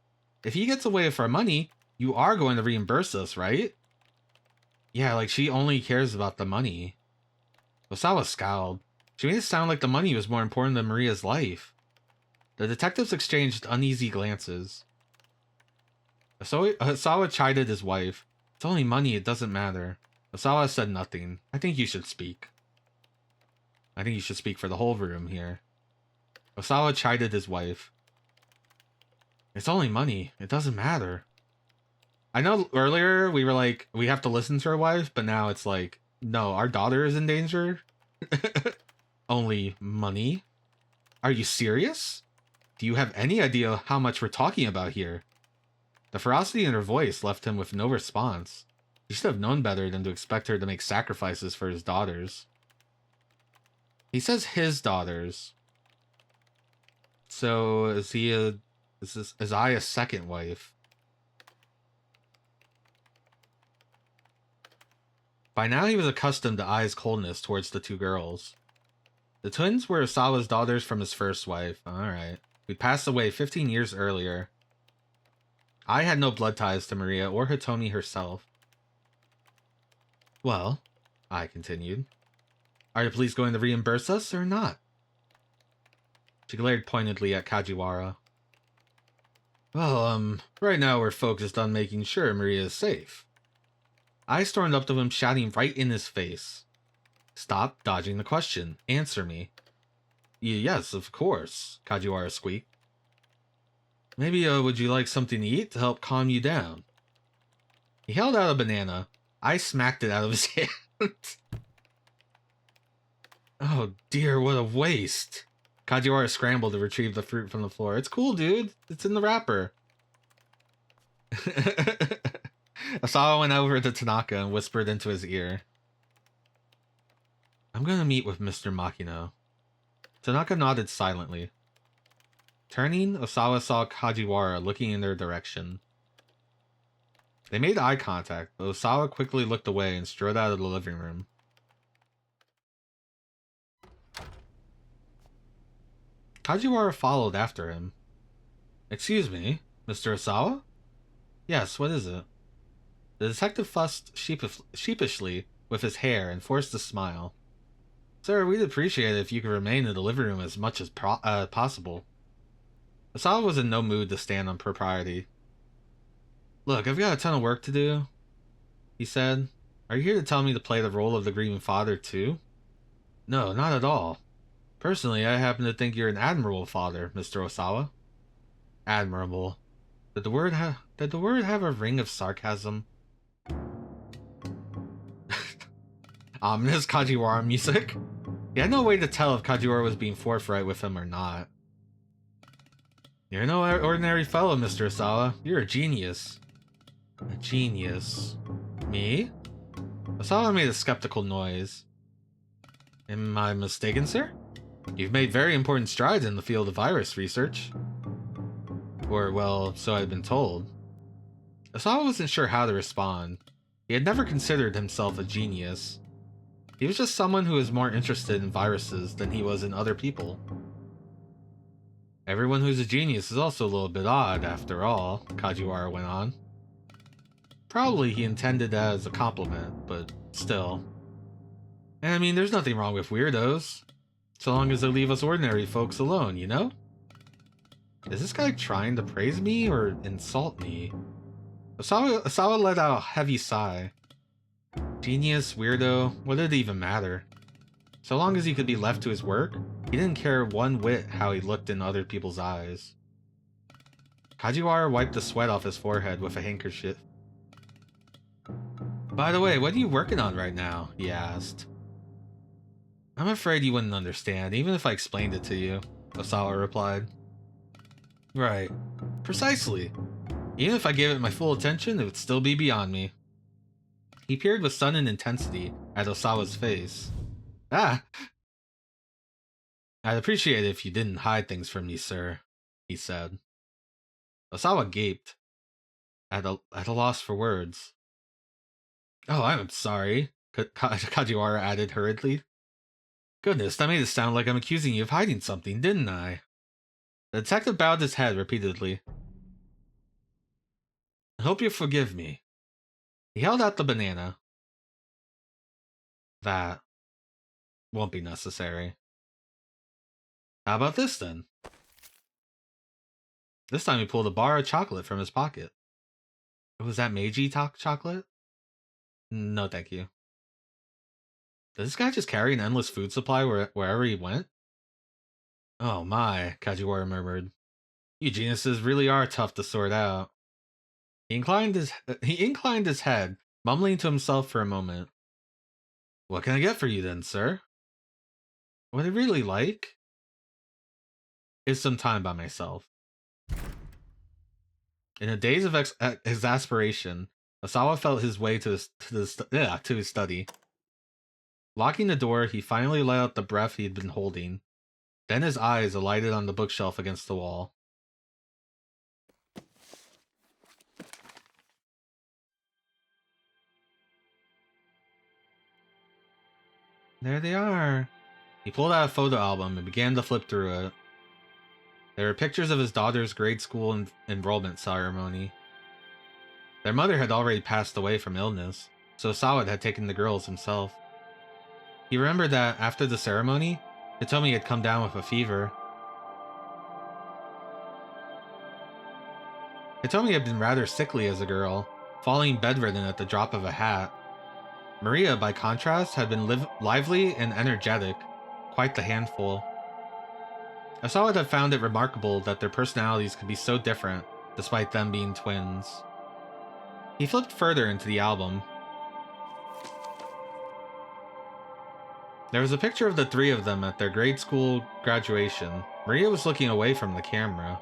If he gets away with our money, you are going to reimburse us, right? Yeah, she only cares about the money. Osawa scowled. She made it sound like the money was more important than Maria's life. The detectives exchanged uneasy glances. Osawa chided his wife. It's only money, it doesn't matter. Osawa said nothing. I think you should speak. I think you should speak for the whole room here. Osawa chided his wife. It's only money, it doesn't matter. I know earlier we were like, we have to listen to our wife, but now it's like, no, our daughter is in danger? Only money? Are you serious? Do you have any idea how much we're talking about here? The ferocity in her voice left him with no response. He should have known better than to expect her to make sacrifices for his daughters. He says his daughters. So is I a second wife? By now he was accustomed to Ai's coldness towards the two girls. The twins were Osawa's daughters from his first wife. Alright. Who passed away 15 years earlier. Ai had no blood ties to Maria or Hitomi herself. Well, Ai continued, are the police going to reimburse us or not? She glared pointedly at Kajiwara. Well, right now we're focused on making sure Maria is safe. I stormed up to him, shouting right in his face. Stop dodging the question. Answer me. Yes, of course, Kajiwara squeaked. Maybe, would you like something to eat to help calm you down? He held out a banana. I smacked it out of his hand. Oh dear, what a waste. Kajiwara scrambled to retrieve the fruit from the floor. It's cool, dude. It's in the wrapper. Osawa went over to Tanaka and whispered into his ear. I'm gonna meet with Mr. Makino. Tanaka nodded silently. Turning, Osawa saw Kajiwara looking in their direction. They made eye contact, but Osawa quickly looked away and strode out of the living room. Kajiwara followed after him. Excuse me, Mr. Osawa? Yes, what is it? The detective fussed sheepishly with his hair and forced a smile. Sir, we'd appreciate it if you could remain in the living room as much as possible. Osawa was in no mood to stand on propriety. Look, I've got a ton of work to do, he said. Are you here to tell me to play the role of the grieving father, too? No, not at all. Personally, I happen to think you're an admirable father, Mr. Osawa. Admirable. Did the word have a ring of sarcasm? Ominous Kajiwara music? He had no way to tell if Kajiwara was being forthright with him or not. You're no ordinary fellow, Mr. Osawa. You're a genius. A genius. Me? Osawa made a skeptical noise. Am I mistaken, sir? You've made very important strides in the field of virus research. Or, well, so I've been told. Osawa wasn't sure how to respond. He had never considered himself a genius. He was just someone who was more interested in viruses than he was in other people. Everyone who's a genius is also a little bit odd, after all, Kajiwara went on. Probably he intended that as a compliment, but still. And I mean, there's nothing wrong with weirdos. So long as they leave us ordinary folks alone, you know? Is this guy trying to praise me or insult me? Osawa let out a heavy sigh. Genius, weirdo, what did it even matter? So long as he could be left to his work, he didn't care one whit how he looked in other people's eyes. Kajiwara wiped the sweat off his forehead with a handkerchief. By the way, what are you working on right now? He asked. I'm afraid you wouldn't understand, even if I explained it to you, Osawa replied. Right. Precisely. Even if I gave it my full attention, it would still be beyond me. He peered with sudden intensity at Osawa's face. Ah! I'd appreciate it if you didn't hide things from me, sir, he said. Osawa gaped, at a loss for words. Oh, I'm sorry, Kajiwara added hurriedly. Goodness, that made it sound like I'm accusing you of hiding something, didn't I? The detective bowed his head repeatedly. I hope you forgive me. He held out the banana. That won't be necessary. How about this, then? This time he pulled a bar of chocolate from his pocket. Was that Meiji chocolate? No, thank you. Does this guy just carry an endless food supply wherever he went? Oh my, Kajiwara murmured. You geniuses really are tough to sort out. He inclined his head, mumbling to himself for a moment. What can I get for you then, sir? What I really like is some time by myself. In a daze of exasperation, Osawa felt his way to his study. Locking the door, he finally let out the breath he had been holding. Then his eyes alighted on the bookshelf against the wall. There they are. He pulled out a photo album and began to flip through it. There were pictures of his daughter's grade school enrollment ceremony. Their mother had already passed away from illness, so Osawa had taken the girls himself. He remembered that after the ceremony, Hitomi had come down with a fever. Hitomi had been rather sickly as a girl, falling bedridden at the drop of a hat. Maria, by contrast, had been lively and energetic, quite the handful. Osawa had found it remarkable that their personalities could be so different, despite them being twins. He flipped further into the album. There was a picture of the three of them at their grade school graduation. Maria was looking away from the camera.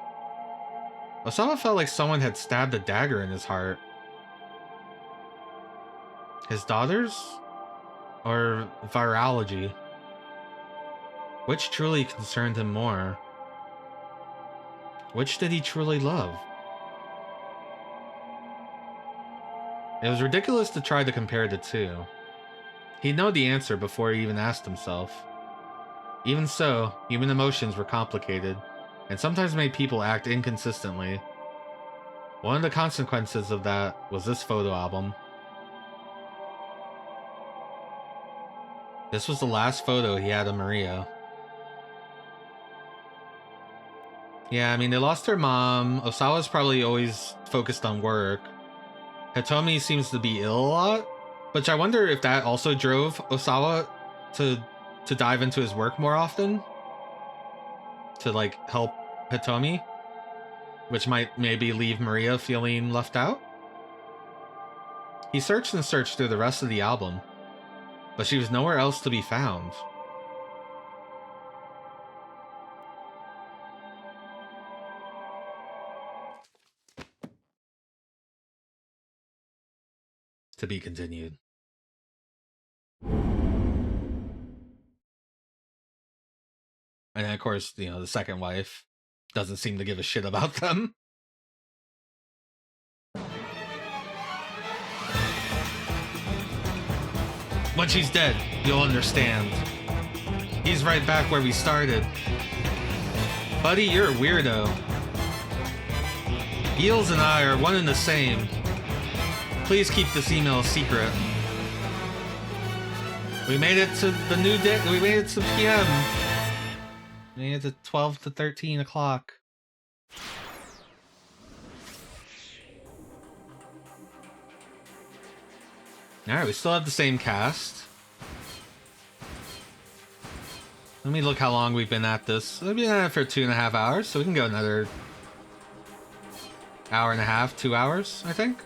Osawa felt like someone had stabbed a dagger in his heart. His daughters? Or virology? Which truly concerned him more? Which did he truly love? It was ridiculous to try to compare the two. He'd know the answer before he even asked himself. Even so, human emotions were complicated. and sometimes made people act inconsistently. One of the consequences of that was this photo album. This was the last photo he had of Maria. Yeah, I mean, they lost their mom. Osawa's probably always focused on work. Hitomi seems to be ill a lot, which I wonder if that also drove Osawa to dive into his work more often. To, like, help Hitomi. Which might maybe leave Maria feeling left out. He searched and searched through the rest of the album, but she was nowhere else to be found. To be continued. And then, of course, you know, the second wife doesn't seem to give a shit about them. When she's dead, you'll understand. He's right back where we started. Buddy, you're a weirdo. Eels and I are one and the same. Please keep this email a secret. We made it to the new day. We made it to PM. We made it to 12 to 13 o'clock. Alright, we still have the same cast. Let me look how long we've been at this. We've been at it for 2.5 hours, so we can go another hour and a half, 2 hours, I think.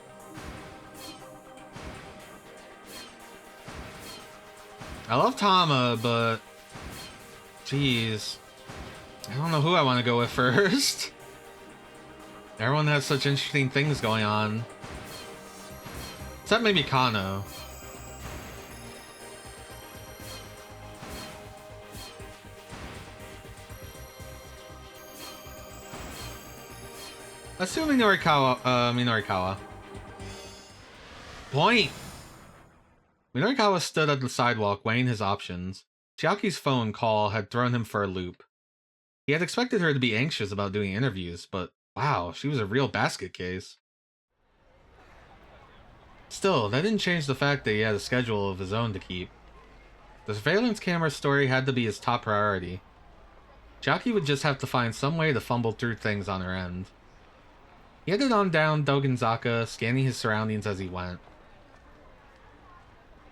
I love Tama, but jeez, I don't know who I want to go with first. Everyone has such interesting things going on. Except maybe Kano. Let's do Minorikawa. Point! Minorikawa stood at the sidewalk weighing his options. Chiaki's phone call had thrown him for a loop. He had expected her to be anxious about doing interviews, but wow, she was a real basket case. Still, that didn't change the fact that he had a schedule of his own to keep. The surveillance camera story had to be his top priority. Chiaki would just have to find some way to fumble through things on her end. He headed on down Dogenzaka, scanning his surroundings as he went.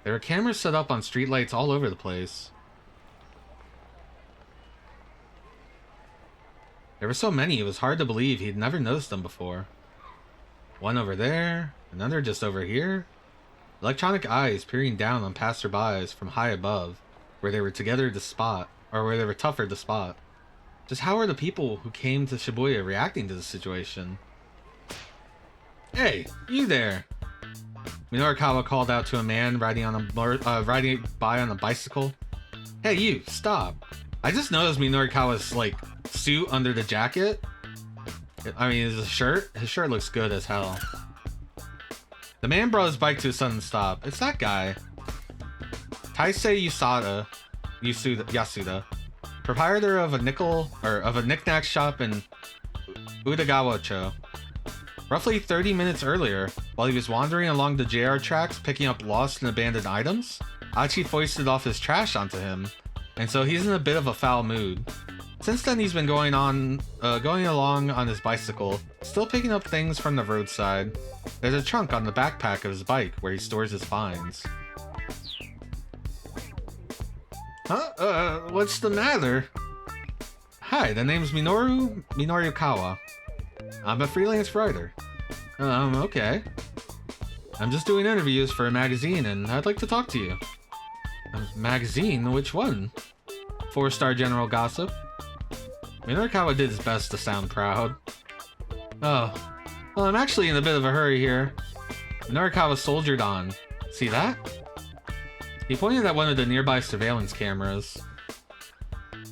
There were cameras set up on streetlights all over the place. There were so many, it was hard to believe he'd never noticed them before. One over there, another just over here. Electronic eyes peering down on passerbys from high above, where they were together to spot, or where they were tougher to spot. Just how are the people who came to Shibuya reacting to the situation? Hey, you there! Minorikawa called out to a man riding by on a bicycle. Hey, you, stop! I just noticed Minorikawa's, like, suit under the jacket. I mean, his shirt looks good as hell. The man brought his bike to a sudden stop. It's that guy. Taisei Yasuda, proprietor of a knick-knack shop in Udagawa-cho. Roughly 30 minutes earlier, while he was wandering along the JR tracks picking up lost and abandoned items, Achi foisted off his trash onto him, and so he's in a bit of a foul mood. Since then, he's been going along on his bicycle, still picking up things from the roadside. There's a trunk on the backpack of his bike where he stores his finds. Huh? What's the matter? Hi, the name's Minorikawa. I'm a freelance writer. Okay. I'm just doing interviews for a magazine and I'd like to talk to you. A magazine? Which one? 4-Star General Gossip. Minorikawa did his best to sound proud. Oh, well, I'm actually in a bit of a hurry here. Minorikawa soldiered on. See that? He pointed at one of the nearby surveillance cameras.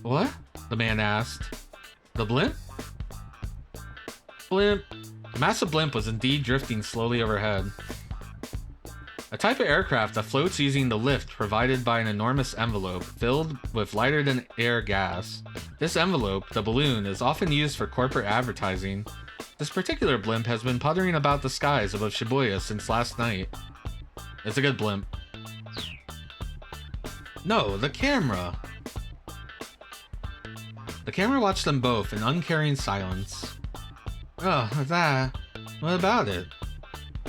What? The man asked. The blimp? Blimp. A massive blimp was indeed drifting slowly overhead. A type of aircraft that floats using the lift provided by an enormous envelope filled with lighter-than-air gas. This envelope, the balloon, is often used for corporate advertising. This particular blimp has been puttering about the skies above Shibuya since last night. It's a good blimp. No, the camera. The camera watched them both in uncaring silence. Oh, that. What about it?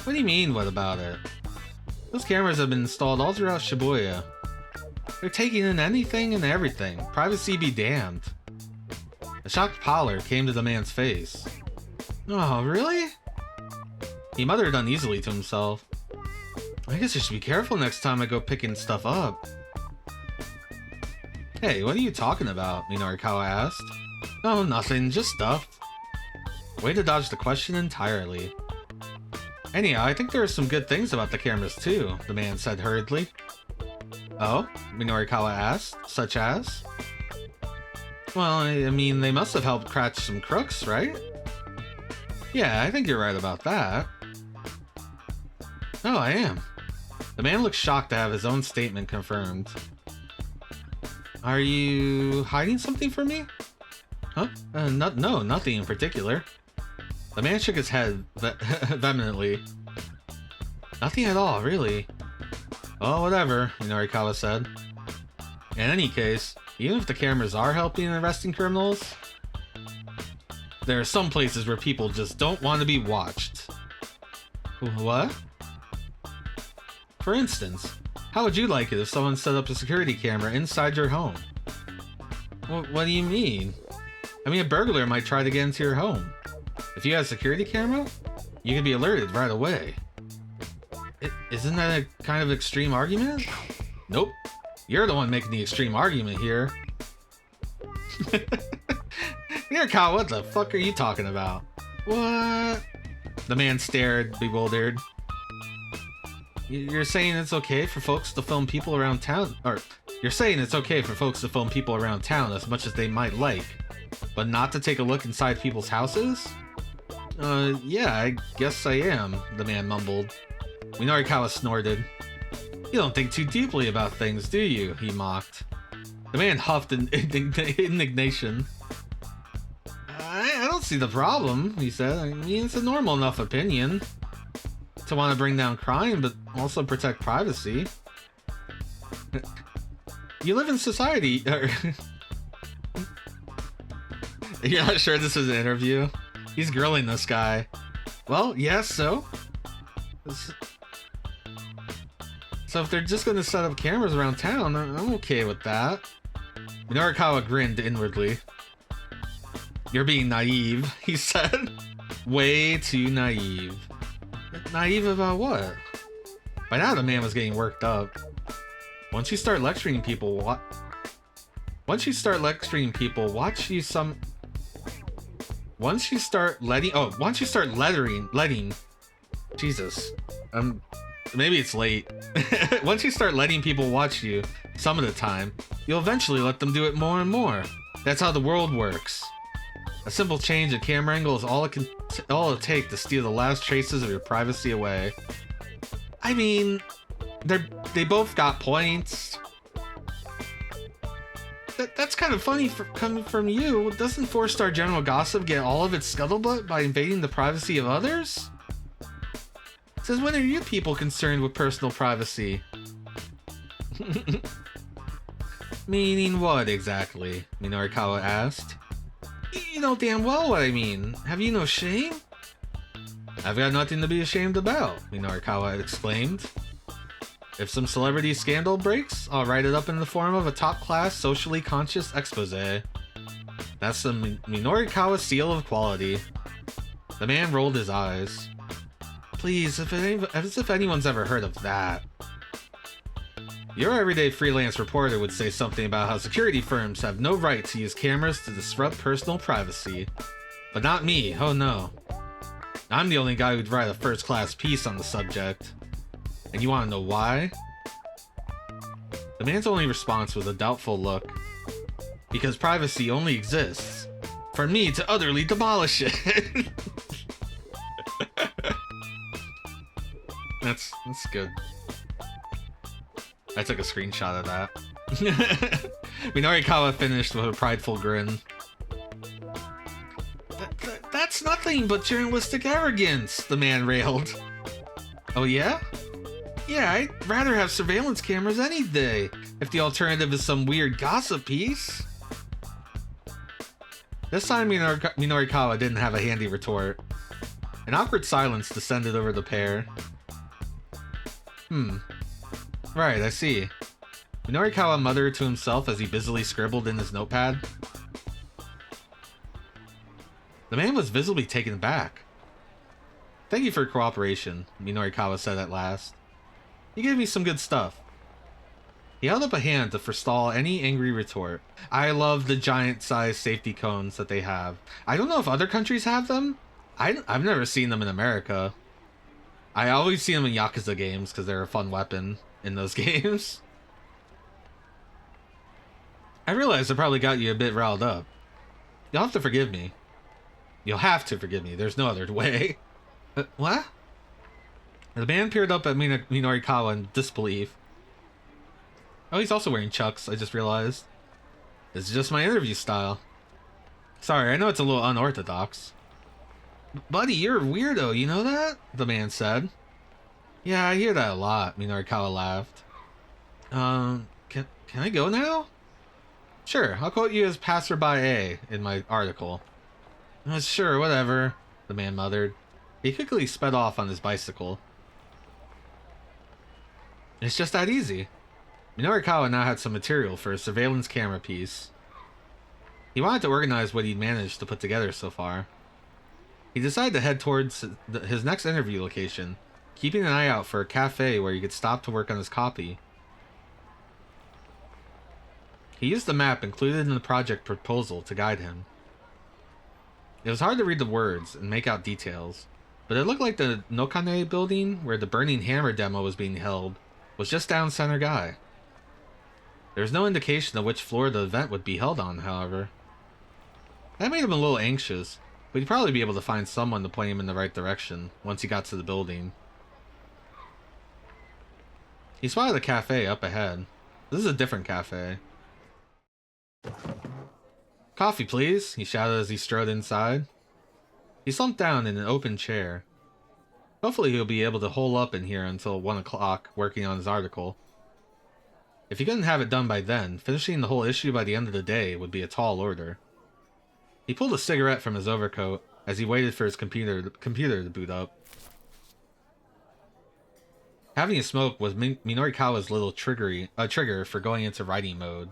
What do you mean, what about it? Those cameras have been installed all throughout Shibuya. They're taking in anything and everything. Privacy be damned. A shocked pallor came to the man's face. Oh, really? He muttered uneasily to himself. I guess I should be careful next time I go picking stuff up. Hey, what are you talking about? Minorikawa asked. Oh, nothing, just stuff. Way to dodge the question entirely. Anyhow, I think there are some good things about the cameras too, the man said hurriedly. Oh? Minorikawa asked, such as? Well, I mean, they must have helped catch some crooks, right? Yeah, I think you're right about that. Oh, I am. The man looked shocked to have his own statement confirmed. Are you hiding something from me? Huh? No, nothing in particular. The man shook his head vehemently. Nothing at all, really. Oh, whatever, Minorikawa said. In any case, even if the cameras are helping in arresting criminals, there are some places where people just don't want to be watched. What? For instance, how would you like it if someone set up a security camera inside your home? What do you mean? I mean, a burglar might try to get into your home. If you had a security camera, you could be alerted right away. Isn't that a kind of extreme argument? Nope. You're the one making the extreme argument here. Minorikawa, what the fuck are you talking about? What? The man stared, bewildered. You're saying it's okay for folks to film people around town, or you're saying it's okay for folks to film people around town as much as they might like, but not to take a look inside people's houses? Yeah, I guess I am, the man mumbled. Minorikawa snorted. You don't think too deeply about things, do you? He mocked. The man huffed in indignation. I don't see the problem, he said. I mean, it's a normal enough opinion to want to bring down crime, but also protect privacy. You live in society. You're not sure this is an interview? He's grilling this guy. Well, yes, so? So if they're just going to set up cameras around town, I'm okay with that. Minorikawa grinned inwardly. You're being naive, he said. Way too naive. Naive about what? By now the man was getting worked up. Once you start lecturing people, Once you start letting... Jesus. Maybe it's late. Once you start letting people watch you some of the time, you'll eventually let them do it more and more. That's how the world works. A simple change of camera angle is all it'll take to steal the last traces of your privacy away. I mean, they both got points. That's kind of funny coming from you. Doesn't 4-star General Gossip get all of its scuttlebutt by invading the privacy of others? Says, when are you people concerned with personal privacy? Meaning what exactly? Minorikawa asked. You know damn well what I mean. Have you no shame? I've got nothing to be ashamed about, Minorikawa exclaimed. If some celebrity scandal breaks, I'll write it up in the form of a top-class, socially conscious expose. That's the Minorikawa seal of quality. The man rolled his eyes. Please, as if anyone's ever heard of that. Your everyday freelance reporter would say something about how security firms have no right to use cameras to disrupt personal privacy. But not me, oh no. I'm the only guy who'd write a first-class piece on the subject. And you want to know why? The man's only response was a doubtful look. Because privacy only exists for me to utterly demolish it. That's good. I took a screenshot of that. Minorikawa finished with a prideful grin. That's nothing but journalistic arrogance, the man railed. Oh yeah? Yeah, I'd rather have surveillance cameras any day, if the alternative is some weird gossip piece. This time Minorikawa didn't have a handy retort. An awkward silence descended over the pair. Right, I see. Minorikawa muttered to himself as he busily scribbled in his notepad. The man was visibly taken aback. Thank you for your cooperation, Minorikawa said at last. You gave me some good stuff. He held up a hand to forestall any angry retort. I love the giant-sized safety cones that they have. I don't know if other countries have them. I've never seen them in America. I always see them in Yakuza games because they're a fun weapon in those games. I realize I probably got you a bit riled up. You'll have to forgive me. You'll have to forgive me. There's no other way. What? The man peered up at Minorikawa in disbelief. Oh, he's also wearing Chucks, I just realized. It's just my interview style. Sorry, I know it's a little unorthodox. Buddy, you're a weirdo, you know that? The man said. Yeah, I hear that a lot, Minorikawa laughed. Can I go now? Sure, I'll quote you as passerby A in my article. Sure, whatever, the man muttered. He quickly sped off on his bicycle. It's just that easy. Minorikawa now had some material for a surveillance camera piece. He wanted to organize what he'd managed to put together so far. He decided to head towards his next interview location, keeping an eye out for a cafe where he could stop to work on his copy. He used the map included in the project proposal to guide him. It was hard to read the words and make out details, but it looked like the Nokane building, where the Burning Hammer demo was being held, was just down Center Guy. There was no indication of which floor the event would be held on, however. That made him a little anxious, but he'd probably be able to find someone to point him in the right direction once he got to the building. He spotted a cafe up ahead. This is a different cafe. Coffee, please, he shouted as he strode inside. He slumped down in an open chair. Hopefully he'll be able to hole up in here until 1 o'clock working on his article. If he couldn't have it done by then, finishing the whole issue by the end of the day would be a tall order. He pulled a cigarette from his overcoat as he waited for his computer to boot up. Having a smoke was Minorikawa's little trigger for going into writing mode.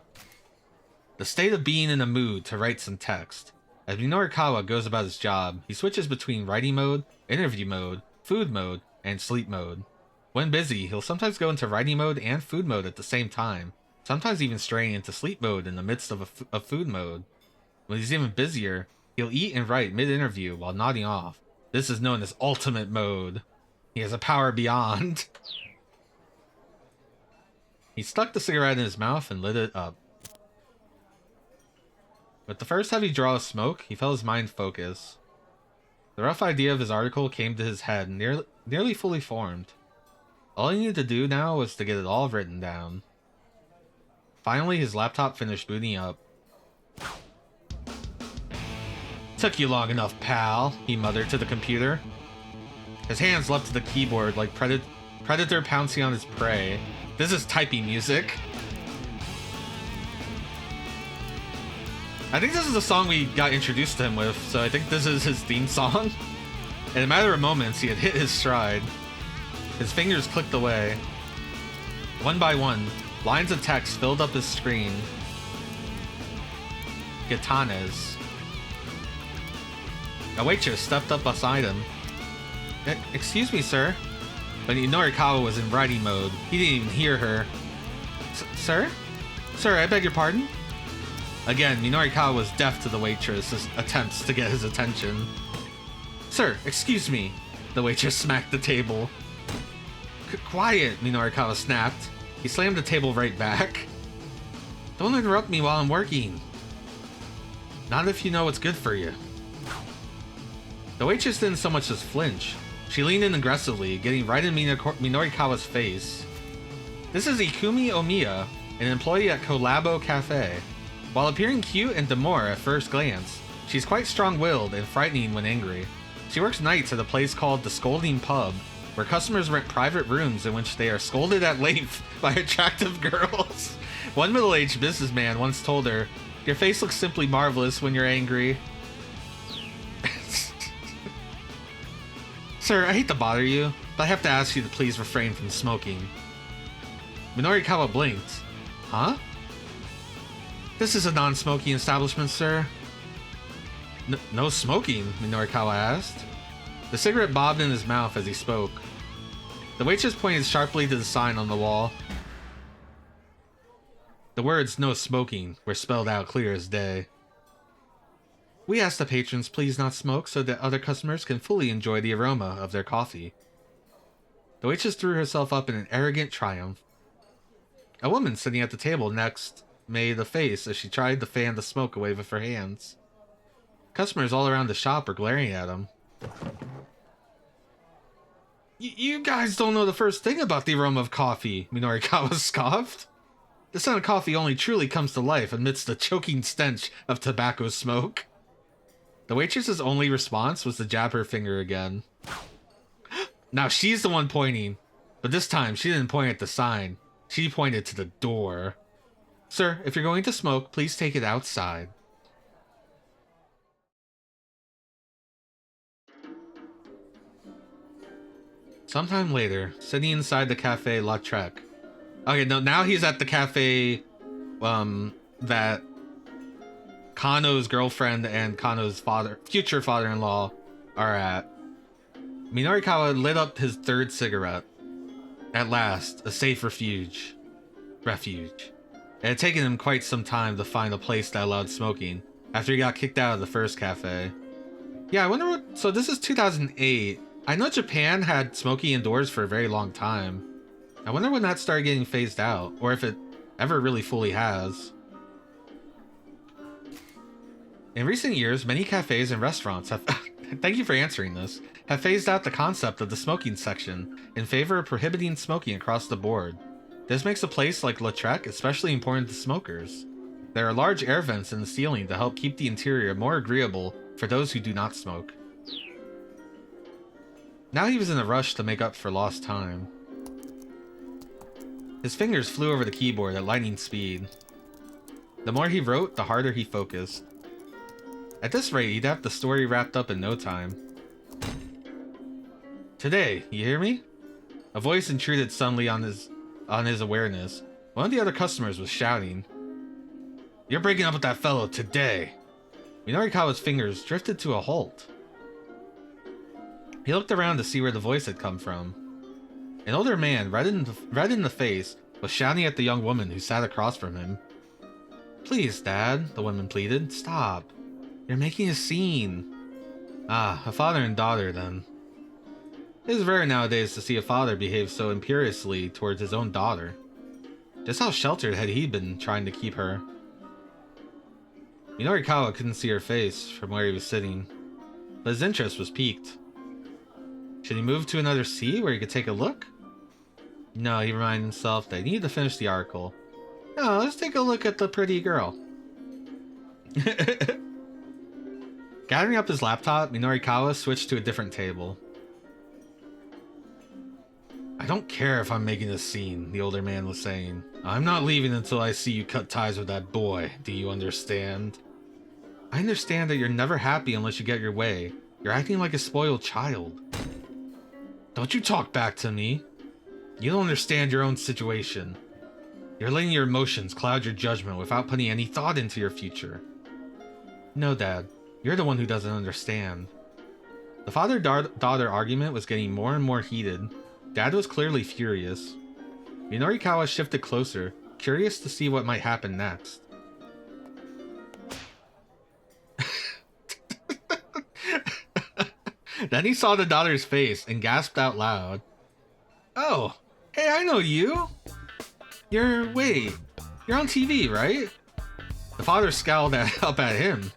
The state of being in a mood to write some text. As Minorikawa goes about his job, he switches between writing mode, interview mode, food mode, and sleep mode. When busy, he'll sometimes go into writing mode and food mode at the same time, sometimes even straying into sleep mode in the midst of a food mode. When he's even busier, he'll eat and write mid-interview while nodding off. This is known as ultimate mode. He has a power beyond. He stuck the cigarette in his mouth and lit it up. With the first heavy draw of smoke, he felt his mind focus. The rough idea of his article came to his head, nearly fully formed. All he needed to do now was to get it all written down. Finally, his laptop finished booting up. Took you long enough, pal, he muttered to the computer. His hands leapt to the keyboard like predator pouncing on his prey. This is typing music. I think this is the song we got introduced to him with, so I think this is his theme song. In a matter of moments, he had hit his stride. His fingers clicked away. One by one, lines of text filled up his screen. Gitanes. A waitress stepped up beside him. Excuse me, sir. But Minorikawa was in writing mode. He didn't even hear her. Sir? Sir, I beg your pardon? Again, Minorikawa was deaf to the waitress's attempts to get his attention. Sir, excuse me. The waitress smacked the table. Quiet, Minorikawa snapped. He slammed the table right back. Don't interrupt me while I'm working. Not if you know what's good for you. The waitress didn't so much as flinch. She leaned in aggressively, getting right in Minorikawa's face. This is Ikumi Omiya, an employee at Collabo Cafe. While appearing cute and demure at first glance, she's quite strong-willed and frightening when angry. She works nights at a place called the Scolding Pub, where customers rent private rooms in which they are scolded at length by attractive girls. One middle-aged businessman once told her, "Your face looks simply marvelous when you're angry." Sir, I hate to bother you, but I have to ask you to please refrain from smoking. Minorikawa blinked. Huh? This is a non-smoking establishment, sir. No smoking, Minorikawa asked. The cigarette bobbed in his mouth as he spoke. The waitress pointed sharply to the sign on the wall. The words "no smoking" were spelled out clear as day. We ask the patrons please not smoke so that other customers can fully enjoy the aroma of their coffee. The waitress threw herself up in an arrogant triumph. A woman sitting at the table next made a face as she tried to fan the smoke away with her hands. Customers all around the shop were glaring at him. You guys don't know the first thing about the aroma of coffee, Minorikawa scoffed. The scent of coffee only truly comes to life amidst the choking stench of tobacco smoke. The waitress's only response was to jab her finger again. Now she's the one pointing, but this time she didn't point at the sign. She pointed to the door. Sir, if you're going to smoke, please take it outside. Sometime later, sitting inside the Cafe La Trek. Okay, no, now he's at the cafe that Kano's girlfriend and Kano's future father-in-law are at. Minorikawa lit up his third cigarette. At last, a safe refuge. It had taken him quite some time to find a place that allowed smoking, after he got kicked out of the first cafe. Yeah, I wonder what... So this is 2008. I know Japan had smoking indoors for a very long time. I wonder when that started getting phased out, or if it ever really fully has. In recent years, many cafes and restaurants have... Thank you for answering this. Have phased out the concept of the smoking section in favor of prohibiting smoking across the board. This makes a place like Lautrec especially important to smokers. There are large air vents in the ceiling to help keep the interior more agreeable for those who do not smoke. Now he was in a rush to make up for lost time. His fingers flew over the keyboard at lightning speed. The more he wrote, the harder he focused. At this rate, he'd have the story wrapped up in no time. Today, you hear me? A voice intruded suddenly on his awareness. One of the other customers was shouting. You're breaking up with that fellow today. Minorikawa's fingers drifted to a halt. He looked around to see where the voice had come from. An older man, red in the face, was shouting at the young woman who sat across from him. Please, Dad, the woman pleaded. Stop. You're making a scene. Ah, a father and daughter, then. It is rare nowadays to see a father behave so imperiously towards his own daughter. Just how sheltered had he been trying to keep her? Minorikawa couldn't see her face from where he was sitting, but his interest was piqued. Should he move to another seat where he could take a look? No, he reminded himself that he needed to finish the article. No, let's take a look at the pretty girl. Gathering up his laptop, Minorikawa switched to a different table. I don't care if I'm making a scene, the older man was saying. I'm not leaving until I see you cut ties with that boy, do you understand? I understand that you're never happy unless you get your way. You're acting like a spoiled child. Don't you talk back to me. You don't understand your own situation. You're letting your emotions cloud your judgment without putting any thought into your future. No, Dad. You're the one who doesn't understand. The father-daughter argument was getting more and more heated. Dad was clearly furious. Minorikawa shifted closer, curious to see what might happen next. Then he saw the daughter's face and gasped out loud. Oh, hey, I know you! Wait, you're on TV, right? The father scowled up at him.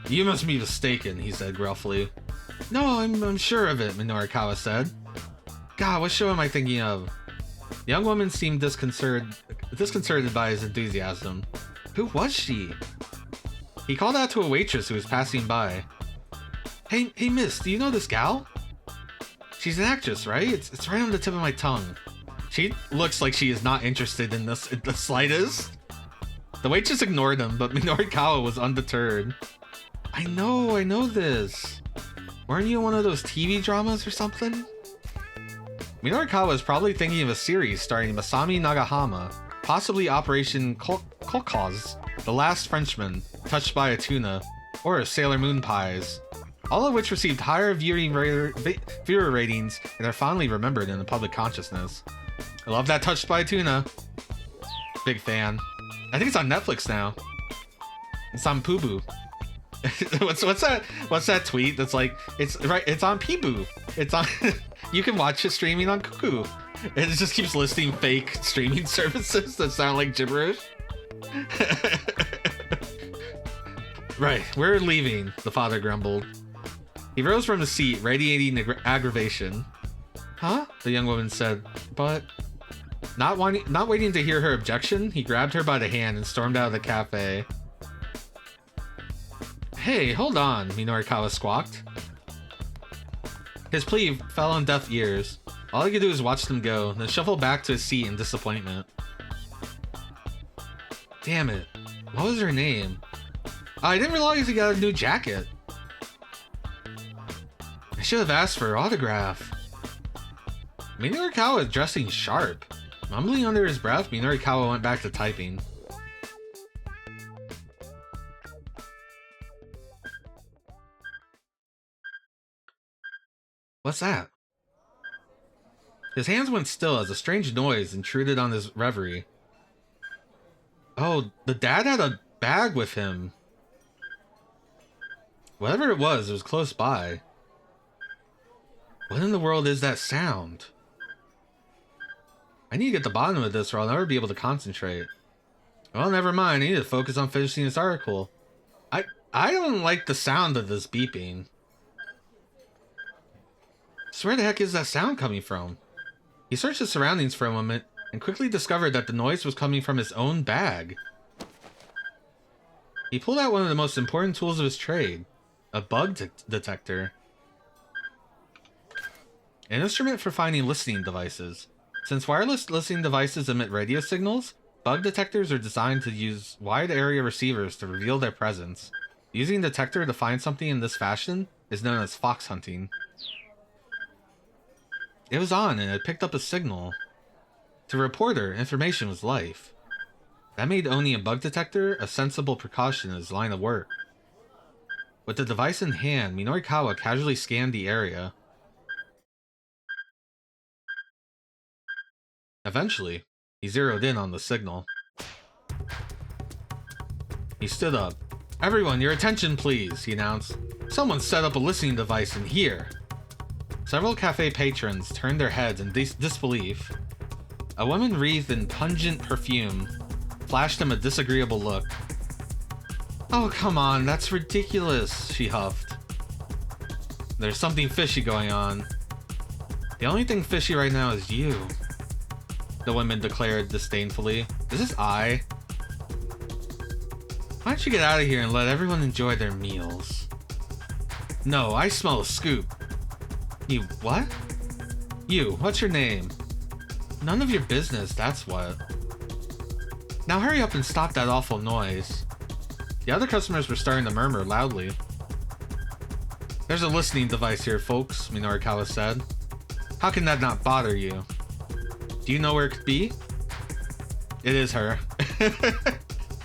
You must be mistaken, he said gruffly. No, I'm sure of it, Minorikawa said. God, what show am I thinking of? The young woman seemed disconcerted by his enthusiasm. Who was she? He called out to a waitress who was passing by. Hey miss, do you know this gal? She's an actress, right? It's right on the tip of my tongue. She looks like she is not interested in this in the slightest. The waitress ignored him, but Minorikawa was undeterred. I know this. Weren't you in one of those TV dramas or something? Minorikawa is probably thinking of a series starring Masami Nagahama, possibly Operation Kolkhoz, The Last Frenchman, Touched by a Tuna, or Sailor Moon Pies, all of which received higher viewer ratings and are fondly remembered in the public consciousness. I love that Touched by a Tuna. Big fan. I think it's on Netflix now. It's on Pubu. What's that tweet that's like, it's on Pubu. It's on you can watch it streaming on Kuku. And it just keeps listing fake streaming services that sound like gibberish. Right, we're leaving, the father grumbled. He rose from his seat, radiating aggravation. Huh? The young woman said, but... Not waiting to hear her objection, he grabbed her by the hand and stormed out of the cafe. Hey, hold on, Minorikawa squawked. His plea fell on deaf ears. All he could do was watch them go, then shuffle back to his seat in disappointment. Damn it. What was her name? Oh, I didn't realize he got a new jacket. I should have asked for her autograph. Minorikawa is dressing sharp. Mumbling under his breath, Minorikawa went back to typing. What's that? His hands went still as a strange noise intruded on his reverie. Oh, the dad had a bag with him. Whatever it was close by. What in the world is that sound? I need to get to the bottom of this or I'll never be able to concentrate. Well, never mind. I need to focus on finishing this article. I don't like the sound of this beeping. So where the heck is that sound coming from? He searched his surroundings for a moment and quickly discovered that the noise was coming from his own bag. He pulled out one of the most important tools of his trade, a bug detector. An instrument for finding listening devices. Since wireless listening devices emit radio signals, bug detectors are designed to use wide area receivers to reveal their presence. Using a detector to find something in this fashion is known as fox hunting. It was on and it picked up a signal. To a reporter, information was life. That made owning a bug detector a sensible precaution in his line of work. With the device in hand, Minorikawa casually scanned the area. Eventually, he zeroed in on the signal. He stood up. Everyone, your attention please, he announced. Someone set up a listening device in here. Several cafe patrons turned their heads in disbelief. A woman wreathed in pungent perfume flashed him a disagreeable look. Oh, come on, that's ridiculous, she huffed. There's something fishy going on. The only thing fishy right now is you, the woman declared disdainfully. Is this I? Why don't you get out of here and let everyone enjoy their meals? No, I smell a scoop. You what? You, what's your name? None of your business, that's what. Now hurry up and stop that awful noise. The other customers were starting to murmur loudly. There's a listening device here, folks, Minorikawa said. How can that not bother you? Do you know where it could be? It is her.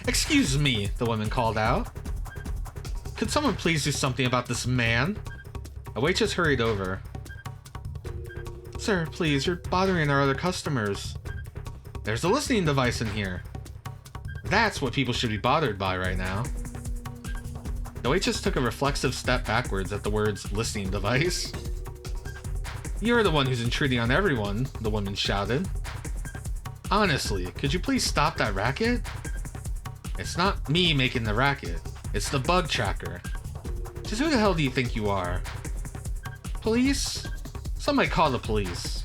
Excuse me, the woman called out. Could someone please do something about this man? A waitress hurried over. Sir, please, you're bothering our other customers. There's a listening device in here. That's what people should be bothered by right now. The waitress took a reflexive step backwards at the words listening device. You're the one who's intruding on everyone, the woman shouted. Honestly, could you please stop that racket? It's not me making the racket. It's the bug tracker. Just who the hell do you think you are? Police? Somebody call the police.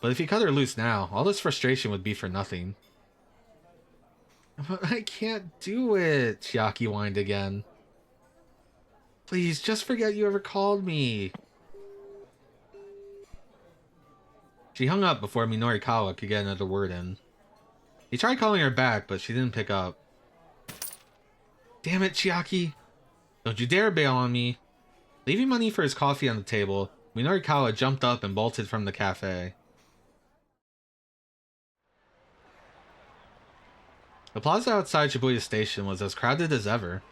But if he cut her loose now, all this frustration would be for nothing. But I can't do it, Chiaki whined again. Please, just forget you ever called me. She hung up before Minorikawa could get another word in. He tried calling her back, but she didn't pick up. Damn it, Chiaki. Don't you dare bail on me. Leaving money for his coffee on the table, Minorikawa jumped up and bolted from the cafe. The plaza outside Shibuya Station was as crowded as ever.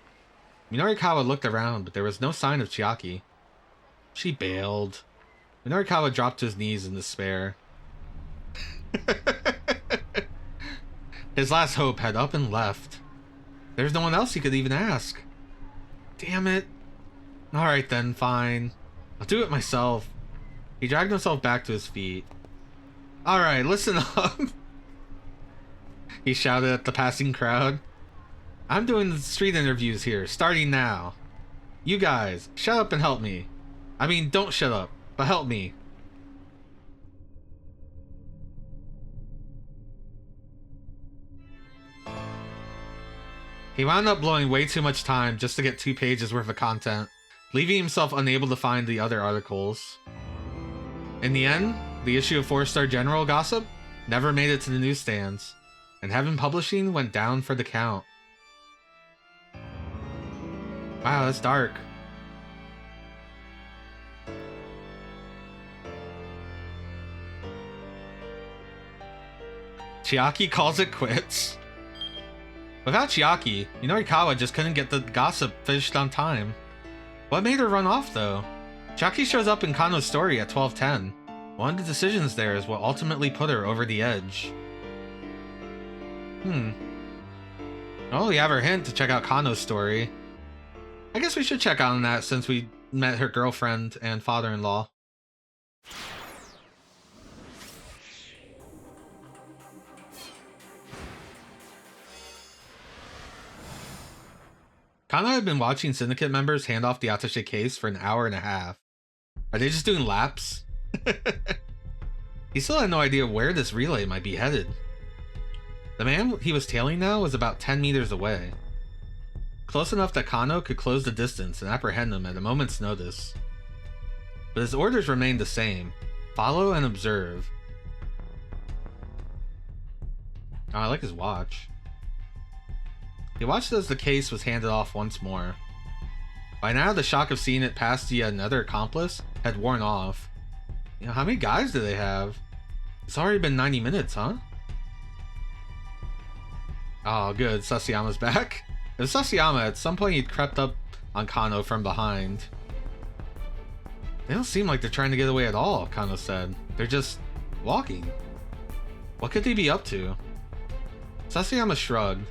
Minorikawa looked around, but there was no sign of Chiaki. She bailed. Minorikawa dropped to his knees in despair. His last hope had up and left. There's no one else he could even ask. Damn it. Alright then, fine. I'll do it myself. He dragged himself back to his feet. Alright, listen up. He shouted at the passing crowd. I'm doing the street interviews here, starting now. You guys, shut up and help me. I mean, don't shut up, but help me. He wound up blowing way too much time just to get 2 pages worth of content, leaving himself unable to find the other articles. In the end, the issue of 4-Star General Gossip never made it to the newsstands, and Heaven Publishing went down for the count. Wow, that's dark. Chiaki calls it quits. Without Chiaki, Minorikawa just couldn't get the gossip finished on time. What made her run off, though? Chiaki shows up in Kano's story at 12:10. One of the decisions there is what ultimately put her over the edge. Oh, we have her hint to check out Kano's story. I guess we should check on that since we met her girlfriend and father-in-law. Kano had been watching Syndicate members hand off the attaché case for an hour and a half. Are they just doing laps? He still had no idea where this relay might be headed. The man he was tailing now was about 10 meters away. Close enough that Kano could close the distance and apprehend him at a moment's notice. But his orders remained the same. Follow and observe. Oh, I like his watch. He watched as the case was handed off once more. By now, the shock of seeing it pass to yet another accomplice had worn off. You know, how many guys do they have? It's already been 90 minutes, huh? Oh, good. Sasayama's back. If Sasayama, at some point he'd crept up on Kano from behind. They don't seem like they're trying to get away at all, Kano said. They're just walking. What could they be up to? Sasayama shrugged.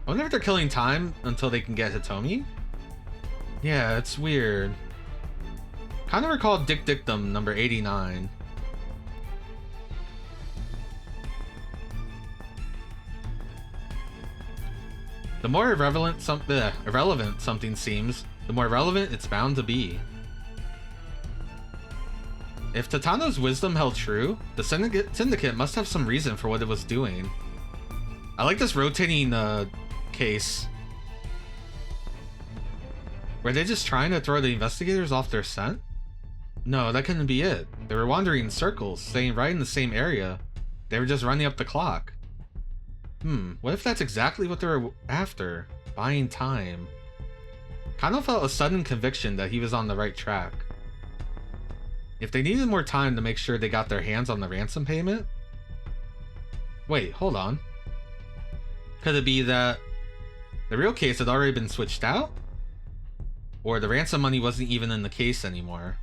I wonder if they're killing time until they can get Hitomi? Yeah, it's weird. Kinda recalled Dick Dictum number 89. The more irrelevant something seems, the more relevant it's bound to be. If Tatano's wisdom held true, the Syndicate must have some reason for what it was doing. I like this rotating case. Were they just trying to throw the investigators off their scent? No, that couldn't be it. They were wandering in circles, staying right in the same area. They were just running up the clock. What if that's exactly what they were after? Buying time. Kano felt a sudden conviction that he was on the right track. If they needed more time to make sure they got their hands on the ransom payment? Wait, hold on. Could it be that the real case had already been switched out? Or the ransom money wasn't even in the case anymore?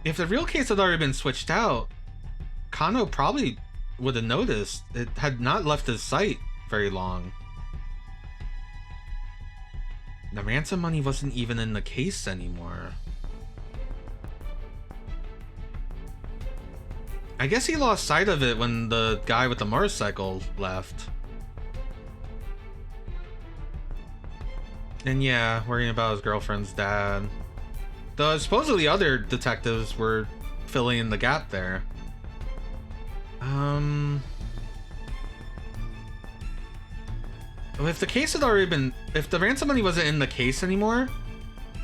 If the real case had already been switched out, Kano probably would have noticed it had not left his sight very long. The ransom money wasn't even in the case anymore. I guess he lost sight of it when the guy with the motorcycle left. And yeah, worrying about his girlfriend's dad. The supposedly other detectives were filling in the gap there. If the case had already been... If the ransom money wasn't in the case anymore,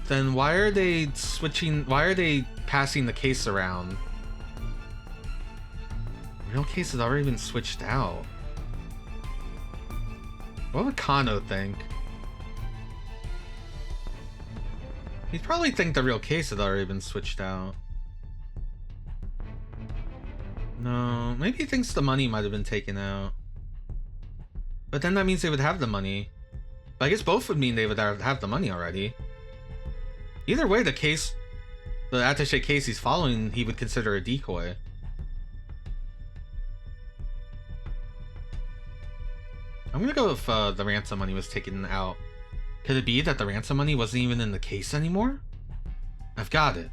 then why are they switching... Why are they passing the case around? The real case has already been switched out. What would Kano think? He'd probably think the real case had already been switched out. No, maybe he thinks the money might have been taken out. But then that means they would have the money. But I guess both would mean they would have the money already. Either way, the attaché case he's following, he would consider a decoy. I'm gonna go if the ransom money was taken out. Could it be that the ransom money wasn't even in the case anymore? I've got it.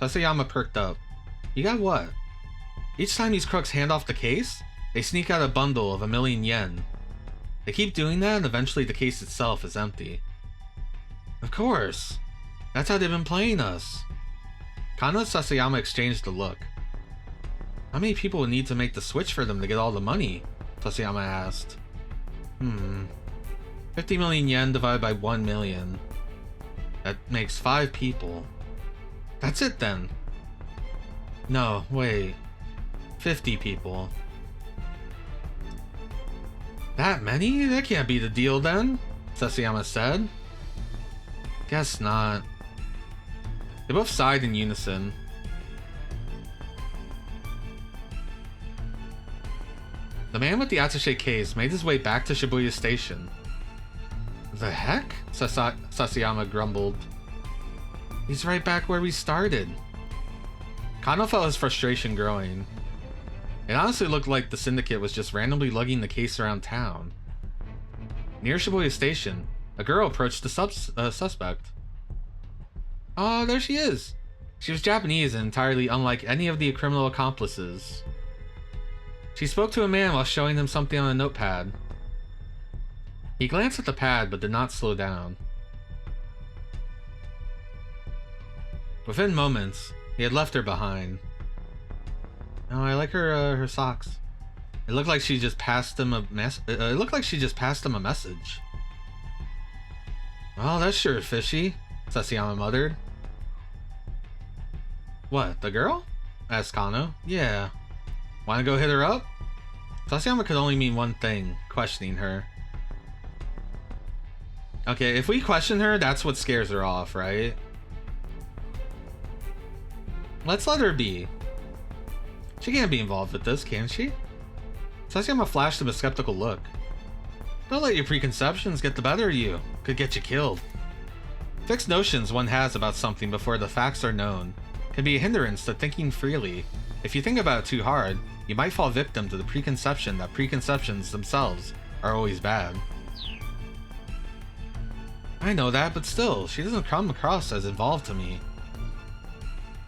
Sasayama perked up. You got what? Each time these crooks hand off the case, they sneak out a bundle of 1,000,000 yen. They keep doing that and eventually the case itself is empty. Of course. That's how they've been playing us. Kano and Sasayama exchanged a look. How many people would need to make the switch for them to get all the money? Sasayama asked. 50 million yen divided by 1 million. That makes 5 people. That's it then. No, wait. 50 people. That many? That can't be the deal then, Sasayama said. Guess not. They both sighed in unison. The man with the attaché case made his way back to Shibuya Station. The heck? Sasayama grumbled. He's right back where we started. Kano felt his frustration growing. It honestly looked like the syndicate was just randomly lugging the case around town. Near Shibuya Station, a girl approached the suspect. Oh, there she is. She was Japanese and entirely unlike any of the criminal accomplices. She spoke to a man while showing him something on a notepad. He glanced at the pad but did not slow down. Within moments, he had left her behind. Oh, I like her socks. It looked like she just passed him a message. Well, that's sure fishy, Sasayama muttered. What, the girl? Asked Kano. Yeah. Wanna go hit her up? Sasayama could only mean one thing, questioning her. Okay, if we question her, that's what scares her off, right? Let's let her be. She can't be involved with this, can she? Sasayama flashed him a skeptical look. Don't let your preconceptions get the better of you. Could get you killed. Fixed notions one has about something before the facts are known can be a hindrance to thinking freely. If you think about it too hard, you might fall victim to the preconception that preconceptions themselves are always bad. I know that, but still, she doesn't come across as involved to me.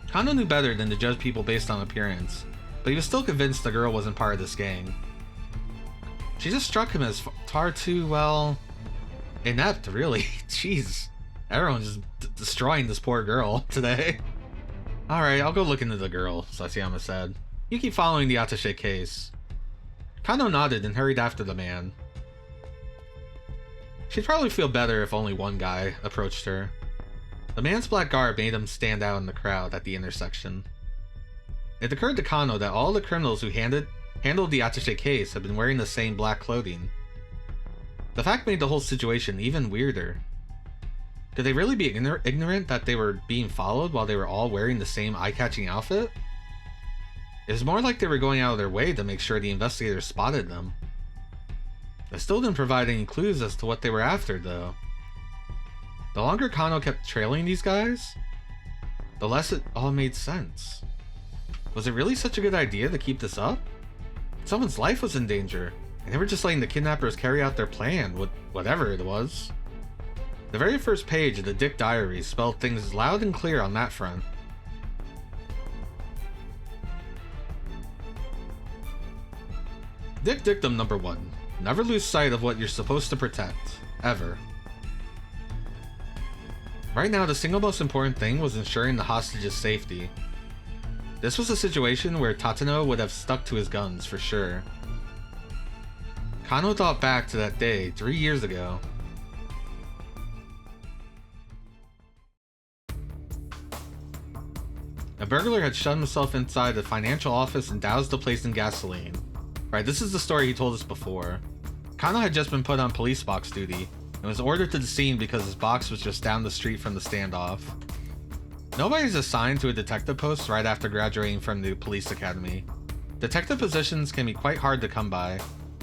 Kano knew better than to judge people based on appearance, but he was still convinced the girl wasn't part of this gang. She just struck him as far too, well, inept, really. Jeez. Everyone's just destroying this poor girl today. Alright, I'll go look into the girl, Sasayama said. You keep following the attaché case. Kano nodded and hurried after the man. She'd probably feel better if only one guy approached her. The man's black garb made him stand out in the crowd at the intersection. It occurred to Kano that all the criminals who handled the attaché case had been wearing the same black clothing. The fact made the whole situation even weirder. Could they really be ignorant that they were being followed while they were all wearing the same eye-catching outfit? It was more like they were going out of their way to make sure the investigators spotted them. It still didn't provide any clues as to what they were after, though. The longer Kano kept trailing these guys, the less it all made sense. Was it really such a good idea to keep this up? Someone's life was in danger, and they were just letting the kidnappers carry out their plan, whatever it was. The very first page of the Dick Diary spelled things loud and clear on that front. Dick Dictum number 1. Never lose sight of what you're supposed to protect. Ever. Right now, the single most important thing was ensuring the hostage's safety. This was a situation where Tateno would have stuck to his guns for sure. Kano thought back to that day 3 years ago. A burglar had shut himself inside the financial office and doused the place in gasoline. Right, this is the story he told us before. Kano had just been put on police box duty and was ordered to the scene because his box was just down the street from the standoff. Nobody's assigned to a detective post right after graduating from the police academy. Detective positions can be quite hard to come by.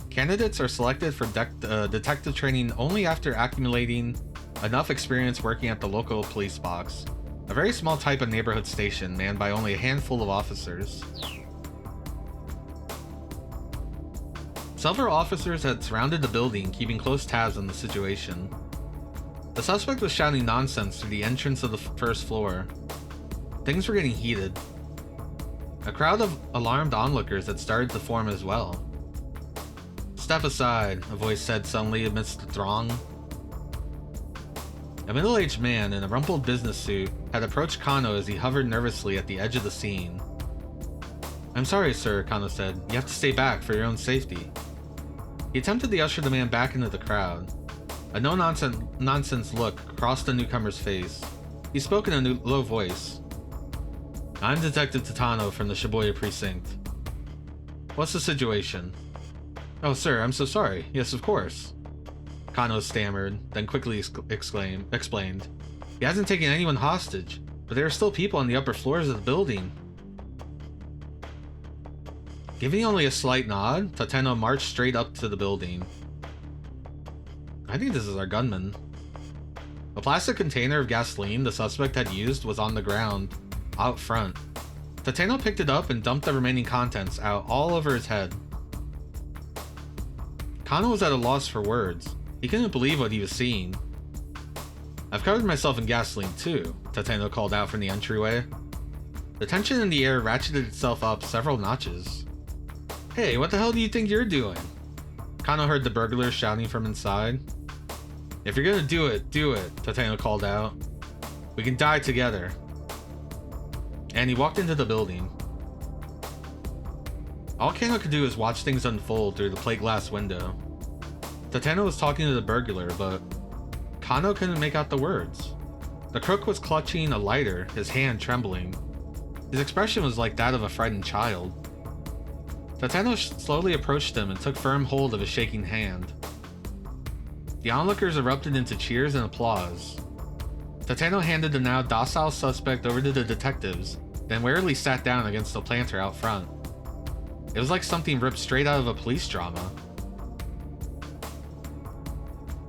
Candidates are selected for detective training only after accumulating enough experience working at the local police box, a very small type of neighborhood station manned by only a handful of officers. Several officers had surrounded the building, keeping close tabs on the situation. The suspect was shouting nonsense through the entrance of the first floor. Things were getting heated. A crowd of alarmed onlookers had started to form as well. "Step aside," a voice said suddenly amidst the throng. A middle-aged man in a rumpled business suit had approached Kano as he hovered nervously at the edge of the scene. "I'm sorry, sir," Kano said. "You have to stay back for your own safety." He attempted to usher the man back into the crowd. A no-nonsense look crossed the newcomer's face. He spoke in a low voice. "I'm Detective Tatano from the Shibuya precinct. What's the situation?" "Oh, sir, I'm so sorry. Yes, of course." Kano stammered, then quickly explained. "He hasn't taken anyone hostage, but there are still people on the upper floors of the building." Giving only a slight nod, Tateno marched straight up to the building. "I think this is our gunman." A plastic container of gasoline the suspect had used was on the ground, out front. Tateno picked it up and dumped the remaining contents out all over his head. Kano was at a loss for words. He couldn't believe what he was seeing. "I've covered myself in gasoline too," Tateno called out from the entryway. The tension in the air ratcheted itself up several notches. "Hey, what the hell do you think you're doing?" Kano heard the burglar shouting from inside. "If you're gonna do it, Tateno called out. "We can die together." And he walked into the building. All Kano could do was watch things unfold through the plate glass window. Tateno was talking to the burglar, but Kano couldn't make out the words. The crook was clutching a lighter, his hand trembling. His expression was like that of a frightened child. Tateno slowly approached him and took firm hold of his shaking hand. The onlookers erupted into cheers and applause. Tateno handed the now docile suspect over to the detectives, then warily sat down against the planter out front. It was like something ripped straight out of a police drama.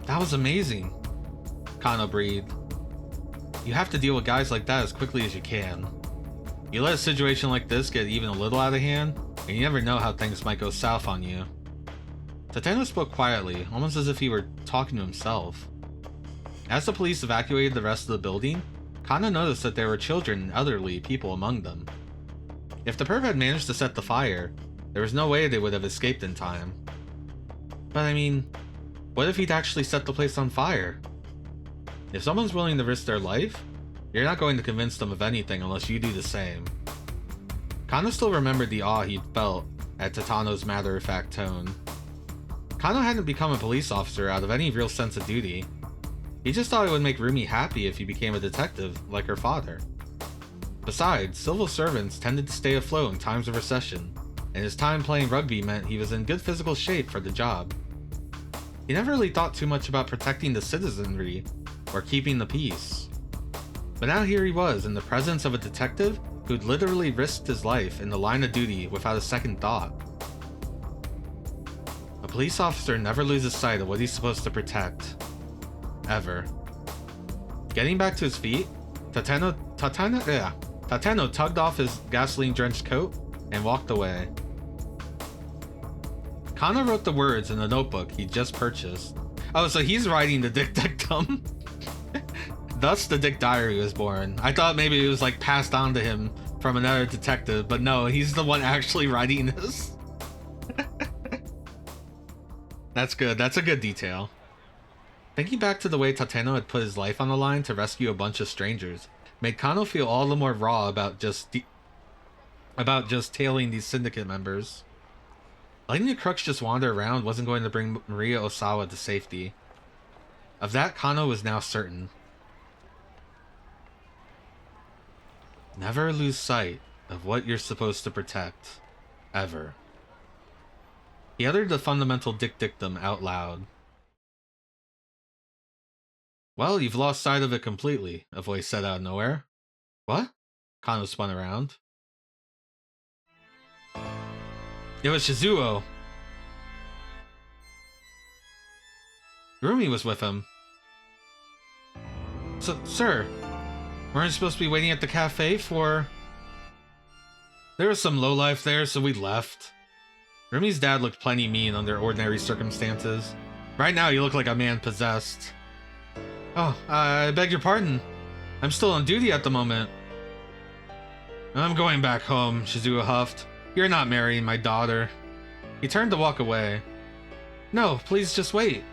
"That was amazing," Kano breathed. "You have to deal with guys like that as quickly as you can. You let a situation like this get even a little out of hand, and you never know how things might go south on you." Tateno spoke quietly, almost as if he were talking to himself. As the police evacuated the rest of the building, Kano noticed that there were children and elderly people among them. If the perp had managed to set the fire, there was no way they would have escaped in time. But I mean, what if he'd actually set the place on fire? If someone's willing to risk their life, you're not going to convince them of anything unless you do the same. Kano still remembered the awe he'd felt at Tatano's matter-of-fact tone. Kano hadn't become a police officer out of any real sense of duty. He just thought it would make Rumi happy if he became a detective, like her father. Besides, civil servants tended to stay afloat in times of recession, and his time playing rugby meant he was in good physical shape for the job. He never really thought too much about protecting the citizenry or keeping the peace. But now here he was in the presence of a detective who'd literally risked his life in the line of duty without a second thought. A police officer never loses sight of what he's supposed to protect. Ever. Getting back to his feet, Tateno tugged off his gasoline-drenched coat and walked away. Kano wrote the words in the notebook he'd just purchased. Oh, so he's writing the Dick Dictum. Thus the Dick Diary was born. I thought maybe it was like passed on to him from another detective, but no, he's the one actually writing this. That's good. That's a good detail. Thinking back to the way Tateno had put his life on the line to rescue a bunch of strangers made Kano feel all the more raw about just tailing these syndicate members. Letting the crooks just wander around wasn't going to bring Maria Osawa to safety. Of that, Kano was now certain. Never lose sight of what you're supposed to protect. Ever. He uttered the fundamental dictum out loud. Well, you've lost sight of it completely, a voice said out of nowhere. What? Kano spun around. It was Shizuo. Rumi was with him. So, sir, weren't you supposed to be waiting at the cafe for... There was some lowlife there, so we left. Rumi's dad looked plenty mean under ordinary circumstances. Right now, you look like a man possessed. Oh, I beg your pardon. I'm still on duty at the moment. I'm going back home, Shizuo huffed. You're not marrying my daughter. He turned to walk away. No, please just wait.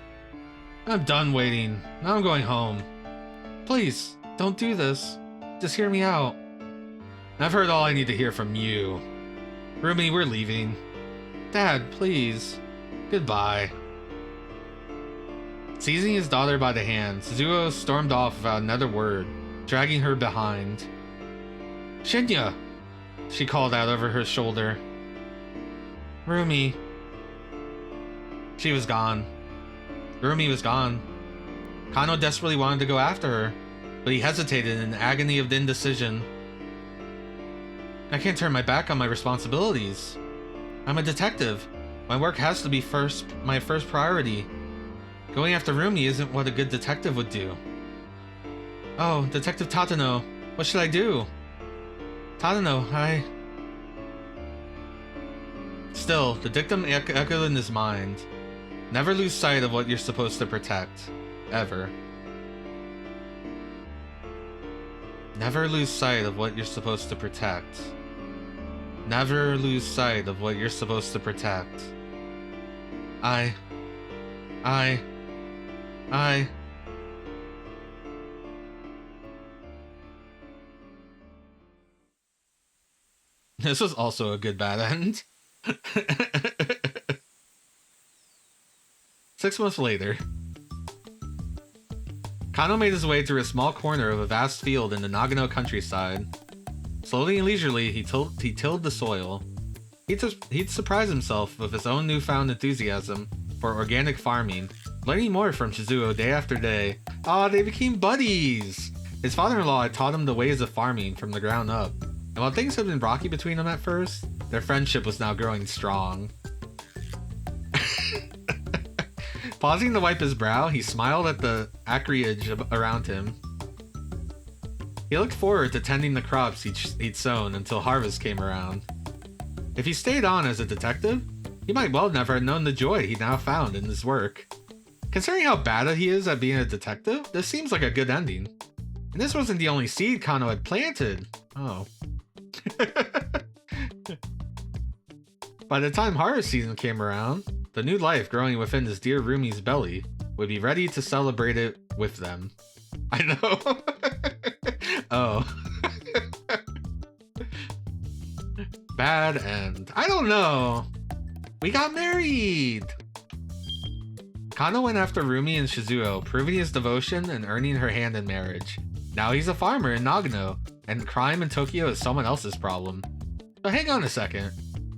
I'm done waiting. Now I'm going home. Please, don't do this. Just hear me out. I've heard all I need to hear from you. Rumi, we're leaving. Dad, please. Goodbye. Seizing his daughter by the hand, Shizuo stormed off without another word, dragging her behind. Shinya! She called out over her shoulder. Rumi. She was gone. Rumi was gone. Kano desperately wanted to go after her, but he hesitated in an agony of indecision. I can't turn my back on my responsibilities. I'm a detective. My work has to be my first priority. Going after Rumi isn't what a good detective would do. Oh, Detective Tateno, what should I do? Tateno, Still, the dictum echoed in his mind. Never lose sight of what you're supposed to protect. Ever. Never lose sight of what you're supposed to protect. Never lose sight of what you're supposed to protect. This was also a good bad end. 6 months later. Kano made his way through a small corner of a vast field in the Nagano countryside. Slowly and leisurely, he tilled the soil. He'd surprise himself with his own newfound enthusiasm for organic farming, learning more from Shizuo day after day. They became buddies! His father-in-law had taught him the ways of farming from the ground up, and while things had been rocky between them at first, their friendship was now growing strong. Pausing to wipe his brow, he smiled at the acreage around him. He looked forward to tending the crops he'd sown until harvest came around. If he stayed on as a detective, he might well never have known the joy he now found in his work. Considering how bad he is at being a detective, this seems like a good ending. And this wasn't the only seed Kano had planted. Oh. By the time harvest season came around, the new life growing within this dear Rumi's belly would be ready to celebrate it with them. I know. Oh. Bad end. I don't know. We got married! Kano went after Rumi and Shizuo, proving his devotion and earning her hand in marriage. Now he's a farmer in Nagano, and crime in Tokyo is someone else's problem. But hang on a second.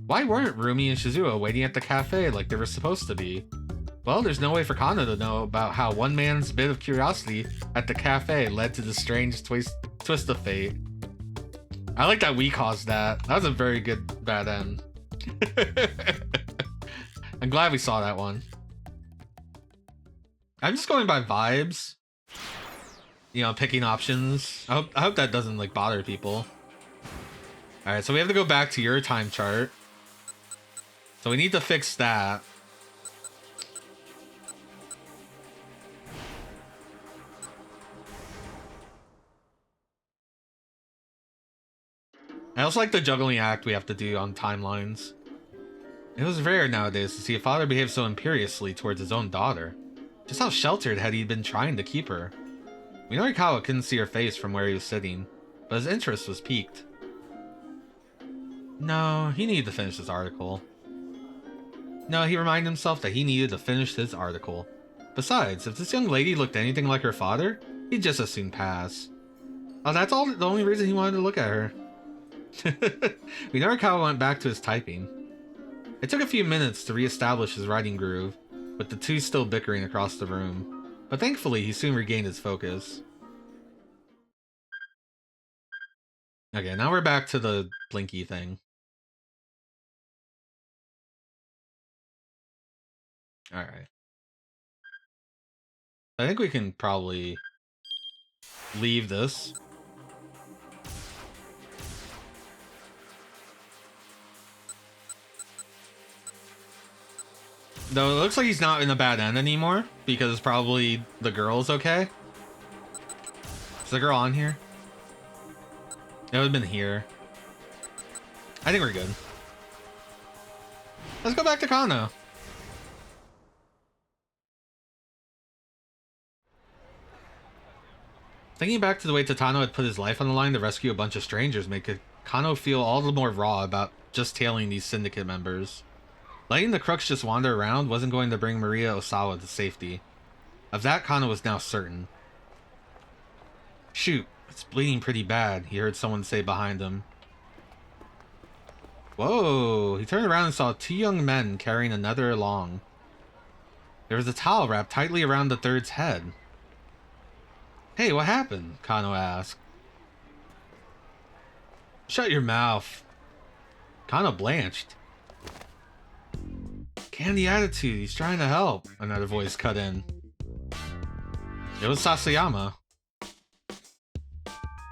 Why weren't Rumi and Shizuo waiting at the cafe like they were supposed to be? Well, there's no way for Kano to know about how one man's bit of curiosity at the cafe led to the strange twist of fate. I like that we caused that. That was a very good bad end. I'm glad we saw that one. I'm just going by vibes. You know, picking options. I hope that doesn't like bother people. Alright, so we have to go back to your time chart. So we need to fix that. I also like the juggling act we have to do on timelines. It was rare nowadays to see a father behave so imperiously towards his own daughter. Just how sheltered had he been trying to keep her? Minorikawa couldn't see her face from where he was sitting, but his interest was piqued. No, he needed to finish his article. No, he reminded himself that he needed to finish his article. Besides, if this young lady looked anything like her father, he'd just as soon pass. Oh, that's all the only reason he wanted to look at her. Minorikawa went back to his typing. It took a few minutes to re-establish his writing groove, with the two still bickering across the room. But thankfully, he soon regained his focus. Okay, now we're back to the blinky thing. Alright. I think we can probably leave this. Though it looks like he's not in a bad end anymore, because probably the girl's okay. Is the girl on here? It would have been here. I think we're good. Let's go back to Kano. Thinking back to the way Tatano had put his life on the line to rescue a bunch of strangers made Kano feel all the more raw about just tailing these syndicate members. Letting the crooks just wander around wasn't going to bring Maria Osawa to safety. Of that, Kano was now certain. Shoot, it's bleeding pretty bad, he heard someone say behind him. Whoa, he turned around and saw two young men carrying another along. There was a towel wrapped tightly around the third's head. Hey, what happened? Kano asked. Shut your mouth. Kano blanched. Candy attitude, he's trying to help, another voice cut in. It was Sasayama.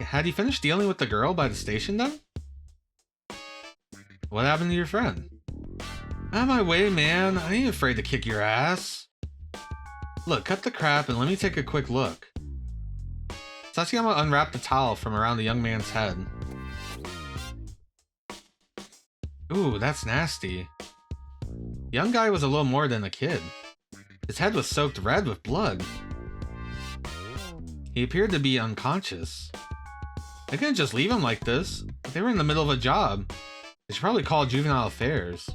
Had he finished dealing with the girl by the station then? What happened to your friend? Out of my way, man. I ain't afraid to kick your ass. Look, cut the crap and let me take a quick look. Sasayama unwrapped the towel from around the young man's head. Ooh, that's nasty. The young guy was a little more than a kid. His head was soaked red with blood. He appeared to be unconscious. They couldn't just leave him like this. They were in the middle of a job. They should probably call juvenile affairs.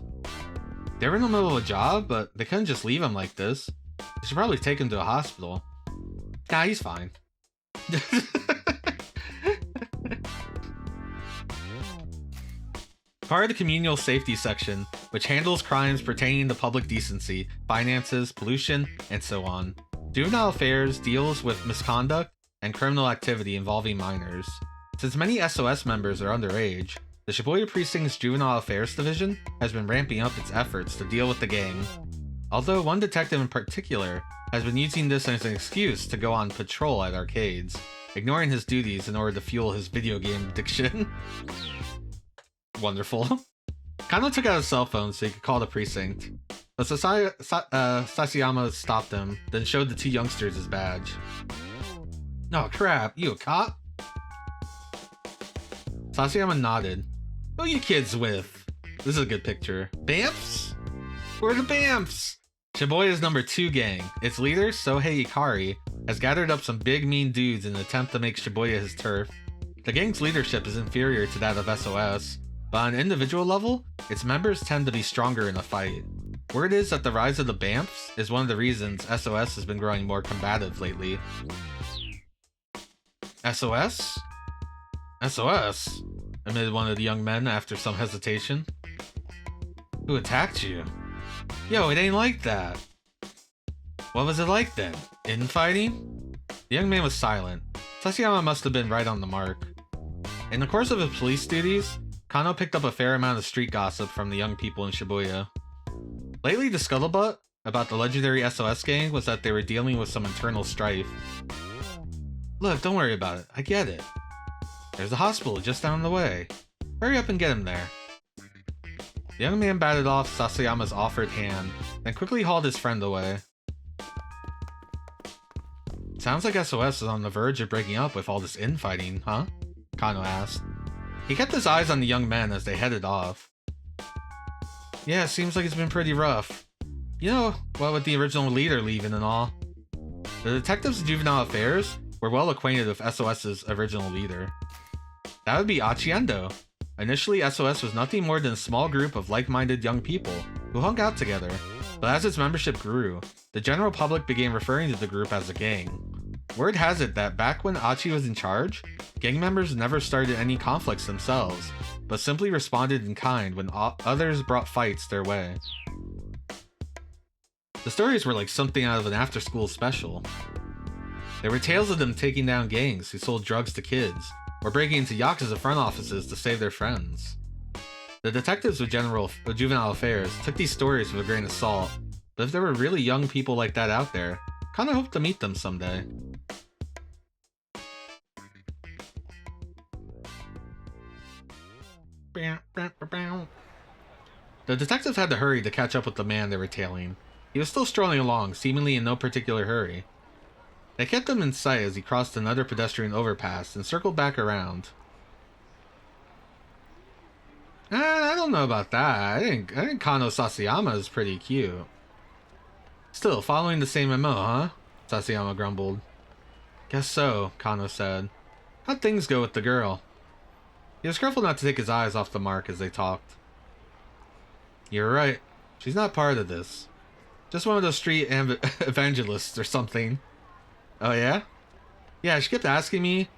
They were in the middle of a job, but they couldn't just leave him like this. They should probably take him to a hospital. Nah, he's fine. Part of the communal safety section, which handles crimes pertaining to public decency, finances, pollution, and so on. Juvenile affairs deals with misconduct and criminal activity involving minors. Since many SOS members are underage, the Shibuya Precinct's Juvenile Affairs Division has been ramping up its efforts to deal with the gang. Although one detective in particular has been using this as an excuse to go on patrol at arcades, ignoring his duties in order to fuel his video game addiction. Wonderful. Kano took out his cell phone so he could call the precinct, but Sasayama stopped him, then showed the two youngsters his badge. Oh crap, you a cop? Sasayama nodded. Who are you kids with? This is a good picture. Bamfs? Who are the Bamfs? Shibuya's number 2 gang. Its leader, Sohei Ikari, has gathered up some big mean dudes in an attempt to make Shibuya his turf. The gang's leadership is inferior to that of SOS, but on an individual level, its members tend to be stronger in a fight. Word is that the rise of the Bamfs is one of the reasons SOS has been growing more combative lately. SOS? SOS? Admitted one of the young men after some hesitation. Who attacked you? Yo, it ain't like that. What was it like then? Infighting? The young man was silent. Sasayama must have been right on the mark. In the course of his police duties, Kano picked up a fair amount of street gossip from the young people in Shibuya. Lately, the scuttlebutt about the legendary SOS gang was that they were dealing with some internal strife. Look, don't worry about it. I get it. There's a hospital just down the way. Hurry up and get him there. The young man batted off Sasayama's offered hand, then quickly hauled his friend away. Sounds like SOS is on the verge of breaking up with all this infighting, huh? Kano asked. He kept his eyes on the young men as they headed off. Yeah, seems like it's been pretty rough. You know, what with the original leader leaving and all, The detectives in Juvenile Affairs were well acquainted with SOS's original leader. That would be Achiendo. Initially, SOS was nothing more than a small group of like-minded young people who hung out together, but as its membership grew, the general public began referring to the group as a gang. Word has it that back when Achi was in charge, gang members never started any conflicts themselves, but simply responded in kind when others brought fights their way. The stories were like something out of an after-school special. There were tales of them taking down gangs who sold drugs to kids, or breaking into Yakuza front offices to save their friends. The detectives with Juvenile Affairs took these stories with a grain of salt, but if there were really young people like that out there, kinda hope to meet them someday. The detectives had to hurry to catch up with the man they were tailing. He was still strolling along, seemingly in no particular hurry. They kept him in sight as he crossed another pedestrian overpass and circled back around. I don't know about that. I think Kano Sasayama is pretty cute. Still, following the same MO, huh? Sasayama grumbled. Guess so, Kano said. How'd things go with the girl? He was careful not to take his eyes off the mark as they talked. You're right. She's not part of this. Just one of those street evangelists or something. Oh yeah? Yeah, she kept asking me,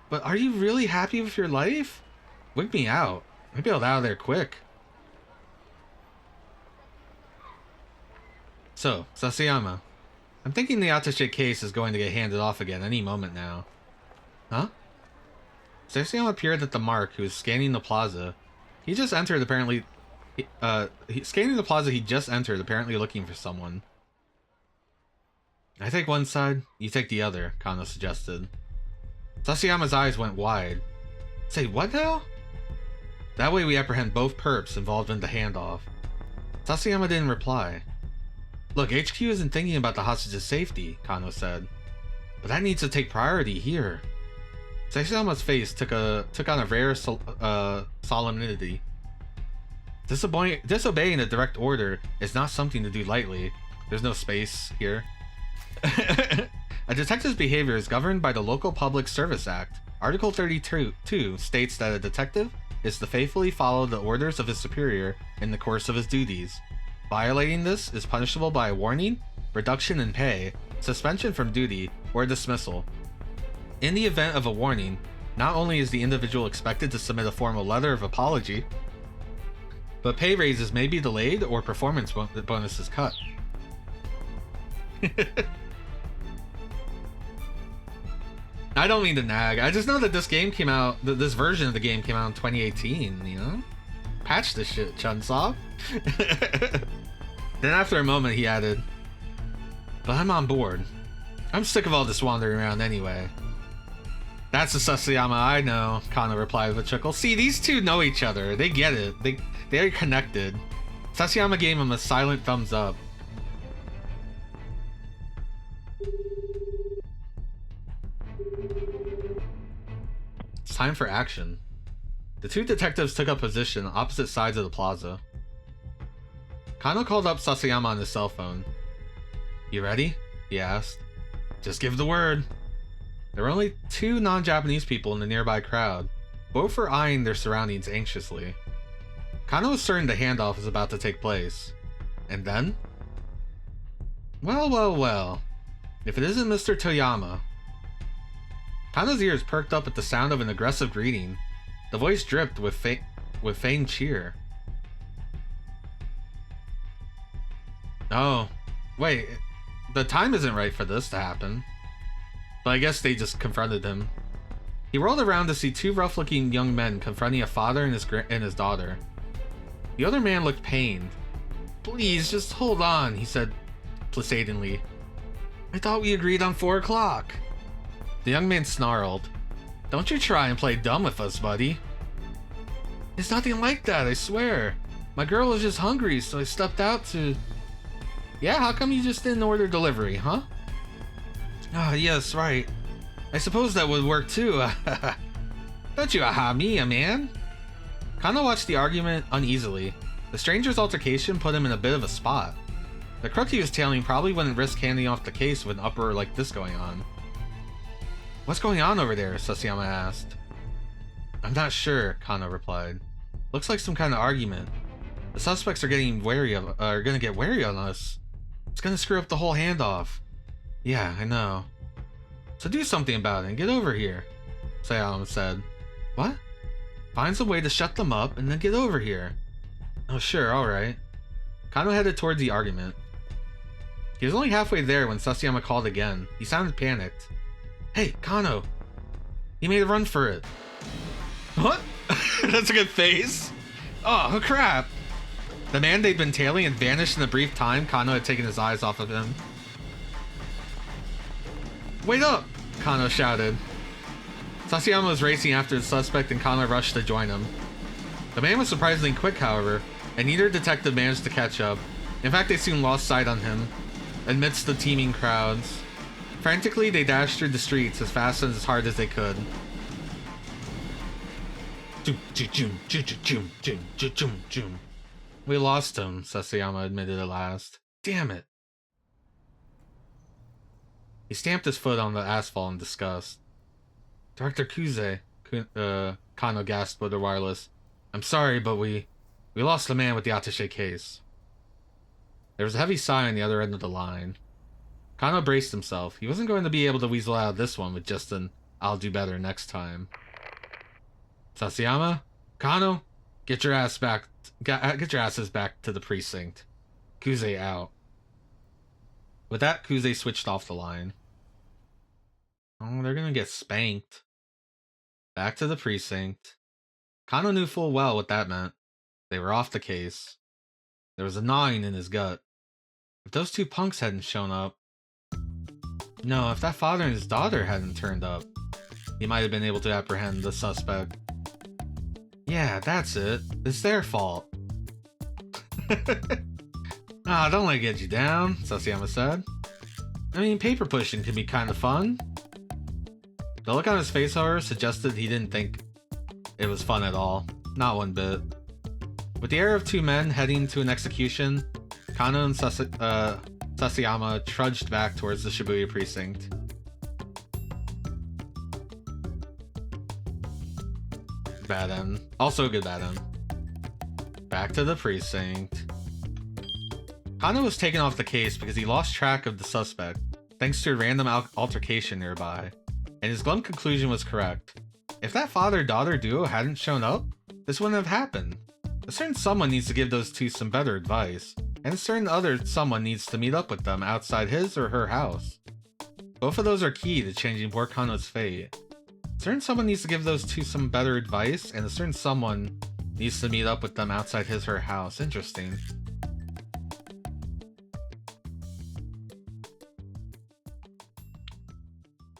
but are you really happy with your life? Wig me out. Maybe I'll out of there quick. So, Sasayama. I'm thinking the attaché case is going to get handed off again any moment now. Huh? Sasayama appeared at the mark who was scanning the plaza. He just entered apparently... scanning the plaza he just entered, apparently looking for someone. I take one side, you take the other, Kano suggested. Sasayama's eyes went wide. Say what now? That way we apprehend both perps involved in the handoff. Sasayama didn't reply. Look, HQ isn't thinking about the hostage's safety, Kano said. But that needs to take priority here. Sasayama's face took on a rare solemnity. Disobeying a direct order is not something to do lightly. There's no space here. A detective's behavior is governed by the Local Public Service Act. Article 32 states that a detective is to faithfully follow the orders of his superior in the course of his duties. Violating this is punishable by a warning, reduction in pay, suspension from duty, or dismissal. In the event of a warning, not only is the individual expected to submit a formal letter of apology, but pay raises may be delayed or performance bonuses cut. I don't mean to nag. I just know that this game came out, this version of the game came out in 2018, you know? Patch this shit, Chunsoft. Then after a moment he added, but I'm on board. I'm sick of all this wandering around anyway. That's the Sasayama I know, Kano replied with a chuckle. See, these two know each other. They get it. They are connected. Sasayama gave him a silent thumbs up. It's time for action. The two detectives took up position on opposite sides of the plaza. Kano called up Sasayama on his cell phone. You ready? He asked. Just give the word. There were only two non-Japanese people in the nearby crowd. Both were eyeing their surroundings anxiously. Kano was certain the handoff was about to take place. And then? Well. If it isn't Mr. Toyama. Kano's ears perked up at the sound of an aggressive greeting. The voice dripped with feigned cheer. Oh, wait. The time isn't right for this to happen. But I guess they just confronted him. He rolled around to see two rough-looking young men confronting a father and his daughter. The other man looked pained. Please, just hold on, he said placidly. I thought we agreed on 4 o'clock. The young man snarled. Don't you try and play dumb with us, buddy. It's nothing like that, I swear. My girl was just hungry, so I stepped out to... Yeah, how come you just didn't order delivery, huh? Ah, yes, right. I suppose that would work too. Don't you aha me, a man? Kano watched the argument uneasily. The stranger's altercation put him in a bit of a spot. The crook he was tailing probably wouldn't risk handing off the case with an uproar like this going on. What's going on over there? Sasayama asked. I'm not sure, Kano replied. Looks like some kind of argument. The suspects are gonna get wary on us. It's gonna screw up the whole handoff. Yeah, I know. So do something about it and get over here, Sayama said. What? Find some way to shut them up and then get over here. Oh sure, alright. Kano headed towards the argument. He was only halfway there when Sasayama called again. He sounded panicked. Hey, Kano! He made a run for it. What? That's a good face. Oh, crap! The man they'd been tailing had vanished in the brief time Kano had taken his eyes off of him. Wait up! Kano shouted. Sasayama was racing after the suspect and Kano rushed to join him. The man was surprisingly quick, however, and neither detective managed to catch up. In fact, they soon lost sight on him, amidst the teeming crowds. Frantically, they dashed through the streets as fast and as hard as they could. We lost him, Sasayama admitted at last. Damn it. He stamped his foot on the asphalt in disgust. Dr. Kuze, Kano gasped with the wireless. I'm sorry, but we lost the man with the attaché case. There was a heavy sigh on the other end of the line. Kano braced himself. He wasn't going to be able to weasel out of this one with just an I'll do better next time. Sasayama? Kano? Get your asses back to the precinct. Kuze out. With that, Kuze switched off the line. Oh, they're gonna get spanked. Back to the precinct. Kano knew full well what that meant. They were off the case. There was a gnawing in his gut. If those two punks hadn't shown up... No, if that father and his daughter hadn't turned up, he might have been able to apprehend the suspect. Yeah, that's it. It's their fault. Ah, don't let it get you down, Sasayama said. I mean, paper pushing can be kind of fun. The look on his face, however, suggested he didn't think it was fun at all. Not one bit. With the air of two men heading to an execution, Kano and Sasayama trudged back towards the Shibuya precinct. Bad end. Also a good bad end. Back to the precinct. Kano was taken off the case because he lost track of the suspect, thanks to a random altercation nearby, and his glum conclusion was correct. If that father-daughter duo hadn't shown up, this wouldn't have happened. A certain someone needs to give those two some better advice, and a certain other someone needs to meet up with them outside his or her house. Both of those are key to changing poor Kano's fate. A certain someone needs to give those two some better advice, and a certain someone needs to meet up with them outside his or her house. Interesting.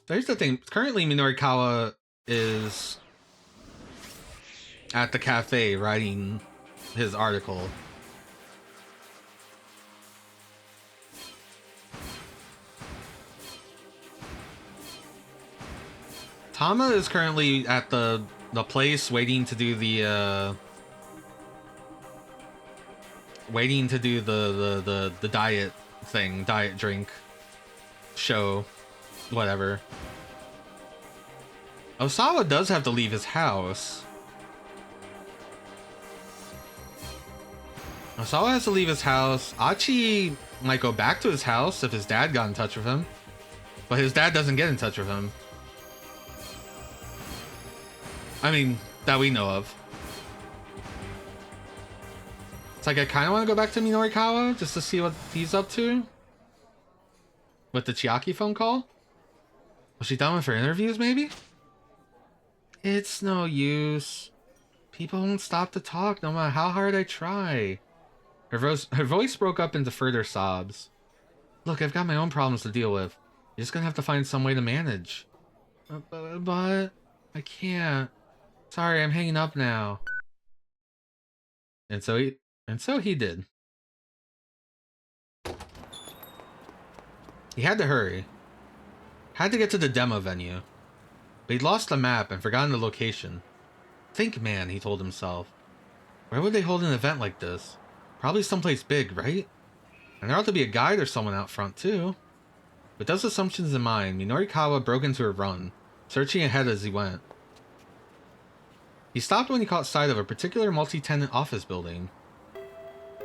There's the thing. Currently, Minorikawa is at the cafe writing his article. Tama is currently at the place waiting to do the diet thing, diet drink show, whatever. Osawa does have to leave his house. Osawa has to leave his house. Achi might go back to his house if his dad got in touch with him, but his dad doesn't get in touch with him. I mean, that we know of. It's like I kind of want to go back to Minorikawa just to see what he's up to. With the Chiaki phone call? Was she done with her interviews, maybe? It's no use. People won't stop to talk no matter how hard I try. Her voice broke up into further sobs. Look, I've got my own problems to deal with. You're just gonna have to find some way to manage. But I can't. Sorry, I'm hanging up now. And so he did. He had to hurry. Had to get to the demo venue. But he'd lost the map and forgotten the location. Think, man, he told himself. Where would they hold an event like this? Probably someplace big, right? And there ought to be a guide or someone out front, too. With those assumptions in mind, Minorikawa broke into a run, searching ahead as he went. He stopped when he caught sight of a particular multi-tenant office building.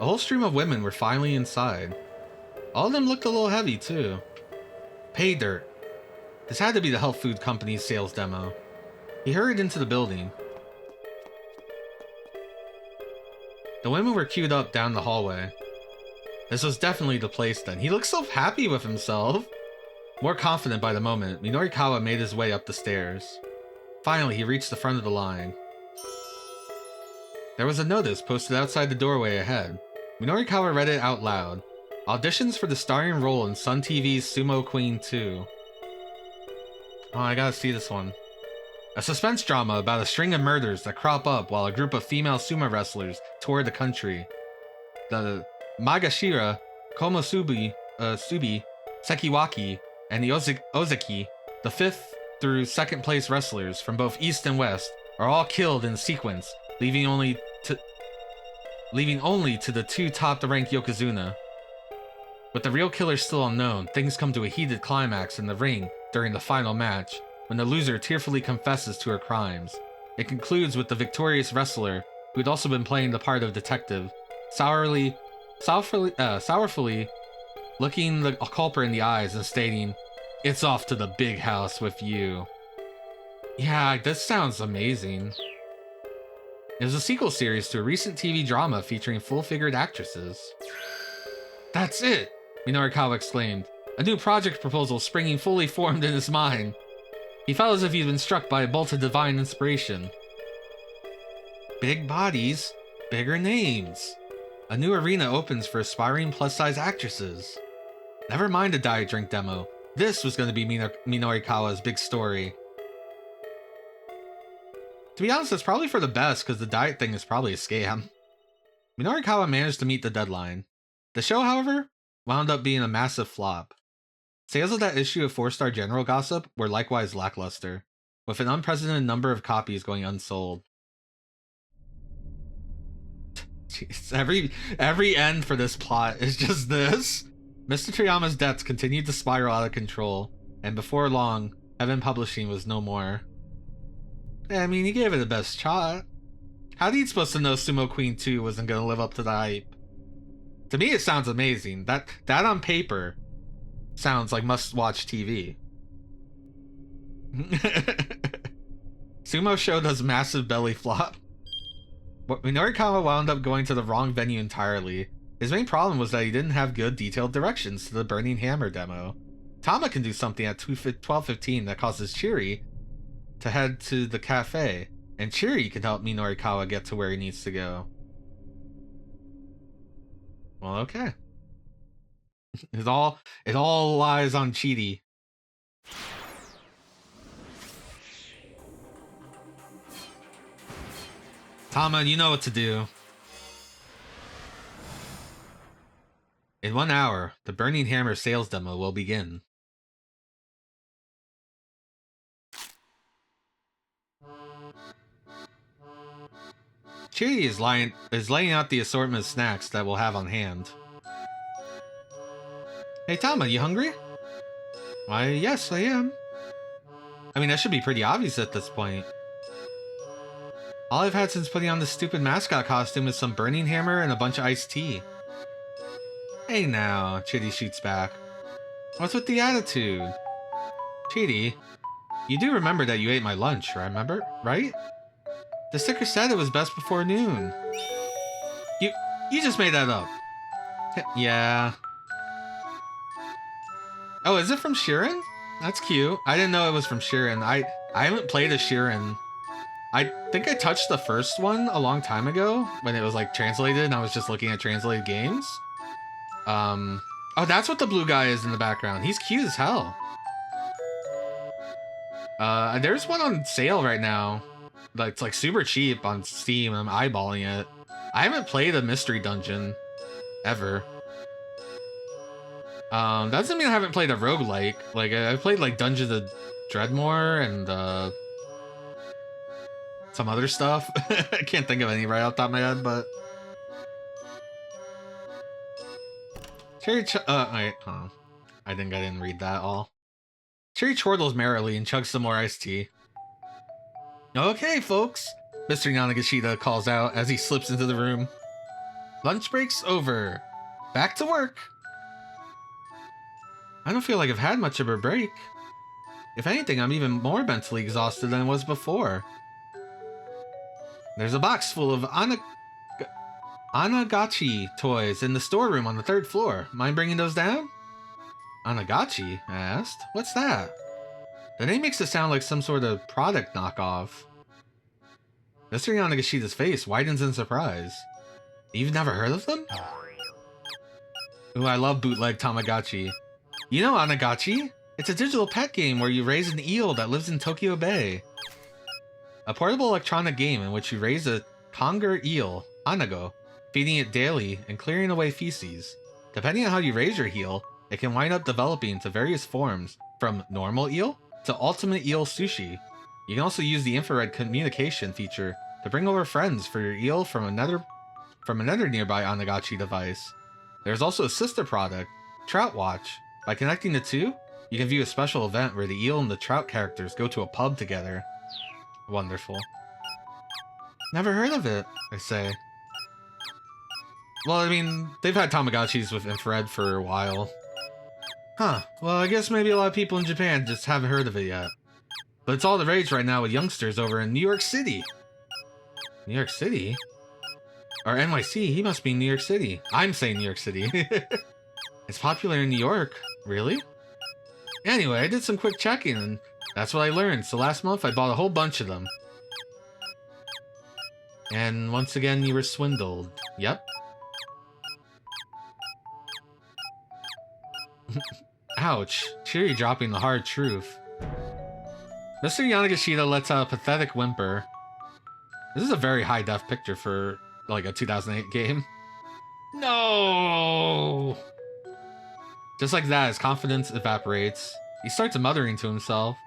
A whole stream of women were finally inside. All of them looked a little heavy, too. Pay dirt. This had to be the health food company's sales demo. He hurried into the building. The women were queued up down the hallway. This was definitely the place then. He looked so happy with himself. More confident by the moment, Minorikawa made his way up the stairs. Finally, he reached the front of the line. There was a notice posted outside the doorway ahead. Minorikawa read it out loud. Auditions for the starring role in Sun TV's Sumo Queen 2. Oh, I gotta see this one. A suspense drama about a string of murders that crop up while a group of female sumo wrestlers tour the country. The Magashira, Komosubi, Sekiwaki, and the Ozeki, the 5th through 2nd place wrestlers from both East and West, are all killed in sequence, leaving only to the 2 top-ranked Yokozuna. With the real killer still unknown, things come to a heated climax in the ring during the final match, when the loser tearfully confesses to her crimes. It concludes with the victorious wrestler, who had also been playing the part of detective, sourfully looking the culprit in the eyes and stating, "It's off to the big house with you." Yeah, this sounds amazing. It was a sequel series to a recent TV drama featuring full-figured actresses. That's it! Minorikawa exclaimed, a new project proposal springing fully formed in his mind. He felt as if he'd been struck by a bolt of divine inspiration. Big bodies, bigger names. A new arena opens for aspiring plus-size actresses. Never mind a diet drink demo. This was going to be Minorikawa's big story. To be honest, it's probably for the best, because the diet thing is probably a scam. Minorikawa managed to meet the deadline. The show, however, wound up being a massive flop. Sales of that issue of 4-Star General Gossip were likewise lackluster, with an unprecedented number of copies going unsold. Jeez, every end for this plot is just this. Mr. Toriyama's debts continued to spiral out of control, and before long, Heaven Publishing was no more. I mean, he gave it the best shot. How are you supposed to know Sumo Queen 2 wasn't going to live up to the hype? To me, it sounds amazing. That on paper sounds like must-watch TV. Sumo show does massive belly flop. Minorikawa wound up going to the wrong venue entirely. His main problem was that he didn't have good detailed directions to the Burning Hammer demo. Tama can do something at 12:15 that causes Chiri to head to the cafe, and Chiri can help Minorikawa get to where he needs to go. Well, okay. It all lies on Chiri. Tama, you know what to do. In 1 hour, the Burning Hammer sales demo will begin. Chiri is laying out the assortment of snacks that we'll have on hand. Hey Tama, you hungry? Why, yes, I am. I mean, that should be pretty obvious at this point. All I've had since putting on this stupid mascot costume is some Burning Hammer and a bunch of iced tea. Hey now, Chiri shoots back. What's with the attitude? Chiri, you do remember that you ate my lunch, remember? Right? The sticker said it was best before noon. You just made that up. Yeah. Oh, is it from Shiren? That's cute. I didn't know it was from Shiren. I haven't played a Shiren. I think I touched the first one a long time ago when it was like translated and I was just looking at translated games. Oh, that's what the blue guy is in the background. He's cute as hell. There's one on sale right now. It's like super cheap on Steam. I'm eyeballing it. I haven't played a mystery dungeon ever. That doesn't mean I haven't played a roguelike. Like I played like Dungeons of Dreadmore and some other stuff. I can't think of any right off the top of my head, but Wait, I didn't read that all. Cherry chortles merrily and chugs some more iced tea. Okay, folks, Mr. Yanagashita calls out as he slips into the room. Lunch break's over. Back to work. I don't feel like I've had much of a break. If anything, I'm even more mentally exhausted than I was before. There's a box full of Anagachi toys in the storeroom on the 3rd floor. Mind bringing those down? Anagachi? I asked. What's that? The name makes it sound like some sort of product knockoff. Mr. Yanagashita's face widens in surprise. You've never heard of them? Ooh, I love bootleg Tamagotchi. You know Anagachi? It's a digital pet game where you raise an eel that lives in Tokyo Bay. A portable electronic game in which you raise a conger eel, Anago, feeding it daily and clearing away feces. Depending on how you raise your eel, it can wind up developing into various forms, from normal eel to ultimate eel sushi. You can also use the infrared communication feature to bring over friends for your eel from another nearby Anagachi device. There's also a sister product, Trout Watch. By connecting the two, you can view a special event where the eel and the trout characters go to a pub together. Wonderful. Never heard of it, I say. Well, I mean, they've had Tamagotchis with infrared for a while. Huh, well, I guess maybe a lot of people in Japan just haven't heard of it yet. But it's all the rage right now with youngsters over in New York City. New York City? Or NYC, he must be New York City. I'm saying New York City. It's popular in New York. Really? Anyway, I did some quick checking and that's what I learned. So last month I bought a whole bunch of them. And once again, you were swindled. Yep. Ouch. Cheery dropping the hard truth. Mr. Yanagashita lets out a pathetic whimper. This is a very high-def picture for, like, a 2008 game. No! Just like that, his confidence evaporates. He starts muttering to himself.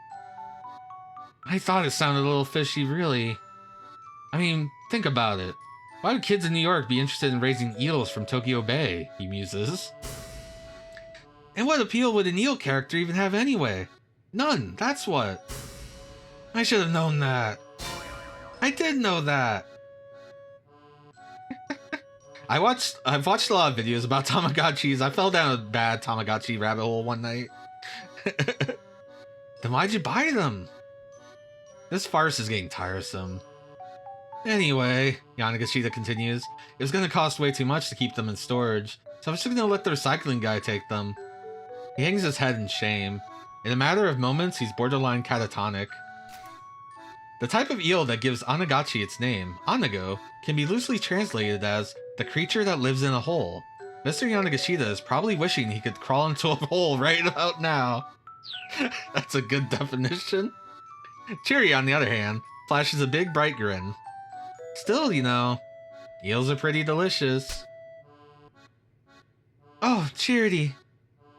I thought it sounded a little fishy, really. I mean, think about it. Why would kids in New York be interested in raising eels from Tokyo Bay? He muses. And what appeal would an eel character even have anyway? None, that's what. I should have known that. I did know that. I've watched a lot of videos about Tamagotchis. I fell down a bad Tamagotchi rabbit hole one night. Then why'd you buy them? This farce is getting tiresome. Anyway, Yanagashita continues, it was going to cost way too much to keep them in storage, so I was just going to let the recycling guy take them. He hangs his head in shame. In a matter of moments, he's borderline catatonic. The type of eel that gives Anagachi its name, Anago, can be loosely translated as the creature that lives in a hole. Mr. Yanagashita is probably wishing he could crawl into a hole right about now. That's a good definition. Cheery, on the other hand, flashes a big bright grin. Still, you know, eels are pretty delicious. Oh, Cheery,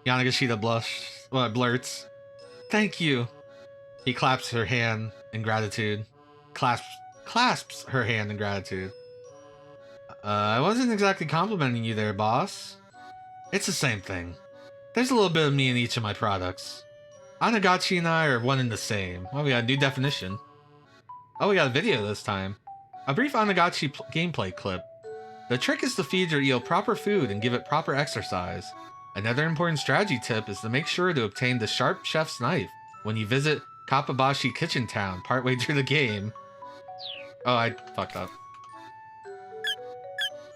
Yanagashita blurts. Thank you. He claps her hand in gratitude. Clasps her hand in gratitude. I wasn't exactly complimenting you there, boss. It's the same thing. There's a little bit of me in each of my products. Anagachi and I are one and the same. Well, we got a new definition. Oh, we got a video this time. A brief Anagachi gameplay clip. The trick is to feed your eel proper food and give it proper exercise. Another important strategy tip is to make sure to obtain the sharp chef's knife when you visit Kapabashi Kitchen Town partway through the game. Oh, I fucked up.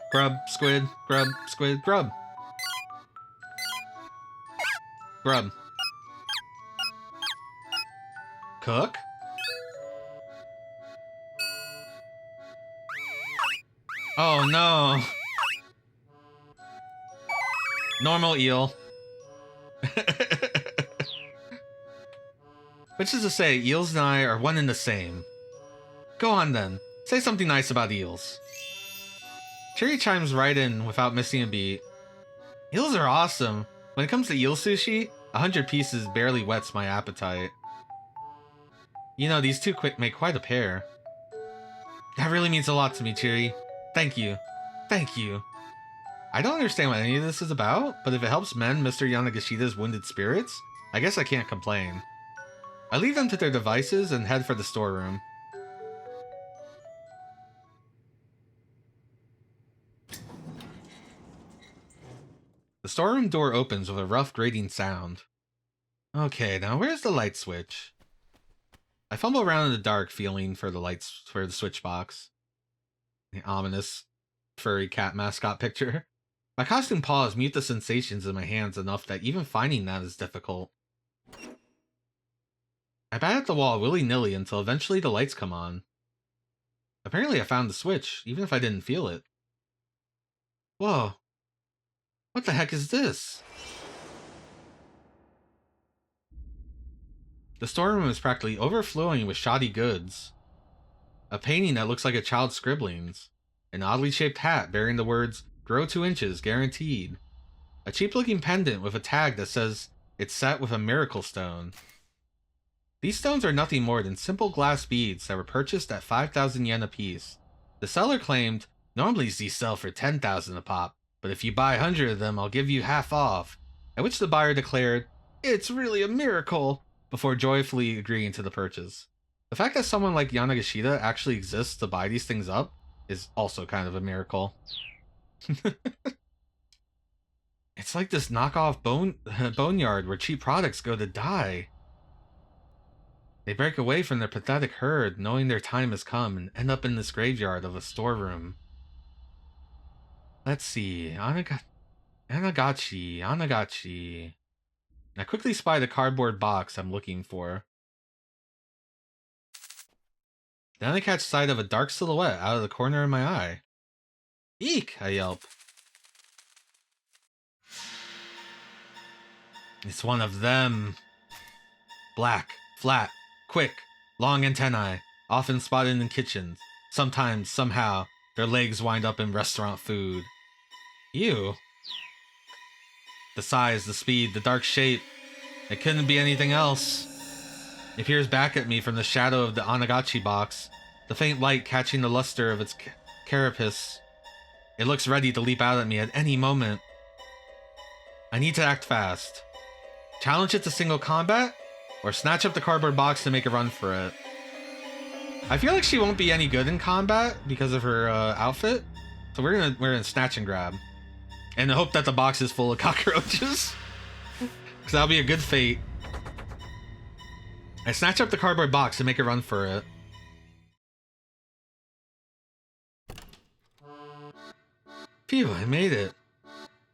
Grub, squid, grub, squid, grub. Grub. Cook? Oh no. Normal eel. Which is to say, eels and I are one and the same. Go on then. Say something nice about eels. Cherry chimes right in without missing a beat. Eels are awesome. When it comes to eel sushi, 100 pieces barely whets my appetite. You know, these two make quite a pair. That really means a lot to me, Cherry. Thank you. Thank you. I don't understand what any of this is about, but if it helps mend Mr. Yanagishida's wounded spirits, I guess I can't complain. I leave them to their devices and head for the storeroom. The storeroom door opens with a rough grating sound. Okay, now where's the light switch? I fumble around in the dark, feeling for the switch box. The ominous furry cat mascot picture. My costume paws mute the sensations in my hands enough that even finding that is difficult. I bat at the wall willy-nilly until eventually the lights come on. Apparently I found the switch, even if I didn't feel it. Whoa. What the heck is this? The storeroom is practically overflowing with shoddy goods. A painting that looks like a child's scribblings. An oddly shaped hat bearing the words, "Grow 2 inches, guaranteed." A cheap-looking pendant with a tag that says it's set with a miracle stone. These stones are nothing more than simple glass beads that were purchased at 5,000 yen apiece. The seller claimed, normally these sell for 10,000 a pop, but if you buy 100 of them, I'll give you half off. At which the buyer declared, "It's really a miracle," before joyfully agreeing to the purchase. The fact that someone like Yanagishida actually exists to buy these things up is also kind of a miracle. It's like this knockoff boneyard where cheap products go to die. They break away from their pathetic herd, knowing their time has come, and end up in this graveyard of a storeroom. Let's see, Anagachi. I quickly spy the cardboard box I'm looking for. Then I catch sight of a dark silhouette out of the corner of my eye. Eek! I yelp. It's one of them. Black, flat, quick, long antennae, often spotted in kitchens. Sometimes, somehow, their legs wind up in restaurant food. Ew. The size, the speed, the dark shape. It couldn't be anything else. It peers back at me from the shadow of the Anagachi box, the faint light catching the luster of its carapace. It looks ready to leap out at me at any moment. I need to act fast. Challenge it to single combat, or snatch up the cardboard box and make a run for it. I feel like she won't be any good in combat because of her outfit, so we're gonna snatch and grab, and hope that the box is full of cockroaches, because that'll be a good fate. I snatch up the cardboard box and make a run for it. Phew, I made it.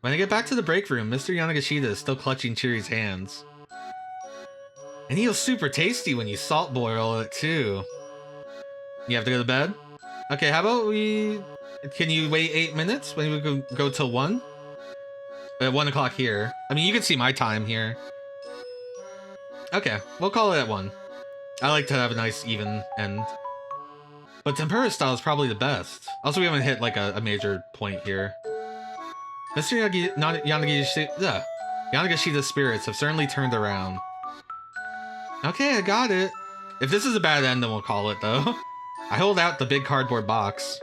When I get back to the break room, Mr. Yanagishida is still clutching Chiri's hands. And he was super tasty when you salt boil it too. You have to go to bed? Okay, how about can you wait 8 minutes? When we go till 1? At 1 o'clock here. I mean, you can see my time here. Okay, we'll call it at 1. I like to have a nice even end. But tempura style is probably the best. Also, we haven't hit like a major point here. Mr. Yanagishida's spirits have certainly turned around. Okay, I got it. If this is a bad end, then we'll call it though. I hold out the big cardboard box.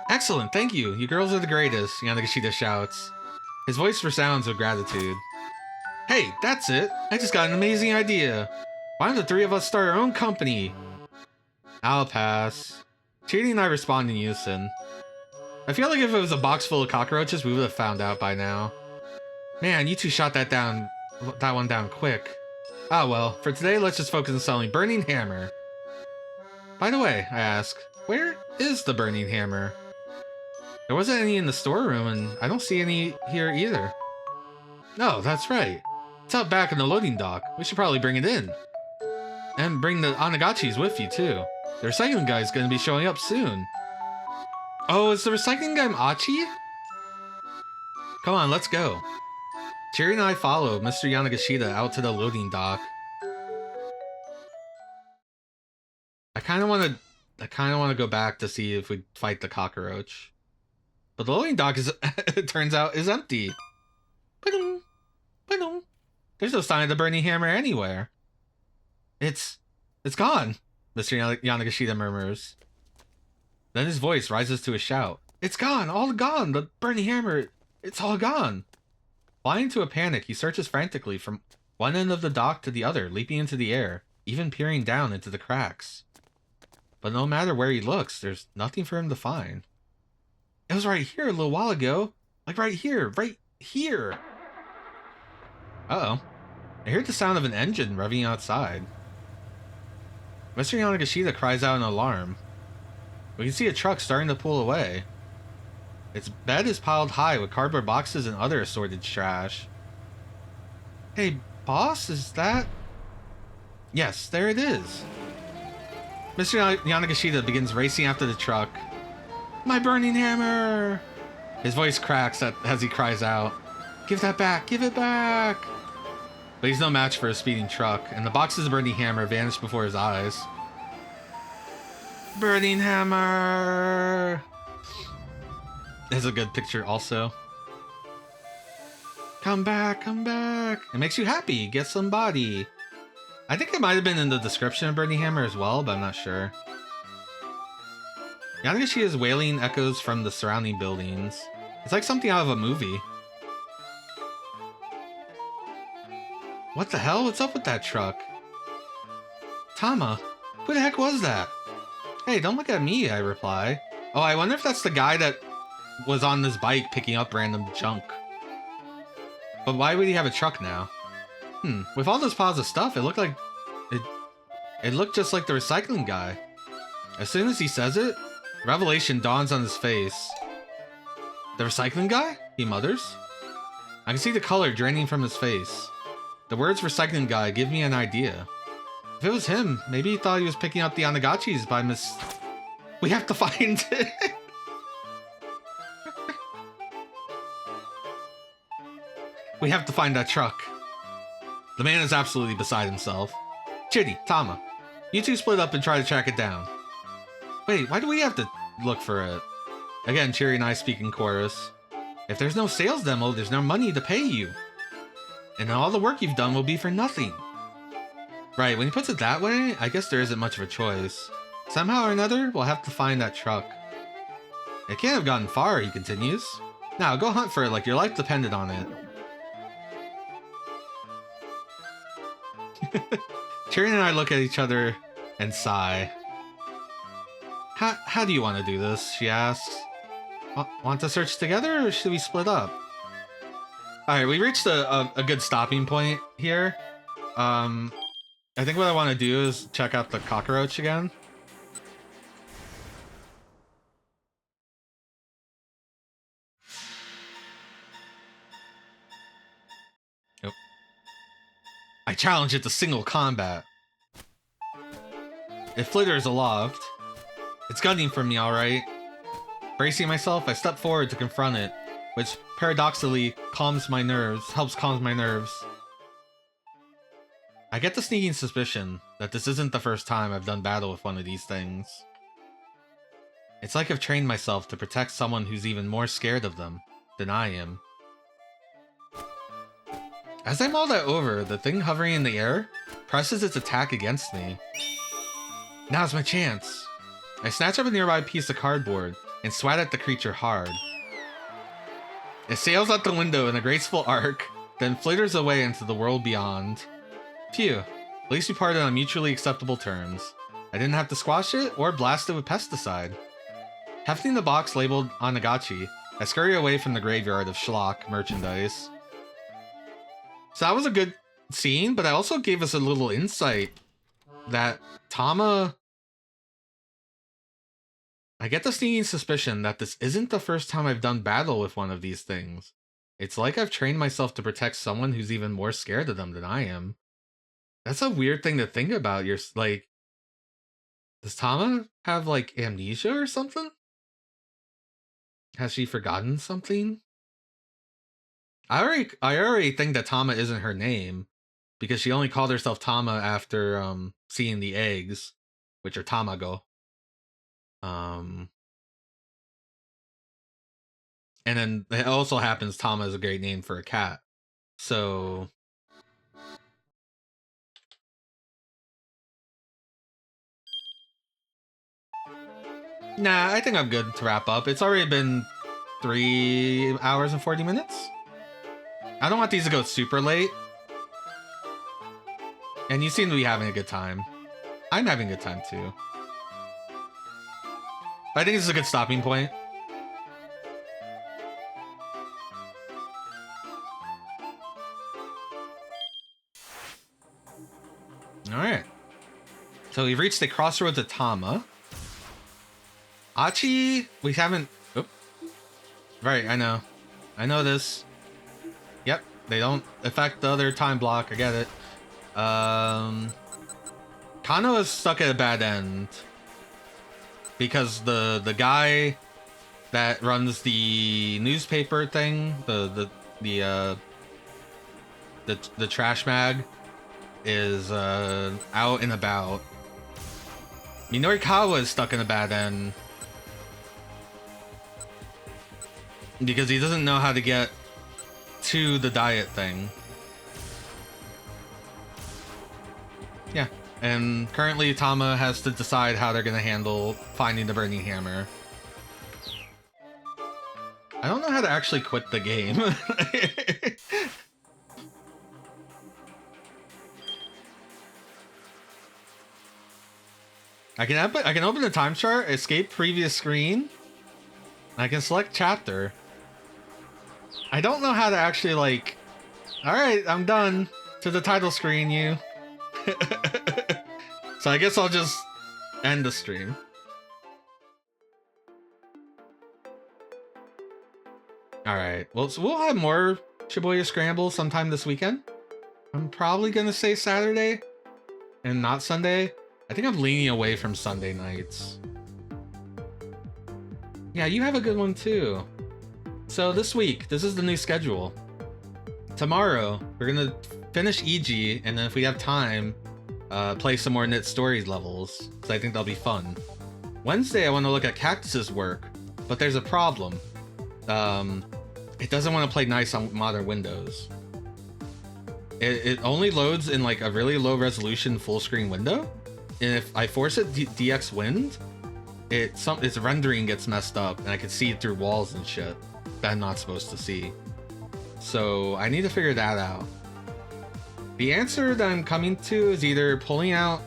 Excellent, thank you. You girls are the greatest, Yanagishida shouts. His voice resounds with gratitude. Hey, that's it. I just got an amazing idea. Why don't the 3 of us start our own company? I'll pass. Chiri and I respond in unison. I feel like if it was a box full of cockroaches, we would have found out by now. Man, you two shot that one down quick. Ah well, for today let's just focus on selling Burning Hammer. By the way, I ask, where is the Burning Hammer? There wasn't any in the storeroom, and I don't see any here either. No, that's right. It's out back in the loading dock. We should probably bring it in. And bring the Anagachis with you, too. The recycling guy's gonna be showing up soon. Oh, is the recycling guy Machi? Come on, let's go. Chiri and I follow Mr. Yanagishida out to the loading dock. I kind of want to go back to see if we fight the cockroach. But the loading dock it turns out, is empty. Ba-dum, ba-dum. There's no sign of the Burning Hammer anywhere. It's gone, Mr. Yanagishida murmurs. Then his voice rises to a shout. It's gone! All gone! The burning hammer! It's all gone! Flying into a panic, he searches frantically from one end of the dock to the other, leaping into the air, even peering down into the cracks. But no matter where he looks, there's nothing for him to find. It was right here a little while ago. Like right here, right here. Uh-oh. I hear the sound of an engine revving outside. Mr. Yanagashita cries out in alarm. We can see a truck starting to pull away. Its bed is piled high with cardboard boxes and other assorted trash. Hey, boss, is that... Yes, there it is. Mr. Yanagashita begins racing after the truck. My burning hammer! His voice cracks as he cries out. Give that back! Give it back! But he's no match for a speeding truck, and the box's burning hammer vanished before his eyes. Burning hammer! There's a good picture also. Come back, come back! It makes you happy, get some body. I think it might have been in the description of Burning Hammer as well, but I'm not sure. Yanagashi's wailing echoes from the surrounding buildings. It's like something out of a movie. What the hell? What's up with that truck? Tama, who the heck was that? Hey, don't look at me, I reply. Oh, I wonder if that's the guy that was on this bike picking up random junk. But why would he have a truck now? With all those piles of stuff, it looked like... It looked just like the recycling guy. As soon as he says it, revelation dawns on his face. The recycling guy? He mutters. I can see the color draining from his face. The words recycling guy give me an idea. If it was him, maybe he thought he was picking up the Onagachis by We have to find it! We have to find that truck. The man is absolutely beside himself. Chitty, Tama, you two split up and try to track it down. Wait, why do we have to look for it? Again, Chiri and I speak in chorus. If there's no sales demo, there's no money to pay you. And all the work you've done will be for nothing. Right, when he puts it that way, I guess there isn't much of a choice. Somehow or another, we'll have to find that truck. It can't have gotten far, he continues. Now, go hunt for it like your life depended on it. Tyrion and I look at each other and sigh. How do you want to do this? She asks. Want to search together or should we split up? Alright, we reached a good stopping point here. I think what I want to do is check out the cockroach again. Nope. I challenge it to single combat. It flitters aloft. It's gunning for me, alright. Bracing myself, I step forward to confront it, which paradoxically helps calm my nerves. I get the sneaking suspicion that this isn't the first time I've done battle with one of these things. It's like I've trained myself to protect someone who's even more scared of them than I am. As I mull that over, the thing hovering in the air presses its attack against me. Now's my chance. I snatch up a nearby piece of cardboard and swat at the creature hard. It sails out the window in a graceful arc, then flitters away into the world beyond. Phew, at least we parted on mutually acceptable terms. I didn't have to squash it or blast it with pesticide. Hefting the box labeled Onagachi, I scurry away from the graveyard of schlock merchandise. So that was a good scene, but it also gave us a little insight that Tama... I get the sneaking suspicion that this isn't the first time I've done battle with one of these things. It's like I've trained myself to protect someone who's even more scared of them than I am. That's a weird thing to think about. You're like, does Tama have like amnesia or something? Has she forgotten something? I already think that Tama isn't her name because she only called herself Tama after seeing the eggs, which are Tamago. And then it also happens Tama is a great name for a cat. So Nah, I think I'm good to wrap up. It's already been 3 hours and 40 minutes. I don't want these to go super late. And you seem to be having a good time. I'm having a good time too. I think this is a good stopping point. Alright. So we've reached the crossroads of Tama. Achi, we haven't... Oh. Right, I know. I know this. Yep, they don't affect the other time block, I get it. Kano is stuck at a bad end. Because the guy that runs the newspaper thing, the trash mag, is out and about. Minorikawa is stuck in a bad end because he doesn't know how to get to the diet thing. Yeah, and currently Tama has to decide how they're gonna handle finding the burning hammer. I don't know how to actually quit the game. I can open the time chart, escape previous screen. I can select chapter. I don't know how to actually, like... Alright, I'm done. To the title screen, you. So I guess I'll just end the stream. Alright, well, so we'll have more Shibuya Scramble sometime this weekend. I'm probably gonna say Saturday and not Sunday. I think I'm leaning away from Sunday nights. Yeah, you have a good one too. So this week, this is the new schedule. Tomorrow, we're gonna finish EG, and then if we have time, play some more Knit Stories levels, because I think they'll be fun. Wednesday, I want to look at Cactus's work, but there's a problem. It doesn't want to play nice on modern Windows. It only loads in like a really low resolution full screen window. And if I force it DX Wind, its rendering gets messed up, and I can see it through walls and shit that I'm not supposed to see. So I need to figure that out. The answer that I'm coming to is either pulling out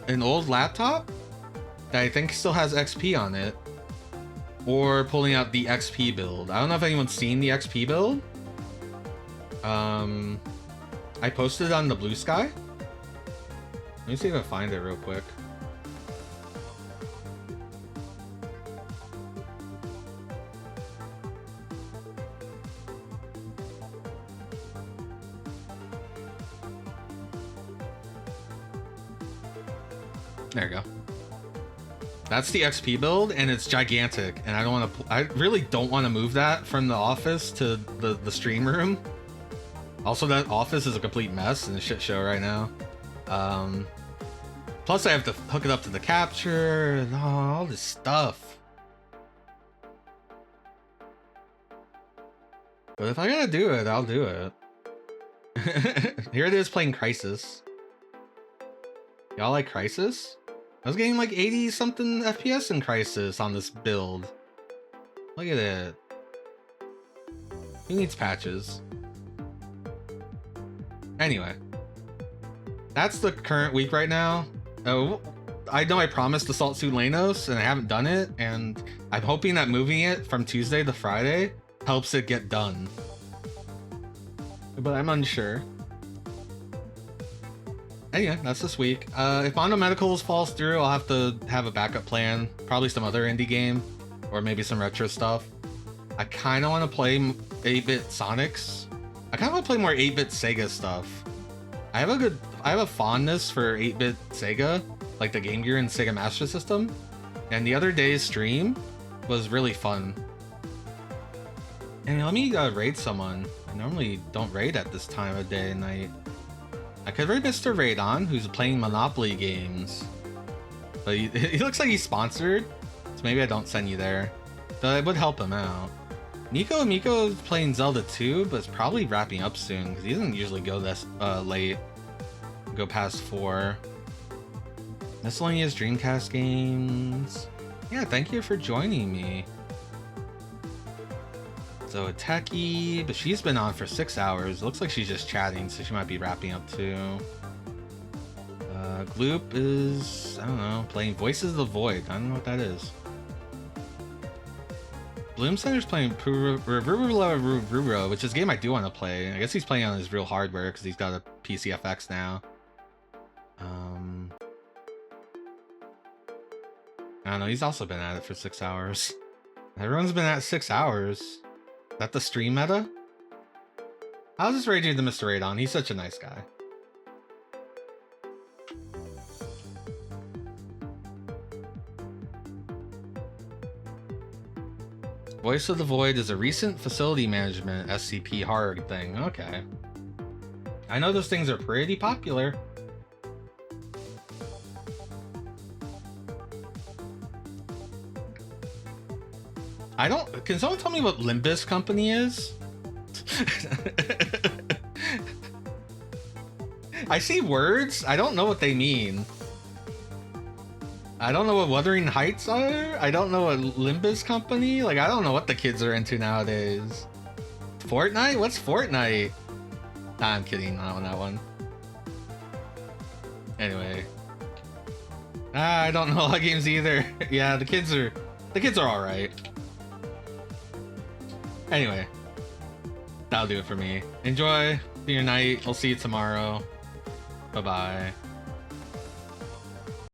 an old laptop that I think still has XP on it, or pulling out the XP build. I don't know if anyone's seen the XP build. I posted it on the Blue Sky. Let me see if I find it real quick. There you go. That's the XP build, and it's gigantic, and I don't want to... I really don't want to move that from the office to the stream room. Also, that office is a complete mess and a shit show right now. Plus, I have to hook it up to the capture and all this stuff. But if I gotta do it, I'll do it. Here it is playing Crisis. Y'all like Crisis? I was getting like 80 something FPS in Crisis on this build. Look at it. Who needs patches? Anyway, that's the current week right now. Oh, I know I promised Assault Suit Lanos and I haven't done it, and I'm hoping that moving it from Tuesday to Friday helps it get done. But I'm unsure. Anyway, that's this week. If Mondo Medicals falls through, I'll have to have a backup plan. Probably some other indie game, or maybe some retro stuff. I kind of want to play 8-bit Sonics. I kind of want to play more 8-bit Sega stuff. I have a fondness for 8-bit Sega, like the Game Gear and Sega Master System. And the other day's stream was really fun. And let me raid someone. I normally don't raid at this time of day and night. I could raid Mr. Raidon, who's playing Monopoly games. But he looks like he's sponsored, so maybe I don't send you there. But it would help him out. Miko is playing Zelda 2, but it's probably wrapping up soon, because he doesn't usually go this late. Go past 4. Miscellaneous Dreamcast games. Yeah, thank you for joining me. So Taki, but she's been on for 6 hours. Looks like she's just chatting, so she might be wrapping up too. Gloop is, I don't know, playing Voices of the Void. I don't know what that is. Bloom Center's playing Ruro, which is a game I do want to play. I guess he's playing on his real hardware because he's got a PCFX now. I don't know, he's also been at it for 6 hours. Everyone's been at 6 hours. Is that the stream meta? How's this Raging the Mr. Radon? He's such a nice guy. Voice of the Void is a recent facility management SCP horror thing. Okay. I know those things are pretty popular. Can someone tell me what Limbus Company is? I see words. I don't know what they mean. I don't know what Wuthering Heights are. I don't know what Limbus Company. Like, I don't know what the kids are into nowadays. Fortnite? What's Fortnite? Nah, I'm kidding. Not on that one. Anyway. I don't know a lot of games either. Yeah, the kids are all right. Anyway, that'll do it for me. Enjoy your night. I'll see you tomorrow. Bye-bye.